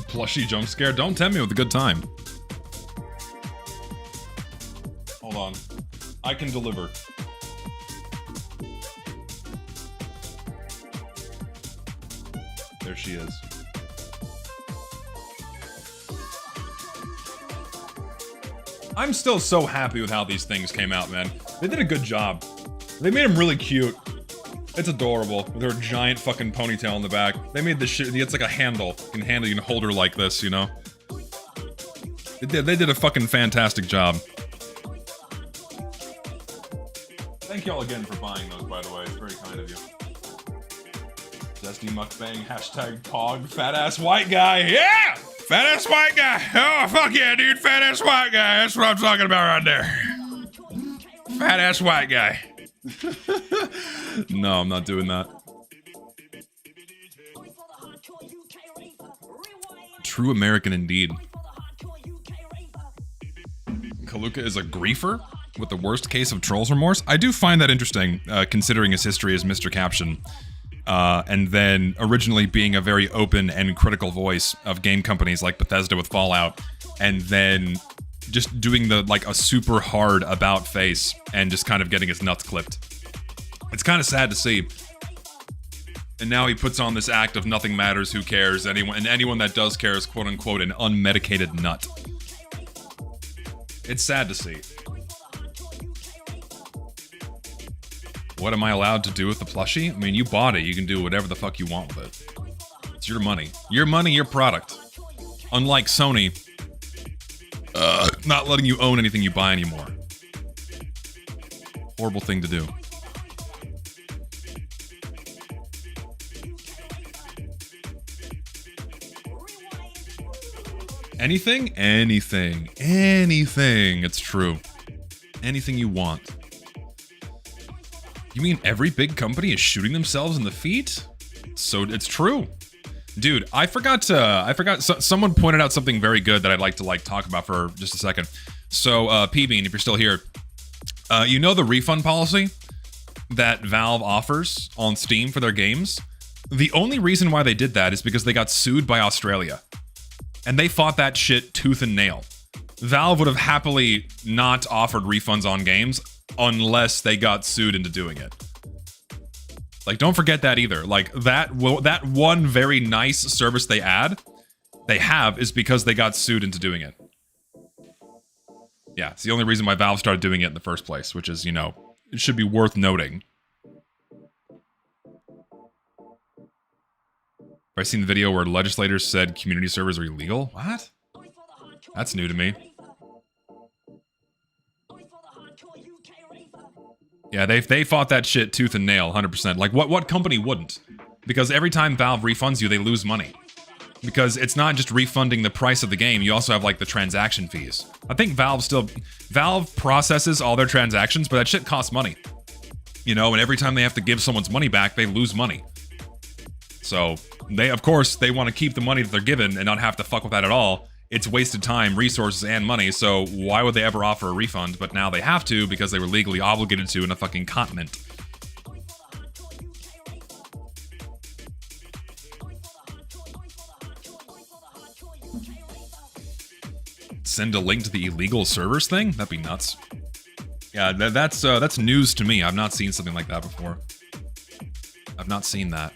Plushy jump scare? Don't tempt me with a good time. Hold on. I can deliver. There she is. I'm still so happy with how these things came out, man. They did a good job. They made them really cute. It's adorable, with her giant fucking ponytail in the back. They made this shit, it's like a handle. You can hold her like this, you know? They did a fucking fantastic job. Thank y'all again for buying those, by the way. It's very kind of you. Zesty mukbang, hashtag pog, fat ass white guy. Yeah! Fat ass white guy. Oh, fuck yeah, dude. Fat ass white guy. That's what I'm talking about right there. Fat ass white guy. No, I'm not doing that. True American indeed. Kaluka is a griefer with the worst case of trolls remorse. I do find that interesting, considering his history as Mr. Caption. And then originally being a very open and critical voice of game companies like Bethesda with Fallout, and then just doing a super hard about face and just kind of getting his nuts clipped. It's kind of sad to see. And now he puts on this act of nothing matters, who cares, anyone that does care is quote unquote an unmedicated nut. It's sad to see. What am I allowed to do with the plushie? I mean, you bought it. You can do whatever the fuck you want with it. It's your money. Your money, your product. Unlike Sony, not letting you own anything you buy anymore. Horrible thing to do. Anything? Anything. Anything. It's true. Anything you want. You mean every big company is shooting themselves in the feet? So it's true. Dude, someone pointed out something very good that I'd like to talk about for just a second. So, P-Bean, if you're still here, you know the refund policy that Valve offers on Steam for their games? The only reason why they did that is because they got sued by Australia. And they fought that shit tooth and nail. Valve would have happily not offered refunds on games unless they got sued into doing it. Don't forget that either. That one very nice service they add they have is because they got sued into doing it. Yeah, it's the only reason why Valve started doing it in the first place, which is, you know, it should be worth noting. Have I seen the video where legislators said community servers are illegal? What? That's new to me. Yeah, they fought that shit tooth and nail, 100%. Like, what company wouldn't? Because every time Valve refunds you, they lose money. Because it's not just refunding the price of the game, you also have, like, the transaction fees. I think Valve processes all their transactions, but that shit costs money. You know, and every time they have to give someone's money back, they lose money. So, of course, they want to keep the money that they're given and not have to fuck with that at all. It's wasted time, resources, and money, so why would they ever offer a refund? But now they have to because they were legally obligated to in a fucking continent. Send a link to the illegal servers thing? That'd be nuts. Yeah, that's news to me. I've not seen something like that before. I've not seen that.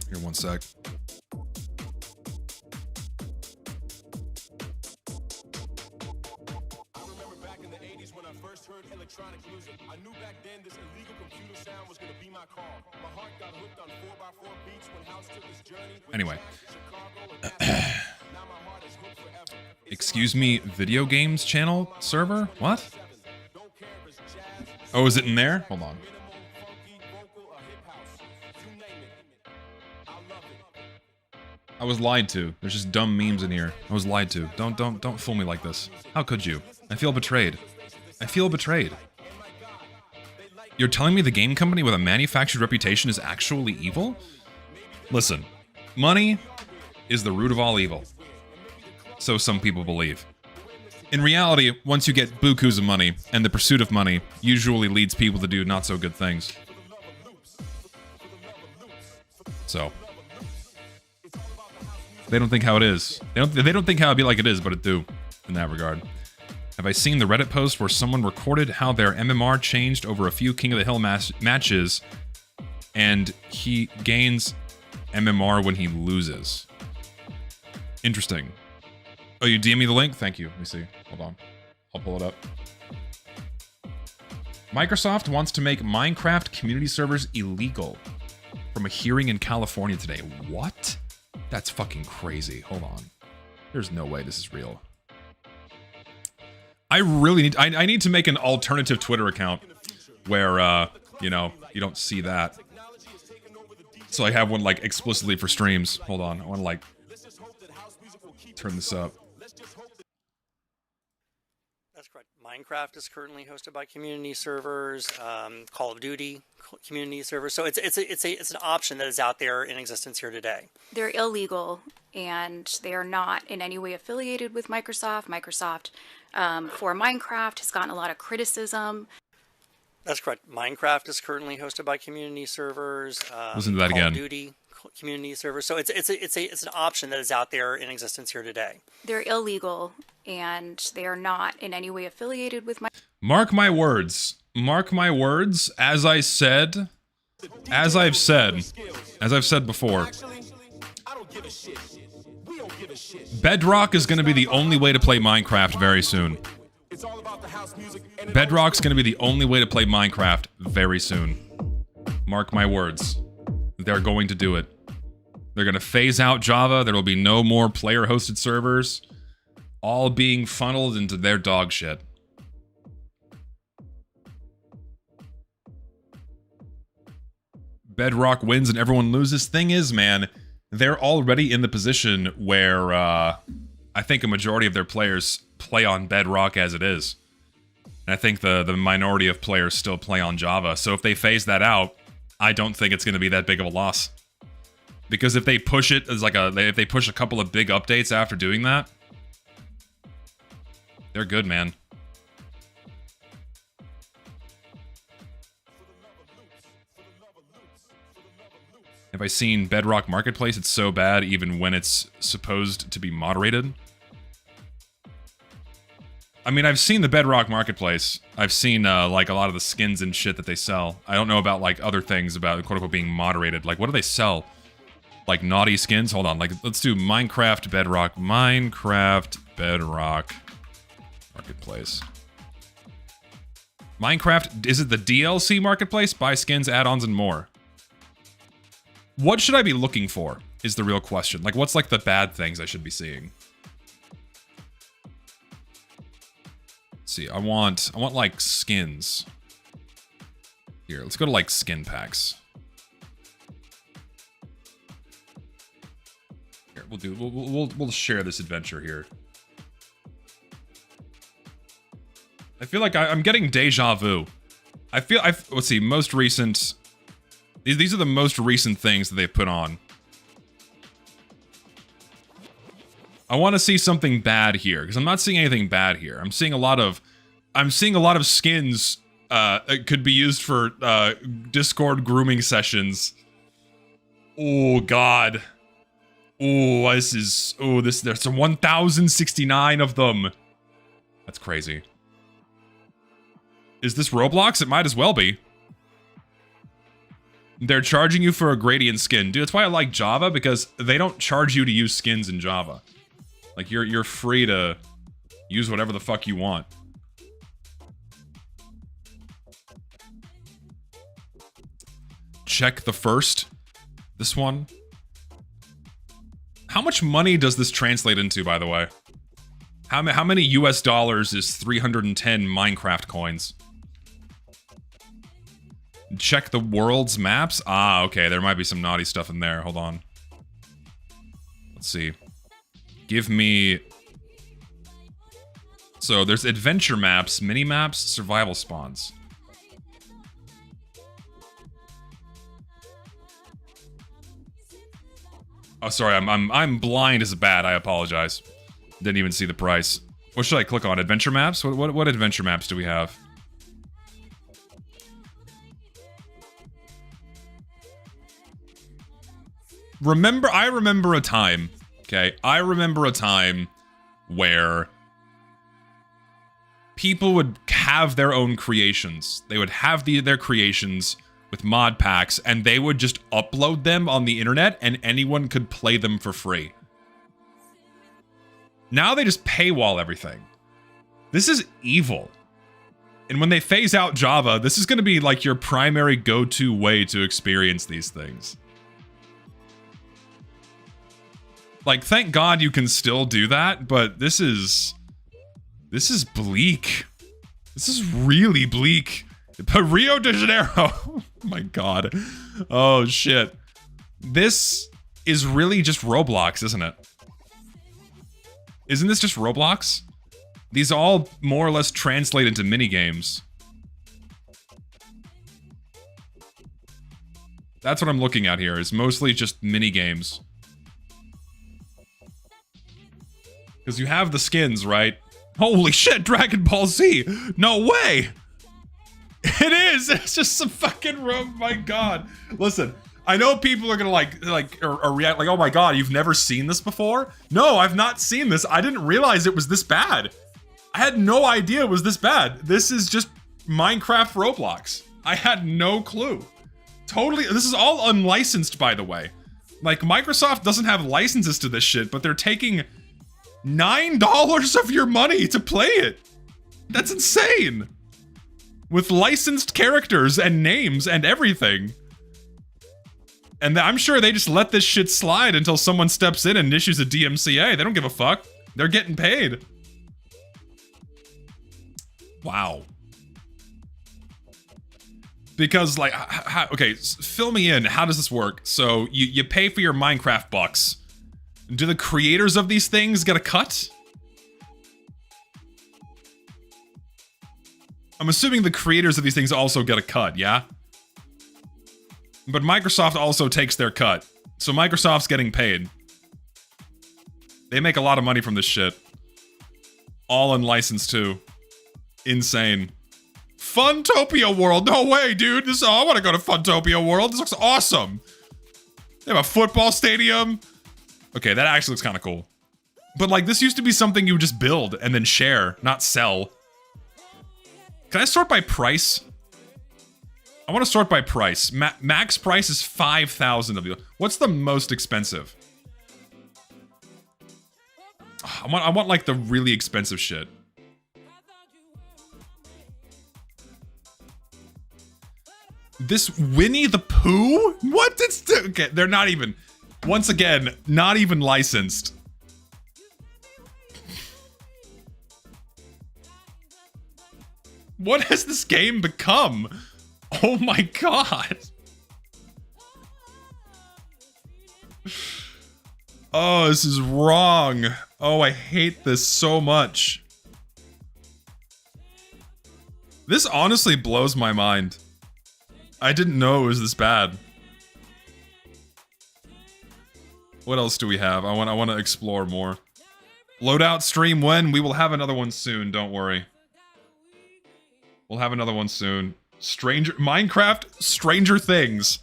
Here, one sec. I remember back in the 80s when I first heard electronic music. I knew back then this illegal computer sound was gonna be my call. My heart got hooked on 4x4 beats when House took his journey. Anyway. Excuse me, video games channel server? What? Oh, is it in there? Hold on. I was lied to. There's just dumb memes in here. I was lied to. Don't fool me like this. How could you? I feel betrayed. I feel betrayed. You're telling me the game company with a manufactured reputation is actually evil? Listen, money is the root of all evil. So some people believe. In reality, once you get bukus of money, and the pursuit of money usually leads people to do not so good things. So they don't think how it is. They don't think how it'd be like it is, but it do in that regard. Have I seen the Reddit post where someone recorded how their MMR changed over a few King of the Hill matches, and he gains MMR when he loses? Interesting. Oh, you DM me the link? Thank you. Let me see. Hold on. I'll pull it up. Microsoft wants to make Minecraft community servers illegal from a hearing in California today. What? That's fucking crazy. Hold on. There's no way this is real. I really need... I need to make an alternative Twitter account where, you know, you don't see that. So I have one, like, explicitly for streams. Hold on. I want to, like, turn this up. That's correct. Minecraft is currently hosted by community servers. Call of Duty community servers. So it's an option that is out there in existence here today. They're illegal, and they are not in any way affiliated with Microsoft. Microsoft, for Minecraft, has gotten a lot of criticism. That's correct. Minecraft is currently hosted by community servers. Listen to that Call again. of Duty community servers. So it's an option that is out there in existence here today. They're illegal, and they are not in any way affiliated with Microsoft. Mark my words. Mark my words. As I've said before, Bedrock is going to be the only way to play Minecraft very soon. Bedrock's going to be the only way to play Minecraft very soon. Mark my words. They're going to do it. They're going to phase out Java. There will be no more player-hosted servers. All being funneled into their dog shit. Bedrock wins and everyone loses. Thing is, man, they're already in the position where I think a majority of their players play on Bedrock as it is. And I think the minority of players still play on Java. So if they phase that out, I don't think it's going to be that big of a loss. Because if they push it as like if they push a couple of big updates after doing that, They're good, man. Have I seen Bedrock Marketplace? It's so bad even when it's supposed to be moderated. I mean, I've seen the Bedrock Marketplace. I've seen, like, a lot of the skins and shit that they sell. I don't know about, like, other things about, quote-unquote, being moderated. Like, what do they sell? Like, naughty skins? Hold on, like, let's do Minecraft Bedrock. Minecraft Bedrock Marketplace. Minecraft, is it the DLC Marketplace? Buy skins, add-ons, and more. What should I be looking for, is the real question. Like, what's, like, the bad things I should be seeing? Let's see, I want, like, skins. Here, let's go to, like, skin packs. Here, we'll share this adventure here. I feel like I'm getting deja vu. Let's see, most recent... These are the most recent things that they've put on. I want to see something bad here, because I'm not seeing anything bad here. I'm seeing a lot of skins that could be used for Discord grooming sessions. Oh god. Oh, there's 1,069 of them. That's crazy. Is this Roblox? It might as well be. They're charging you for a gradient skin. Dude, that's why I like Java, because they don't charge you to use skins in Java. Like, you're free to use whatever the fuck you want. Check the first. This one. How much money does this translate into, by the way? How many US dollars is 310 Minecraft coins? Check the world's maps? Ah, okay, there might be some naughty stuff in there. Hold on. Let's see. Give me... So, there's adventure maps, mini-maps, survival spawns. Oh, sorry, I'm blind as a bat. I apologize. Didn't even see the price. What should I click on? Adventure maps? What adventure maps do we have? I remember a time, okay? I remember a time where people would have their own creations. They would have their creations with mod packs, and they would just upload them on the internet, and anyone could play them for free. Now they just paywall everything. This is evil. And when they phase out Java, this is going to be like your primary go-to way to experience these things. Like, thank God you can still do that, but this is bleak. This is really bleak. But Rio de Janeiro, oh my god. Oh shit. This is really just Roblox, isn't it? Isn't this just Roblox? These all more or less translate into minigames. That's what I'm looking at here, is mostly just minigames. Because you have the skins, right? Holy shit, Dragon Ball Z! No way! It is! It's just some fucking oh my god. Listen, I know people are gonna or react like, oh my god, you've never seen this before? No, I've not seen this. I didn't realize it was this bad. I had no idea it was this bad. This is just Minecraft Roblox. I had no clue. Totally, this is all unlicensed, by the way. Like, Microsoft doesn't have licenses to this shit, but they're taking $9 of your money to play it. That's insane. With licensed characters and names and everything. And I'm sure they just let this shit slide until someone steps in and issues a DMCA. They don't give a fuck. They're getting paid. Wow. Because, like, okay, fill me in. How does this work? So, you pay for your Minecraft bucks. Do the creators of these things get a cut? I'm assuming the creators of these things also get a cut, yeah? But Microsoft also takes their cut. So Microsoft's getting paid. They make a lot of money from this shit. All unlicensed too. Insane. Funtopia World. No way, dude. I want to go to Funtopia World. This looks awesome. They have a football stadium. Okay, that actually looks kind of cool. But like, this used to be something you would just build and then share, not sell. Can I sort by price? I want to sort by price. Max price is 5,000 of you. What's the most expensive? I want like the really expensive shit. This Winnie the Pooh? What? Okay, they're not even. Once again, not even licensed. What has this game become? Oh my god. Oh, this is wrong. Oh, I hate this so much. This honestly blows my mind. I didn't know it was this bad. What else do we have? I want to explore more. Loadout stream when? We will have another one soon, don't worry. We'll have another one soon. Minecraft Stranger Things.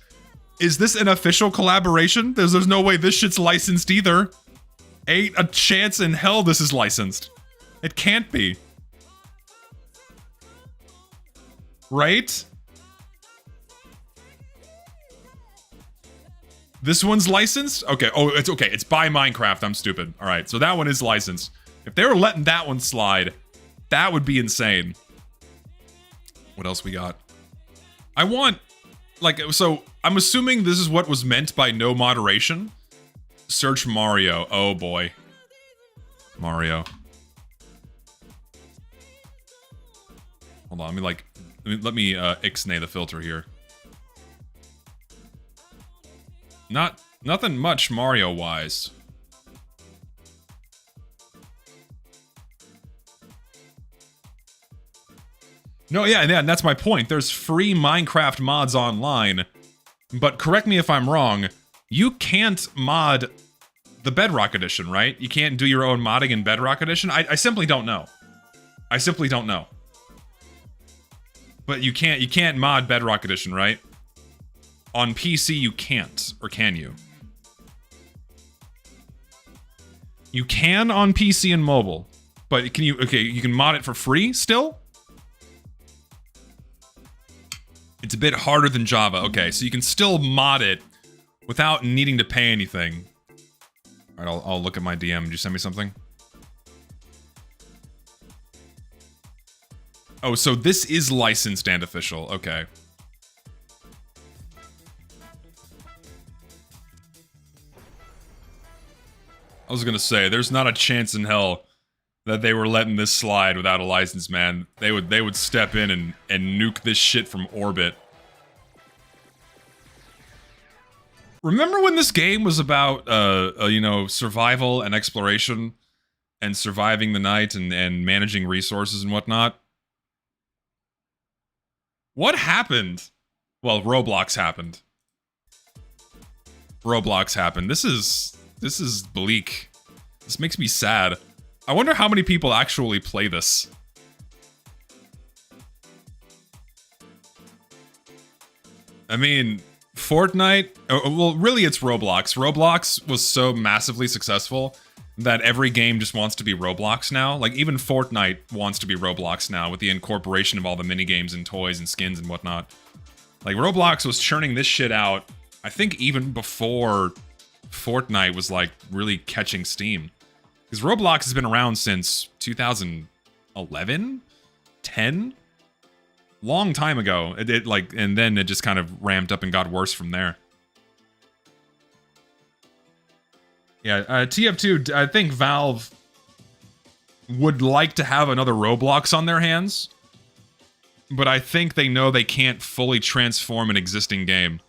Is this an official collaboration? There's no way this shit's licensed either. Ain't a chance in hell this is licensed. It can't be. Right? This one's licensed? Okay, oh, it's okay. It's by Minecraft. I'm stupid. All right, so that one is licensed. If they were letting that one slide, that would be insane. What else we got? I want, like, so I'm assuming this is what was meant by no moderation. Search Mario. Oh boy. Mario. Hold on, let me ixnay the filter here. Nothing much Mario-wise. No, yeah, and that's my point. There's free Minecraft mods online, but correct me if I'm wrong, you can't mod the Bedrock Edition, right? You can't do your own modding in Bedrock Edition? I simply don't know. I simply don't know. But you can't mod Bedrock Edition, right? On PC you can't, or can you? You can on PC and mobile, but can you, okay, you can mod it for free still? It's a bit harder than Java. Okay, so you can still mod it without needing to pay anything. All right, I'll look at my DM. Did you send me something? Oh, so this is licensed and official. Okay. I was gonna say, there's not a chance in hell that they were letting this slide without a license, man. They would step in and nuke this shit from orbit. Remember when this game was about, you know, survival and exploration and surviving the night and managing resources and whatnot? What happened? Well, Roblox happened. Roblox happened. This is bleak. This makes me sad. I wonder how many people actually play this. I mean, Fortnite, well, really it's Roblox. Roblox was so massively successful that every game just wants to be Roblox now. Like, even Fortnite wants to be Roblox now with the incorporation of all the minigames and toys and skins and whatnot. Like, Roblox was churning this shit out, I think even before Fortnite was, like, really catching steam. Because Roblox has been around since 2011? 10? Long time ago. It like, and then it just kind of ramped up and got worse from there. Yeah, TF2, I think Valve would like to have another Roblox on their hands, but I think they know they can't fully transform an existing game.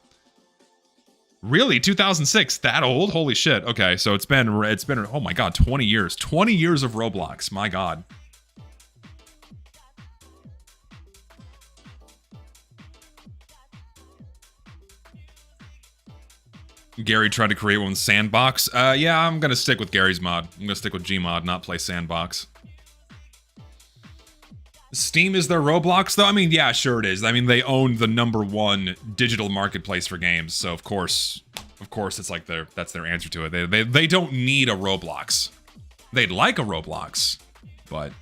Really? 2006? That old? Holy shit. Okay, so it's been, oh my god, 20 years. 20 years of Roblox. My god. Gary tried to create one with Sandbox. Yeah, I'm gonna stick with Gary's mod. I'm gonna stick with Gmod, not play Sandbox. Steam is their Roblox, though? I mean, yeah, sure it is. I mean, they own the #1 digital marketplace for games, so of course it's like that's their answer to it. They don't need a Roblox. They'd like a Roblox, but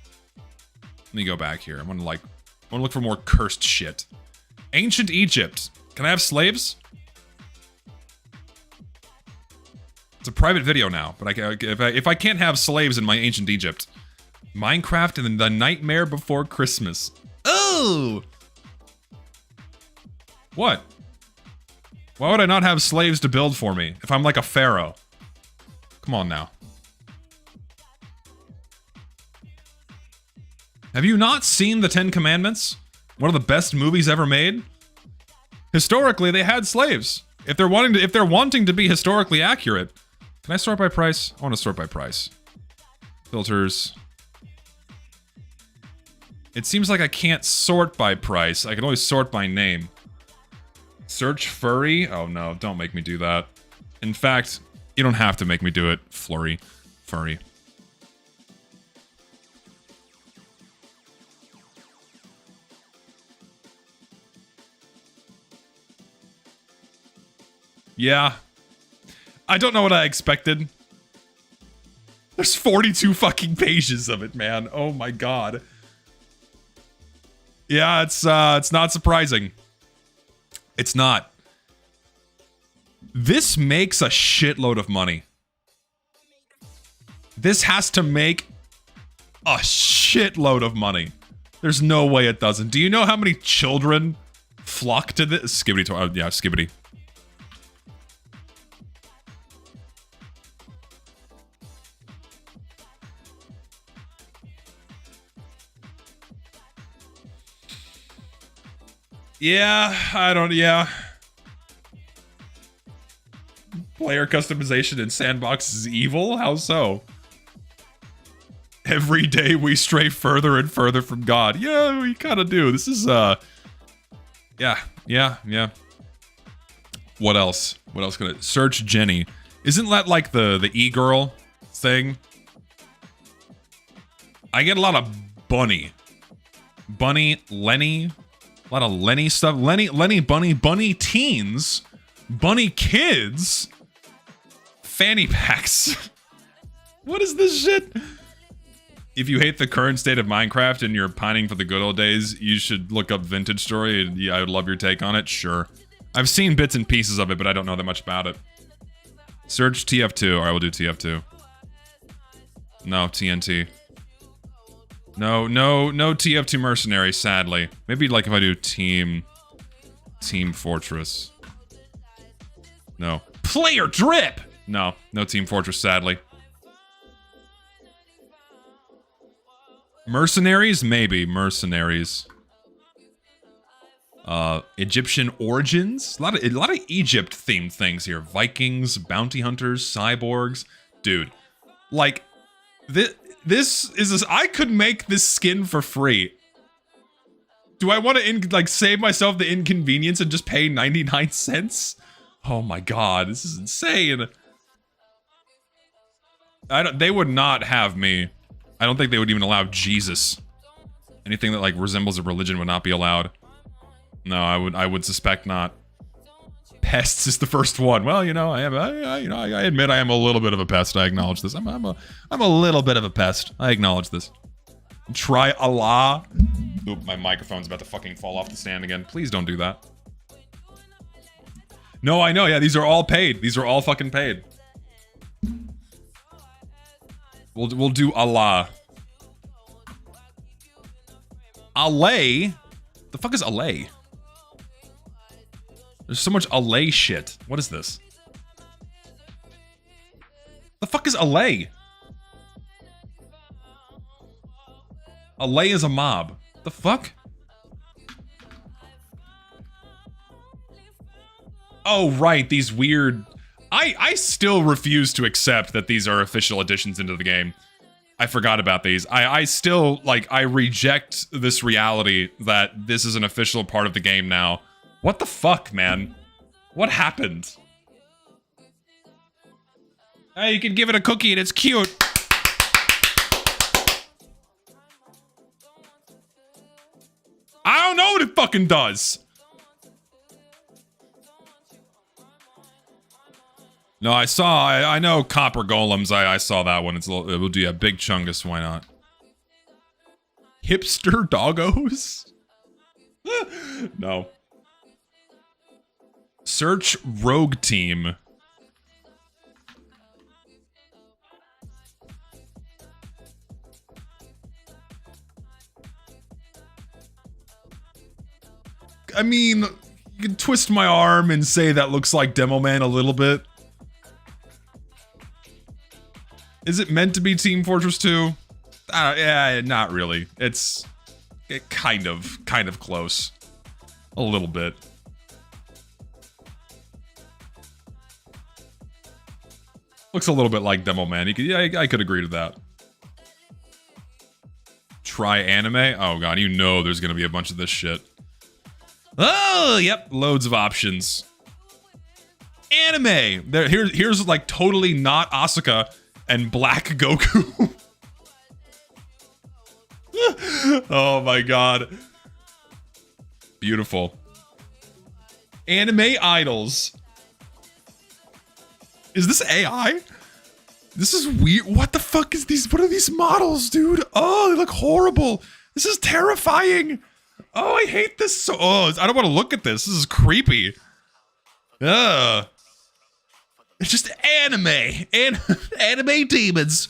let me go back here. I want to look for more cursed shit. Ancient Egypt. Can I have slaves? It's a private video now, but if I can't have slaves in my Ancient Egypt. Minecraft and the Nightmare Before Christmas. Oh! What? Why would I not have slaves to build for me if I'm like a pharaoh? Come on now. Have you not seen The Ten Commandments? One of the best movies ever made? Historically, they had slaves. If they're wanting to be historically accurate. Can I sort by price? I want to sort by price. Filters. It seems like I can't sort by price. I can only sort by name. Search furry? Oh no, don't make me do that. In fact, you don't have to make me do it. Furry. Yeah. I don't know what I expected. There's 42 fucking pages of it, man. Oh my god. Yeah, it's not surprising. It's not. This makes a shitload of money. This has to make a shitload of money. There's no way it doesn't. Do you know how many children flock to this? Skibbity. Yeah, Skibbity. Yeah. Player customization in Sandbox is evil? How so? Every day we stray further and further from God. Yeah, we kind of do. This is, Yeah. What else? What else could I... Search Jenny. Isn't that like the e-girl thing? I get a lot of Bunny, Lenny... A lot of Lenny stuff. Lenny, Bunny teens. Bunny kids. Fanny packs. What is this shit? If you hate the current state of Minecraft and you're pining for the good old days, you should look up Vintage Story. Yeah, I would love your take on it. Sure. I've seen bits and pieces of it, but I don't know that much about it. Search TF2. Alright, we'll do TF2. No, TNT. No TF2 Mercenary, sadly. Maybe like if I do Team Fortress. No. Player Drip! No Team Fortress, sadly. Mercenaries? Maybe. Mercenaries. Egyptian Origins? A lot of Egypt-themed things here. Vikings, bounty hunters, cyborgs. Dude. Like, I could make this skin for free. Do I want to save myself the inconvenience and just pay 99 cents? Oh my god, this is insane. They would not have me. I don't think they would even allow Jesus. Anything that like resembles a religion would not be allowed. No, I would suspect not. Pests is the first one. Well, you know, I admit I am a little bit of a pest. I acknowledge this. I'm a little bit of a pest. I acknowledge this. Try Allah. Oop, my microphone's about to fucking fall off the stand again. Please don't do that. No, I know. Yeah, these are all paid. These are all fucking paid. We'll do Allah. Allah? The fuck is Allah? There's so much Allah shit. What is this? The fuck is Allah? Allah is a mob. The fuck? Oh, right, these weird... I still refuse to accept that these are official additions into the game. I forgot about these. I still, like, I reject this reality that this is an official part of the game now. What the fuck, man? What happened? Hey, you can give it a cookie and it's cute. fucking does. No, I know copper golems. I saw that one. It's a little, it will do a big chungus. Why not? Hipster doggos? No. Search rogue team. I mean, you can twist my arm and say that looks like Demo Man a little bit. Is it meant to be Team Fortress 2? Yeah, not really. It's kind of close. A little bit. Looks a little bit like Demo Man. I could agree to that. Try anime? Oh god, you know there's gonna be a bunch of this shit. Oh, yep, loads of options. Anime! Here's like totally not Asuka and Black Goku. Oh my god. Beautiful. Anime idols. Is this AI? This is weird. What the fuck is these? What are these models, dude? Oh, they look horrible. This is terrifying. Oh, I hate this so. Oh, I don't want to look at this. This is creepy. Ugh. It's just anime. Anime demons.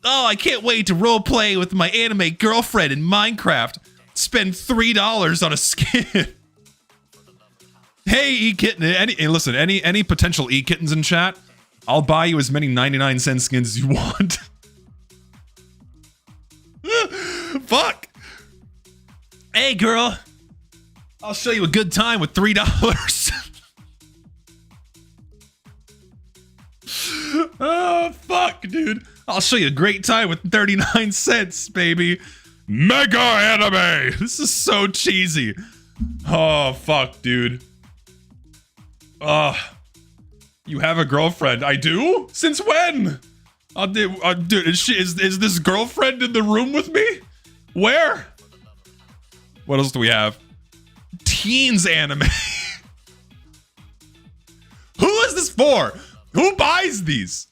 Oh, I can't wait to roleplay with my anime girlfriend in Minecraft. Spend $3 on a skin. Hey, E-Kitten. Hey, listen, any potential E-Kittens in chat, I'll buy you as many 99-cent skins as you want. Fuck. Hey, girl. I'll show you a good time with $3. Oh, fuck, dude. I'll show you a great time with 39 cents, baby. Mega anime. This is so cheesy. Oh, fuck, dude. You have a girlfriend. I do? Since when? Dude, is this girlfriend in the room with me? Where? What else do we have? Teens anime. Who is this for? Who buys these?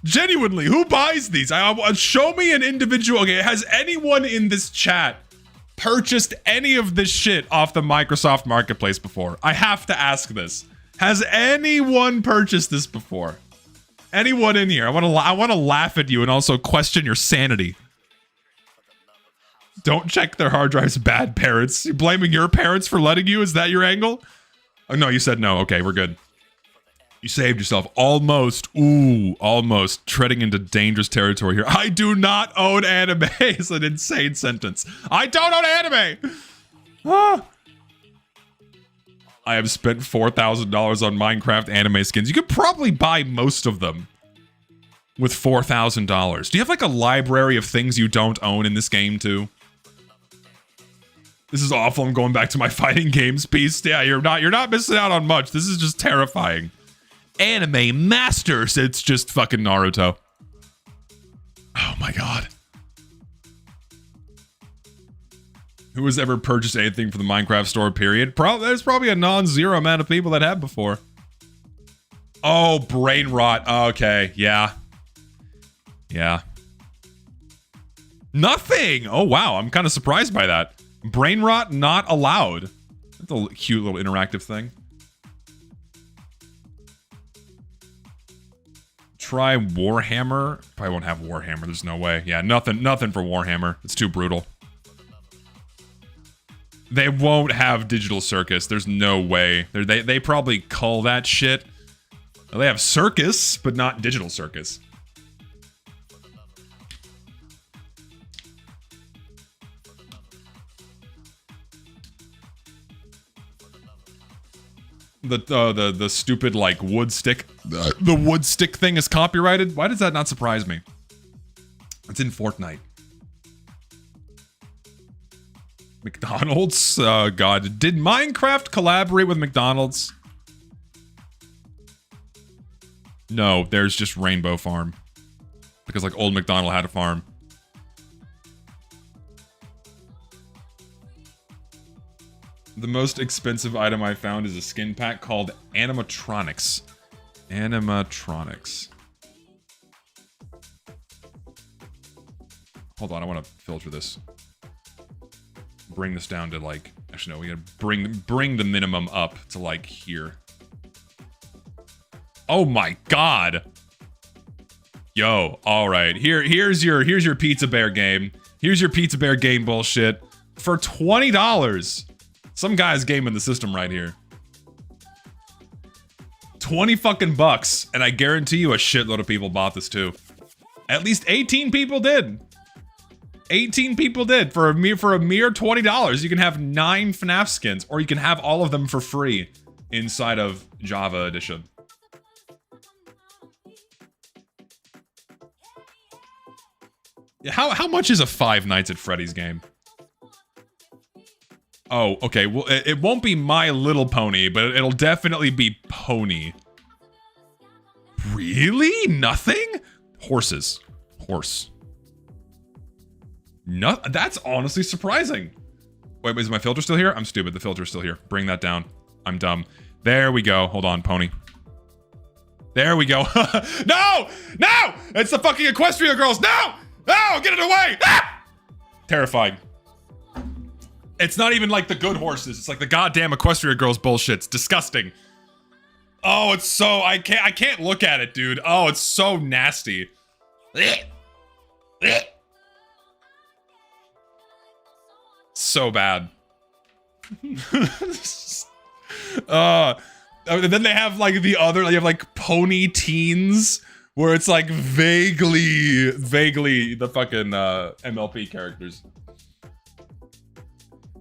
Genuinely, who buys these? Show me an individual. Okay, has anyone in this chat purchased any of this shit off the Microsoft Marketplace before? I have to ask this. Has anyone purchased this before? Anyone in here? I want to laugh at you and also question your sanity. Don't check their hard drives, bad parents. You blaming your parents for letting you? Is that your angle? Oh no, you said no. Okay, we're good. You saved yourself. Almost. Ooh, almost. Treading into dangerous territory here. I do not own anime. It's an insane sentence. I don't own anime! Ah. I have spent $4,000 on Minecraft anime skins. You could probably buy most of them with $4,000. Do you have like a library of things you don't own in this game too? This is awful. I'm going back to my fighting games piece. Yeah, you're not missing out on much. This is just terrifying. Anime Masters. It's just fucking Naruto. Oh my god. Who has ever purchased anything for the Minecraft store, period? There's probably a non-zero amount of people that have before. Oh, brain rot. Okay, yeah. Yeah. Nothing! Oh wow, I'm kind of surprised by that. Brain rot not allowed. That's a cute little interactive thing. Try Warhammer. Probably won't have Warhammer. There's no way. Yeah, nothing for Warhammer. It's too brutal. They won't have Digital Circus. There's no way. They probably cull that shit. Well, they have Circus, but not Digital Circus. The stupid like wood stick. The wood stick thing is copyrighted. Why does that not surprise me? It's in Fortnite. McDonald's? God. Did Minecraft collaborate with McDonald's? No, there's just Rainbow Farm. Because like old McDonald had a farm. The most expensive item I found is a skin pack called Animatronics. Animatronics. Hold on, I want to filter this. Bring this down to like... Actually, no, we gotta bring the minimum up to like here. Oh my god! Yo, alright. Here's your Pizza Bear game. Here's your Pizza Bear game bullshit. For $20! Some guy's gaming the system right here. 20 fucking bucks, and I guarantee you a shitload of people bought this too. At least 18 people did. 18 people did. For a mere $20, you can have 9 FNAF skins, or you can have all of them for free inside of Java Edition. How much is a Five Nights at Freddy's game? Oh, okay. Well, it won't be My Little Pony, but it'll definitely be Pony. Really? Nothing? Horses. Horse. No, that's honestly surprising. Wait, is my filter still here? I'm stupid. The filter's still here. Bring that down. I'm dumb. There we go. Hold on, Pony. There we go. No! No! It's the fucking Equestria girls. No! No! Get it away! Ah! Terrifying. It's not even like the good horses. It's like the goddamn Equestria girls bullshit. It's disgusting. Oh, it's so... I can't look at it, dude. Oh, it's so nasty. So bad. And then they have like the other, they have like Pony Teens, where it's like vaguely the fucking MLP characters.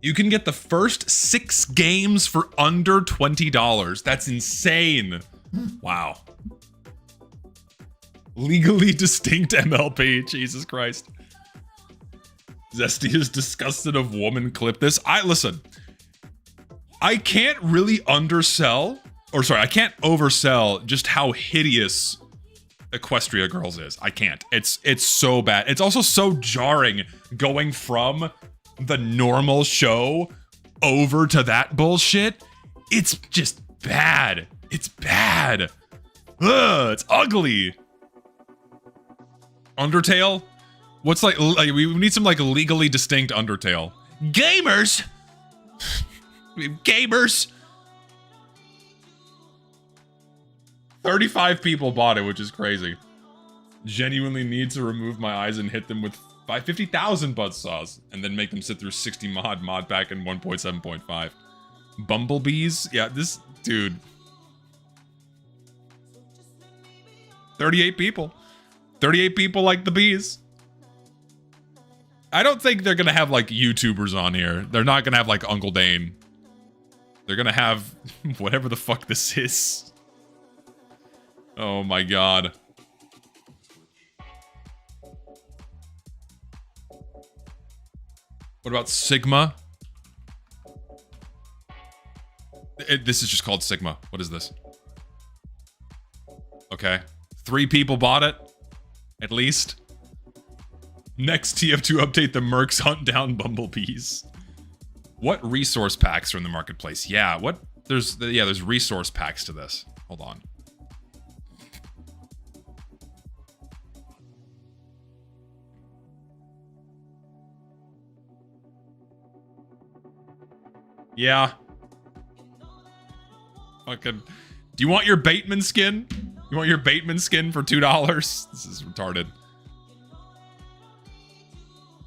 You can get the first 6 games for under $20. That's insane. Wow. Legally distinct MLP. Jesus Christ. Zesty is disgusted of woman clip this. Listen. I can't really undersell, or sorry, I can't oversell just how hideous Equestria Girls is. I can't. It's so bad. It's also so jarring going from the normal show over to that bullshit. It's just bad. It's bad. Ugh, it's ugly. Undertale? What's like we need some like legally distinct Undertale. Gamers! Gamers! 35 people bought it, which is crazy. Genuinely need to remove my eyes and hit them with 50,000 buzzsaws and then make them sit through 60 mod pack and 1.7.5. Bumblebees? Yeah, this dude. 38 people. 38 people like the bees. I don't think they're gonna have like YouTubers on here. They're not gonna have like Uncle Dane. They're gonna have whatever the fuck this is. Oh my god. What about Sigma? This is just called Sigma. What is this? Okay. 3 people bought it. At least. Next TF2 update, the Mercs hunt down bumblebees. What resource packs are in the marketplace? Yeah, there's resource packs to this. Hold on. Yeah. Fucking. Do you want your Bateman skin? You want your Bateman skin for $2? This is retarded.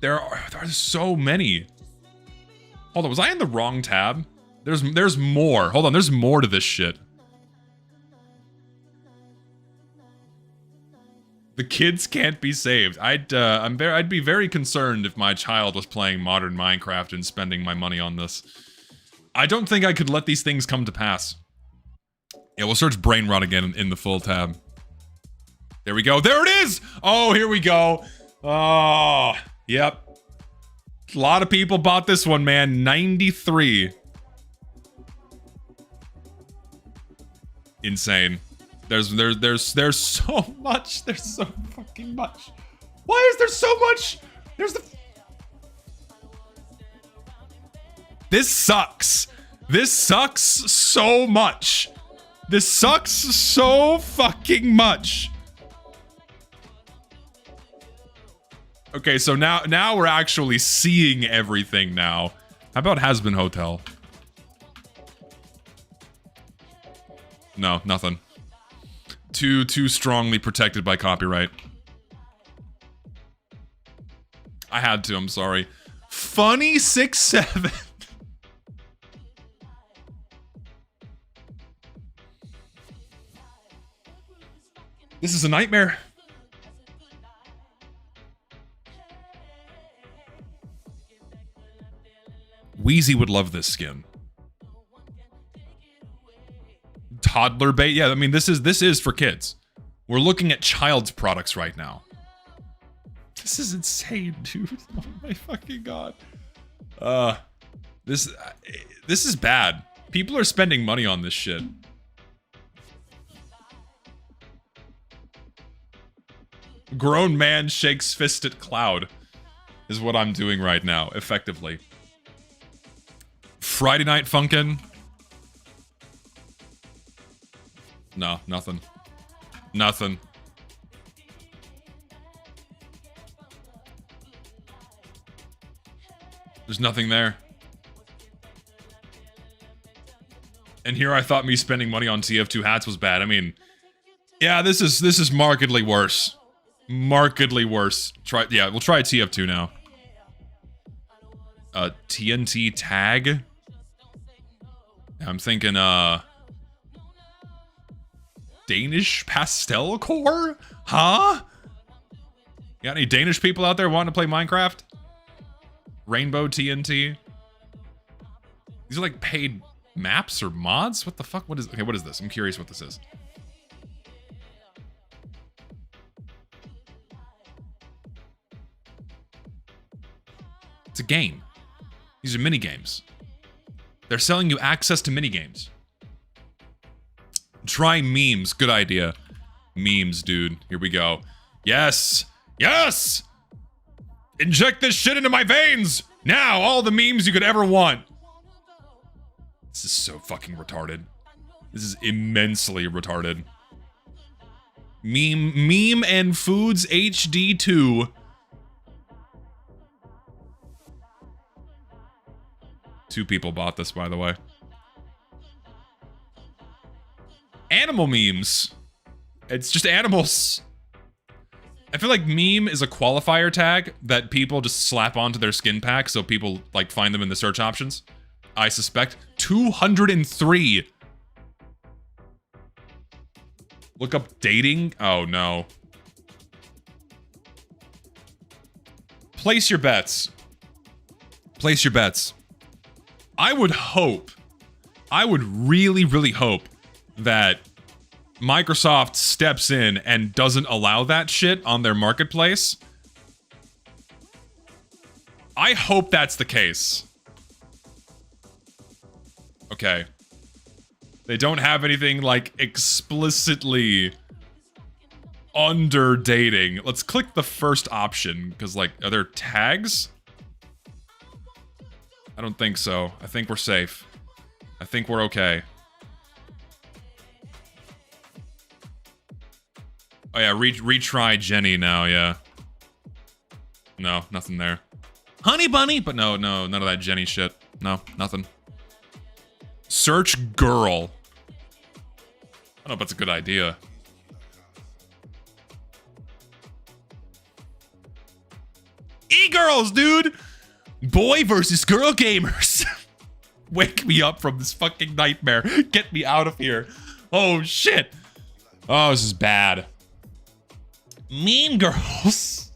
There are so many. Hold on, was I in the wrong tab? There's more. Hold on, there's more to this shit. The kids can't be saved. I'd be very concerned if my child was playing modern Minecraft and spending my money on this. I don't think I could let these things come to pass. Yeah, we'll search brain rot again in the full tab. There we go. There it is! Oh, here we go. Oh, yep. A lot of people bought this one, man. 93. Insane. There's so much. There's so fucking much. Why is there so much? This sucks. This sucks so much. This sucks so fucking much. Okay, so now we're actually seeing everything now. How about Has-Been Hotel? No, nothing. Too strongly protected by copyright. I had to, I'm sorry. Funny 6-7. This is a nightmare. Wheezy would love this skin. Toddler bait? Yeah, I mean this is for kids. We're looking at child's products right now. This is insane, dude. Oh my fucking god. This is bad. People are spending money on this shit. Grown man shakes fist at cloud is what I'm doing right now, effectively. Friday Night Funkin'. No, nothing. Nothing. There's nothing there. And here I thought me spending money on TF2 hats was bad. I mean, yeah, this is markedly worse. Markedly worse. We'll try TF2 now. TNT tag. I'm thinking Danish pastel core? Huh? You got any Danish people out there wanting to play Minecraft? Rainbow TNT? These are like paid maps or mods? What the fuck? What is this? I'm curious what this is. It's a game. These are mini games. They're selling you access to mini games. Try memes. Good idea. Memes, dude. Here we go. Yes! Yes! Inject this shit into my veins! Now, all the memes you could ever want. This is so fucking retarded. This is immensely retarded. Meme and Foods HD 2. Two people bought this, by the way. Animal memes. It's just animals. I feel like meme is a qualifier tag that people just slap onto their skin pack so people like find them in the search options. I suspect 203. Look up dating. Oh no. Place your bets. Place your bets. I would really, really hope that Microsoft steps in and doesn't allow that shit on their marketplace. I hope that's the case. Okay. They don't have anything like explicitly under dating. Let's click the first option because like, are there tags? I don't think so. I think we're safe. I think we're okay. Oh yeah, retry Jenny now, yeah. No, nothing there. Honey Bunny? But no, none of that Jenny shit. No, nothing. Search girl. I don't know if that's a good idea. E-girls, dude! Boy versus girl gamers. Wake me up from this fucking nightmare. Get me out of here. Oh, shit. Oh, this is bad. Mean Girls.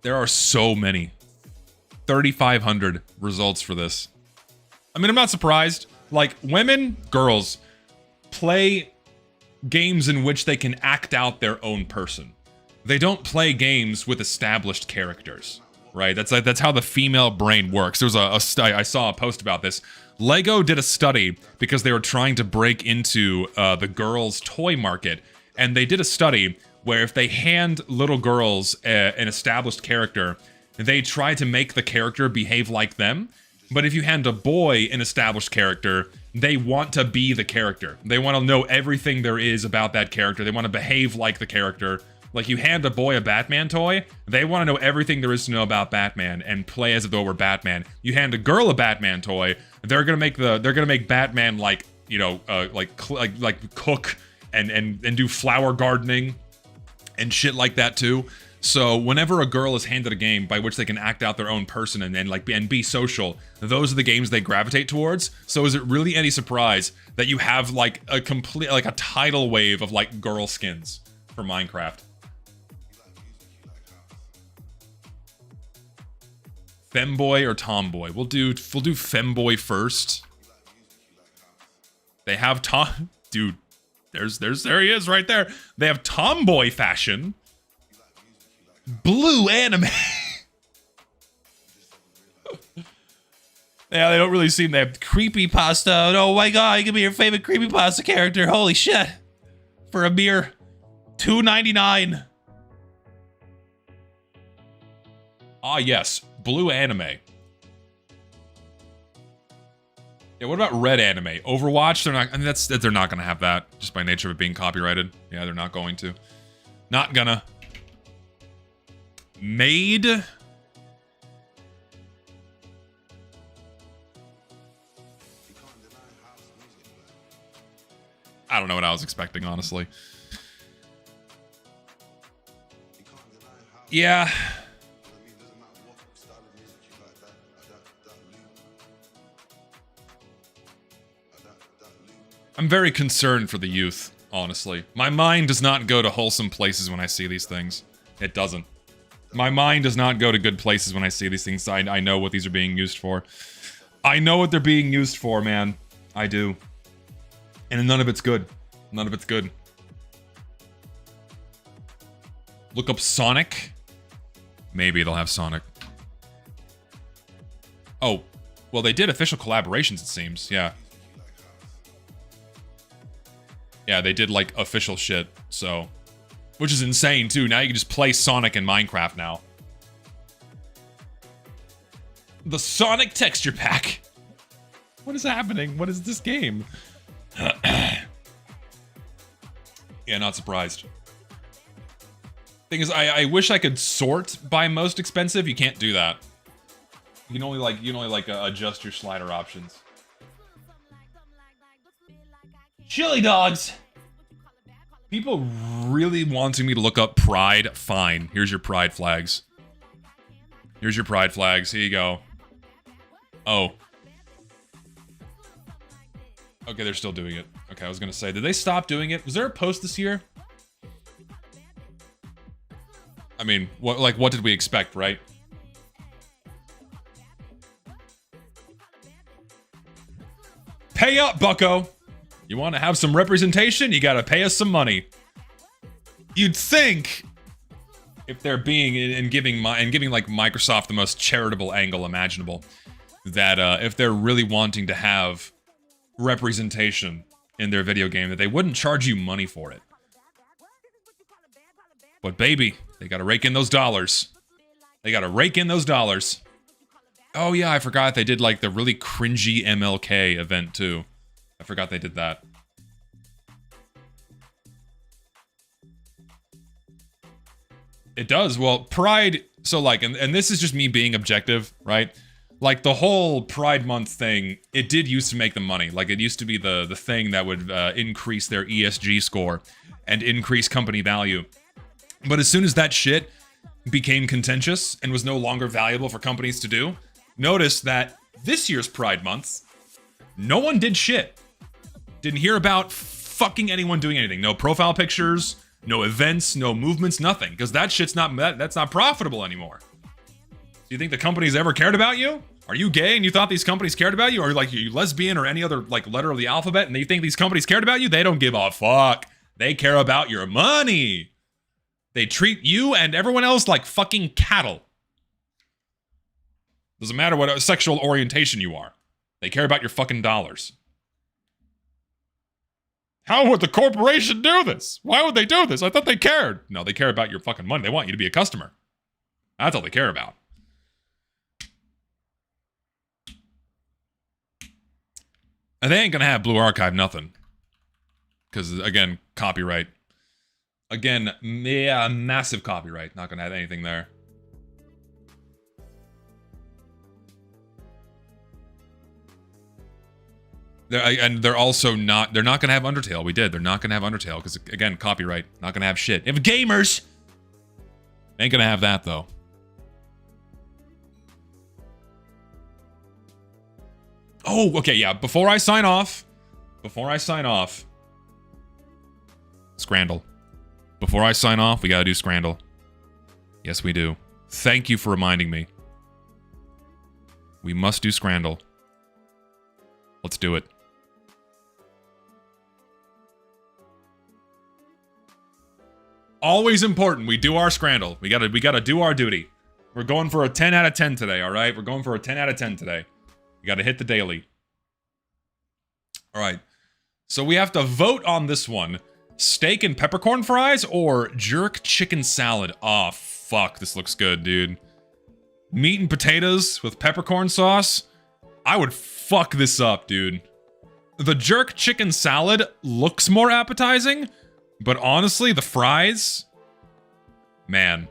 There are so many. 3,500 results for this. I mean, I'm not surprised. Like, women, girls, play games in which they can act out their own person. They don't play games with established characters, right? That's how the female brain works. There was I saw a post about this. Lego did a study because they were trying to break into the girls' toy market, and they did a study where if they hand little girls an established character, they try to make the character behave like them. But if you hand a boy an established character, they want to be the character. They want to know everything there is about that character. They want to behave like the character. Like, you hand a boy a Batman toy, they want to know everything there is to know about Batman and play as if though we're Batman. You hand a girl a Batman toy, they're gonna make Batman like, you know, like cook and do flower gardening and shit like that too. So whenever a girl is handed a game by which they can act out their own person and be social, those are the games they gravitate towards. So is it really any surprise that you have like a complete, like a tidal wave of like girl skins for Minecraft? Femboy or tomboy? We'll do femboy first. They have dude, there he is right there. They have tomboy fashion. Blue anime. Yeah, they don't really seem. They have creepypasta. Oh my god, you can be your favorite creepypasta character. Holy shit. For a mere $2.99. Ah, yes. Blue anime. Yeah, what about red anime? Overwatch? They're not. I mean, they're not gonna have that just by nature of it being copyrighted. Yeah, they're not going to. Not gonna. Made. I don't know what I was expecting, honestly. Yeah. I'm very concerned for the youth, honestly. My mind does not go to wholesome places when I see these things. It doesn't. My mind does not go to good places when I see these things. I know what these are being used for. I know what they're being used for, man. I do. And none of it's good. None of it's good. Look up Sonic. Maybe they'll have Sonic. Oh, well, they did official collaborations, it seems. Yeah. Yeah, they did, like, official shit, so... Which is insane, too. Now you can just play Sonic in Minecraft now. The Sonic texture pack. What is happening? What is this game? Yeah, not surprised. Thing is, I wish I could sort by most expensive. You can't do that. You can only adjust your slider options. Chili dogs. People really wanting me to look up Pride. Fine. Here's your Pride flags. Here's your Pride flags. Here you go. Oh. Okay, they're still doing it. Okay, I was gonna say, did they stop doing it? Was there a post this year? I mean, what did we expect, right? Pay up, bucko! You want to have some representation? You gotta pay us some money. You'd think, if they're being and giving like Microsoft the most charitable angle imaginable, that if they're really wanting to have representation in their video game, that they wouldn't charge you money for it. But baby, they gotta rake in those dollars. They gotta rake in those dollars. Oh yeah, I forgot they did like the really cringy MLK event too. I forgot they did that. It does. Well, Pride, so like, and this is just me being objective, right? Like the whole Pride Month thing, it did used to make them money. Like it used to be the thing that would increase their ESG score and increase company value. But as soon as that shit became contentious and was no longer valuable for companies to do, notice that this year's Pride Month, no one did shit. Didn't hear about fucking anyone doing anything. No profile pictures, no events, no movements, nothing. Because that shit's that's not profitable anymore. Do you think the companies ever cared about you? Are you gay and you thought these companies cared about you? Or like, are you lesbian or any other like letter of the alphabet and you think these companies cared about you? They don't give a fuck. They care about your money. They treat you and everyone else like fucking cattle. Doesn't matter what sexual orientation you are. They care about your fucking dollars. How would the corporation do this? Why would they do this? I thought they cared. No, they care about your fucking money. They want you to be a customer. That's all they care about. And they ain't gonna have Blue Archive nothing. Because, again, copyright. Again, yeah, massive copyright. Not gonna have anything there. They're also not, they're not gonna have Undertale. We did. They're not gonna have Undertale, because, again, copyright. Not gonna have shit. If gamers! Ain't gonna have that, though. Oh, okay, yeah. Before I sign off, Scrandle. Before I sign off, we gotta do Scrandle. Yes, we do. Thank you for reminding me. We must do Scrandle. Let's do it. Always important. We do our Scrandle. We gotta do our duty. We're going for a 10 out of 10 today, alright? We're going for a 10 out of 10 today. We gotta hit the daily. Alright. So we have to vote on this one. Steak and peppercorn fries or jerk chicken salad? Oh, fuck. This looks good, dude. Meat and potatoes with peppercorn sauce? I would fuck this up, dude. The jerk chicken salad looks more appetizing, but honestly, the fries? Man.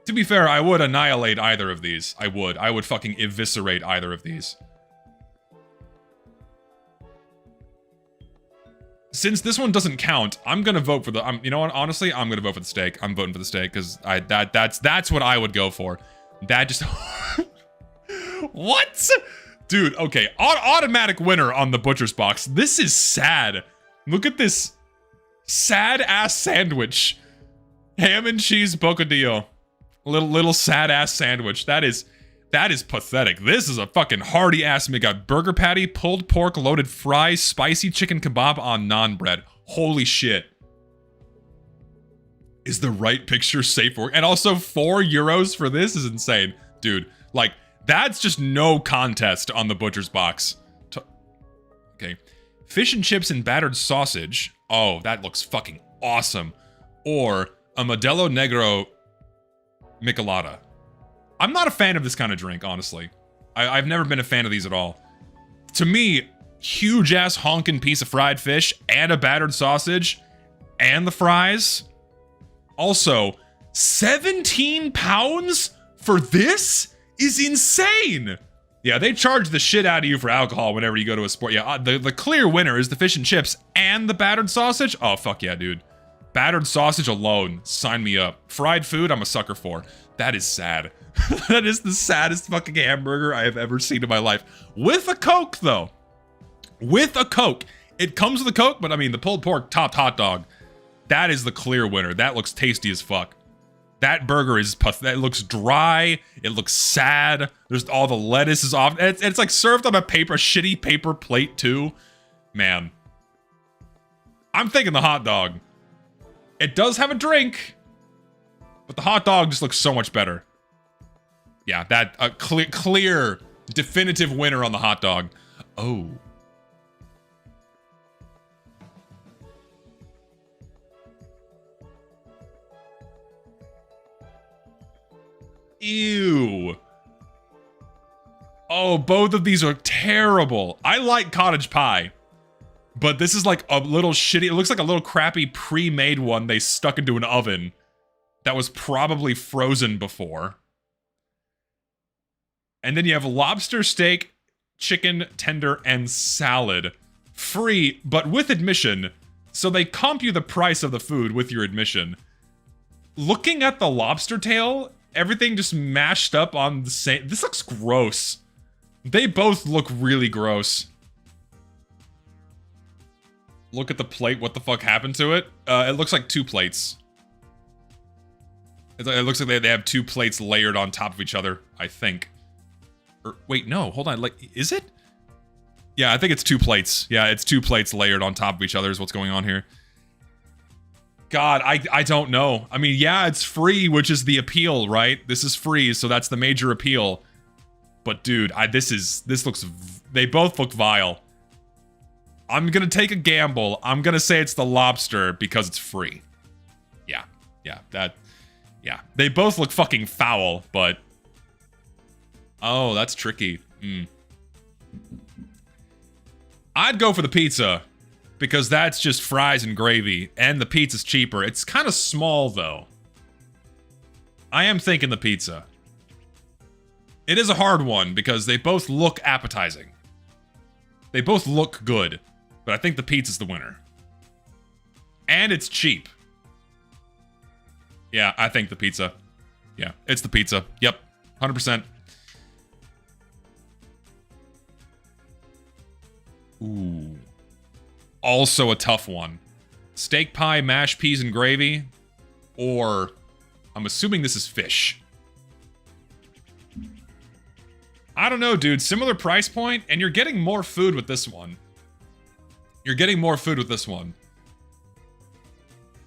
To be fair, I would annihilate either of these. I would. I would fucking eviscerate either of these. Since this one doesn't count, I'm gonna vote for the. You know what? Honestly, I'm gonna vote for the steak. I'm voting for the steak because that's what I would go for. That just. What? Dude, okay. Automatic winner on the butcher's box. This is sad. Look at this sad ass sandwich. Ham and cheese bocadillo. Little sad ass sandwich. That is pathetic. This is a fucking hearty ass meal. Got burger patty, pulled pork, loaded fries, spicy chicken kebab on naan bread. Holy shit. Is the right picture safe for? And also €4 for this is insane. Dude, like, that's just no contest on the butcher's box. Okay. Fish and chips and battered sausage. Oh, that looks fucking awesome. Or a Modelo Negro Michelada. I'm not a fan of this kind of drink, honestly. I've never been a fan of these at all. To me, huge-ass honkin' piece of fried fish and a battered sausage and the fries. Also, 17 pounds for this is insane! Yeah, they charge the shit out of you for alcohol whenever you go to a sport. Yeah, the clear winner is the fish and chips and the battered sausage. Oh, fuck yeah, dude. Battered sausage alone. Sign me up. Fried food, I'm a sucker for. That is sad. That is the saddest fucking hamburger I have ever seen in my life. With a Coke, though. With a Coke. It comes with a Coke, but I mean, the pulled pork topped hot dog. That is the clear winner. That looks tasty as fuck. That burger is that looks dry. It looks sad. There's all the lettuce is off. It's like served on a shitty paper plate too. Man. I'm thinking the hot dog. It does have a drink, but the hot dog just looks so much better. Yeah, that a clear, definitive winner on the hot dog. Oh. Ew. Oh, both of these are terrible. I like cottage pie, but this is like a little shitty. It looks like a little crappy pre-made one they stuck into an oven that was probably frozen before. And then you have lobster steak, chicken tender, and salad. Free, but with admission. So they comp you the price of the food with your admission. Looking at the lobster tail, everything just mashed up on the same... This looks gross. They both look really gross. Look at the plate. What the fuck happened to it? It looks like 2 plates. It looks like they have 2 plates layered on top of each other, I think. Or, wait, no, hold on. Like, is it? Yeah, I think it's 2 plates. Yeah, it's 2 plates layered on top of each other is what's going on here. God, I don't know. I mean, yeah, it's free, which is the appeal, right? This is free, so that's the major appeal. But dude, this looks, they both look vile. I'm gonna take a gamble. I'm gonna say it's the lobster because it's free. Yeah, they both look fucking foul, but... Oh, that's tricky. I'd go for the pizza because that's just fries and gravy, and the pizza's cheaper. It's kind of small, though. I am thinking the pizza. It is a hard one because they both look appetizing. They both look good, but I think the pizza's the winner. And it's cheap. Yeah, I think the pizza. Yeah, it's the pizza. Yep, 100%. Ooh. Also a tough one. Steak pie, mashed peas, and gravy. Or, I'm assuming this is fish. I don't know, dude. Similar price point, and you're getting more food with this one. You're getting more food with this one.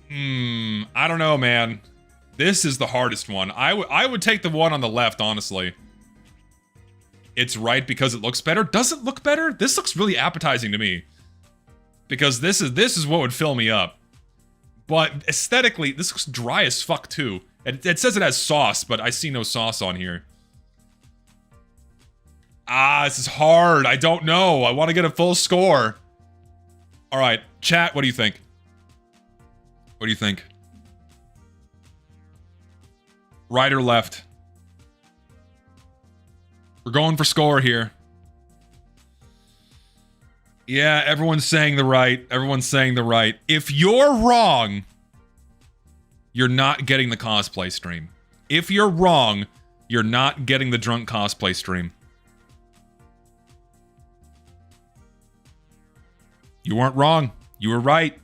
I don't know, man. This is the hardest one. I would take the one on the left, honestly. It's right because it looks better. Does it look better? This looks really appetizing to me. Because this is what would fill me up. But aesthetically, this looks dry as fuck too. It says it has sauce, but I see no sauce on here. This is hard. I don't know. I want to get a full score. Alright, chat, what do you think? What do you think? Right or left? We're going for score here. Yeah, everyone's saying the right. Everyone's saying the right. If you're wrong, you're not getting the cosplay stream. If you're wrong, you're not getting the drunk cosplay stream. You weren't wrong. You were right.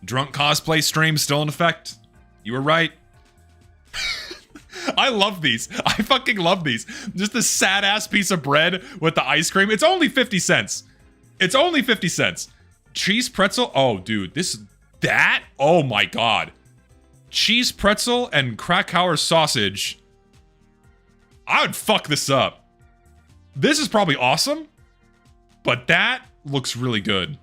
Drunk cosplay stream still in effect. You were right. I love these. I fucking love these. Just this sad-ass piece of bread with the ice cream. It's only 50 cents. It's only 50 cents. Cheese pretzel. Oh, dude. That? Oh, my God. Cheese pretzel and Krakauer sausage. I would fuck this up. This is probably awesome. But that looks really good.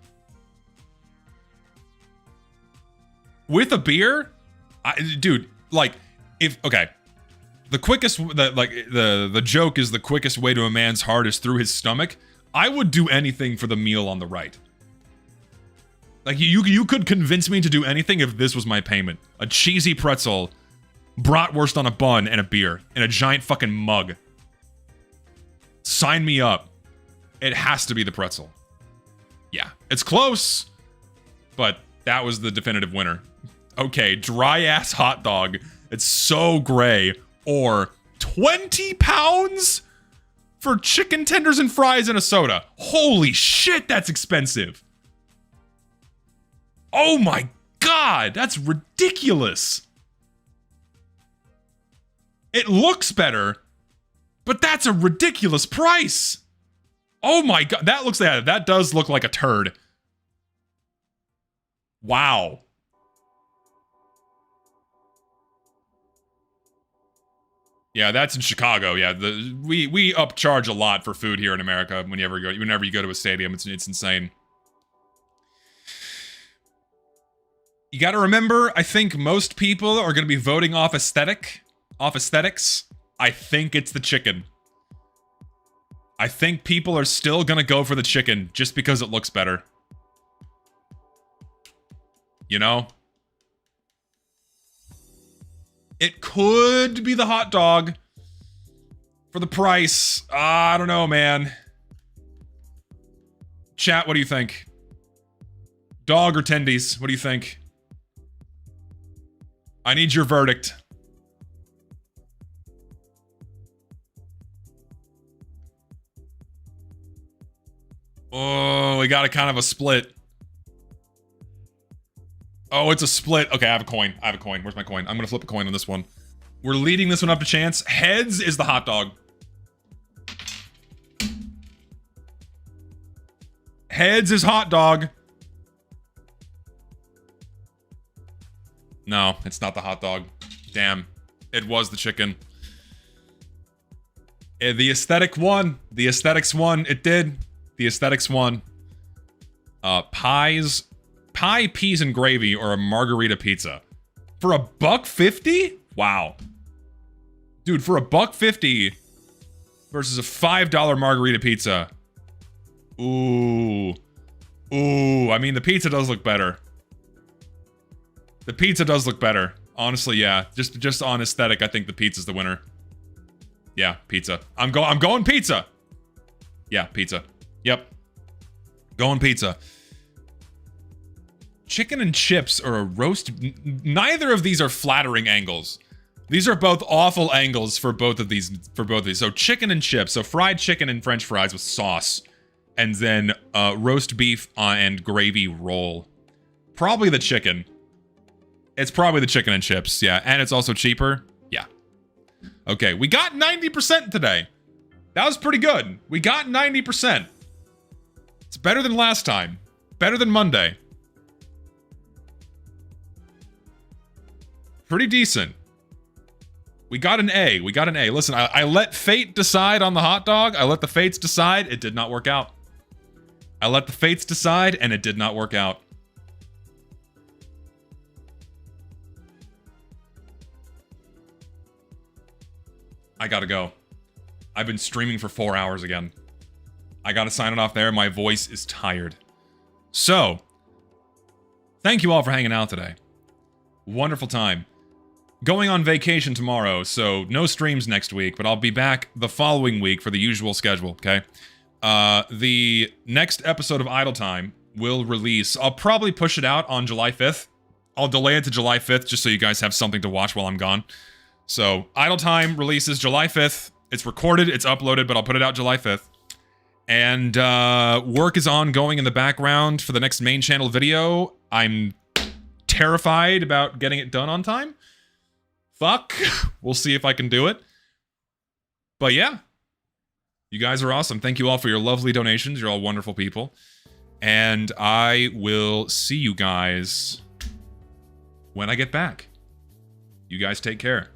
With a beer? Dude, like, okay. The quickest, the joke is the quickest way to a man's heart is through his stomach. I would do anything for the meal on the right. Like, you could convince me to do anything if this was my payment. A cheesy pretzel, bratwurst on a bun, and a beer. In a giant fucking mug. Sign me up. It has to be the pretzel. Yeah, it's close. But that was the definitive winner. Okay, dry-ass hot dog. It's so gray. Or 20 pounds for chicken tenders and fries and a soda. Holy shit, that's expensive. Oh my God, that's ridiculous. It looks better, but that's a ridiculous price. Oh my God, that does look like a turd. Wow. Yeah, that's in Chicago. Yeah, we upcharge a lot for food here in America. Whenever you go to a stadium, it's insane. You got to remember, I think most people are going to be voting off aesthetics. I think it's the chicken. I think people are still going to go for the chicken just because it looks better. You know? It could be the hot dog for the price. I don't know, man. Chat, what do you think? Dog or tendies? What do you think? I need your verdict. Oh, we got a kind of a split. Oh, it's a split. Okay, I have a coin. Where's my coin? I'm gonna flip a coin on this one. We're leading this one up to chance. Heads is the hot dog. Heads is hot dog. No, it's not the hot dog. Damn. It was the chicken. The aesthetic won. The aesthetics won. It did. The aesthetics won. Pie, peas, and gravy, or a margarita pizza. For $1.50? Wow. Dude, for $1.50 versus a $5 margarita pizza. Ooh. Ooh, I mean, the pizza does look better. The pizza does look better. Honestly, yeah. Just on aesthetic, I think the pizza's the winner. Yeah, pizza. I'm going pizza. Yeah, pizza. Yep. Going pizza. Chicken and chips or a roast... Neither of these are flattering angles. These are both awful angles for both of these. So chicken and chips. So fried chicken and french fries with sauce. And then roast beef and gravy roll. Probably the chicken. It's probably the chicken and chips, yeah. And it's also cheaper. Yeah. Okay, we got 90% today. That was pretty good. We got 90%. It's better than last time. Better than Monday. Pretty decent. We got an A. We got an A. Listen, I let fate decide on the hot dog. I let the fates decide. It did not work out. I let the fates decide, and it did not work out. I gotta go. I've been streaming for 4 hours again. I gotta sign it off there. My voice is tired. So, thank you all for hanging out today. Wonderful time. Going on vacation tomorrow, so no streams next week, but I'll be back the following week for the usual schedule, okay? The next episode of Idle Time will release. I'll probably push it out on July 5th. I'll delay it to July 5th just so you guys have something to watch while I'm gone. So, Idle Time releases July 5th. It's recorded, it's uploaded, but I'll put it out July 5th. And work is ongoing in the background for the next main channel video. I'm terrified about getting it done on time. Fuck. We'll see if I can do it. But yeah. You guys are awesome. Thank you all for your lovely donations. You're all wonderful people. And I will see you guys when I get back. You guys take care.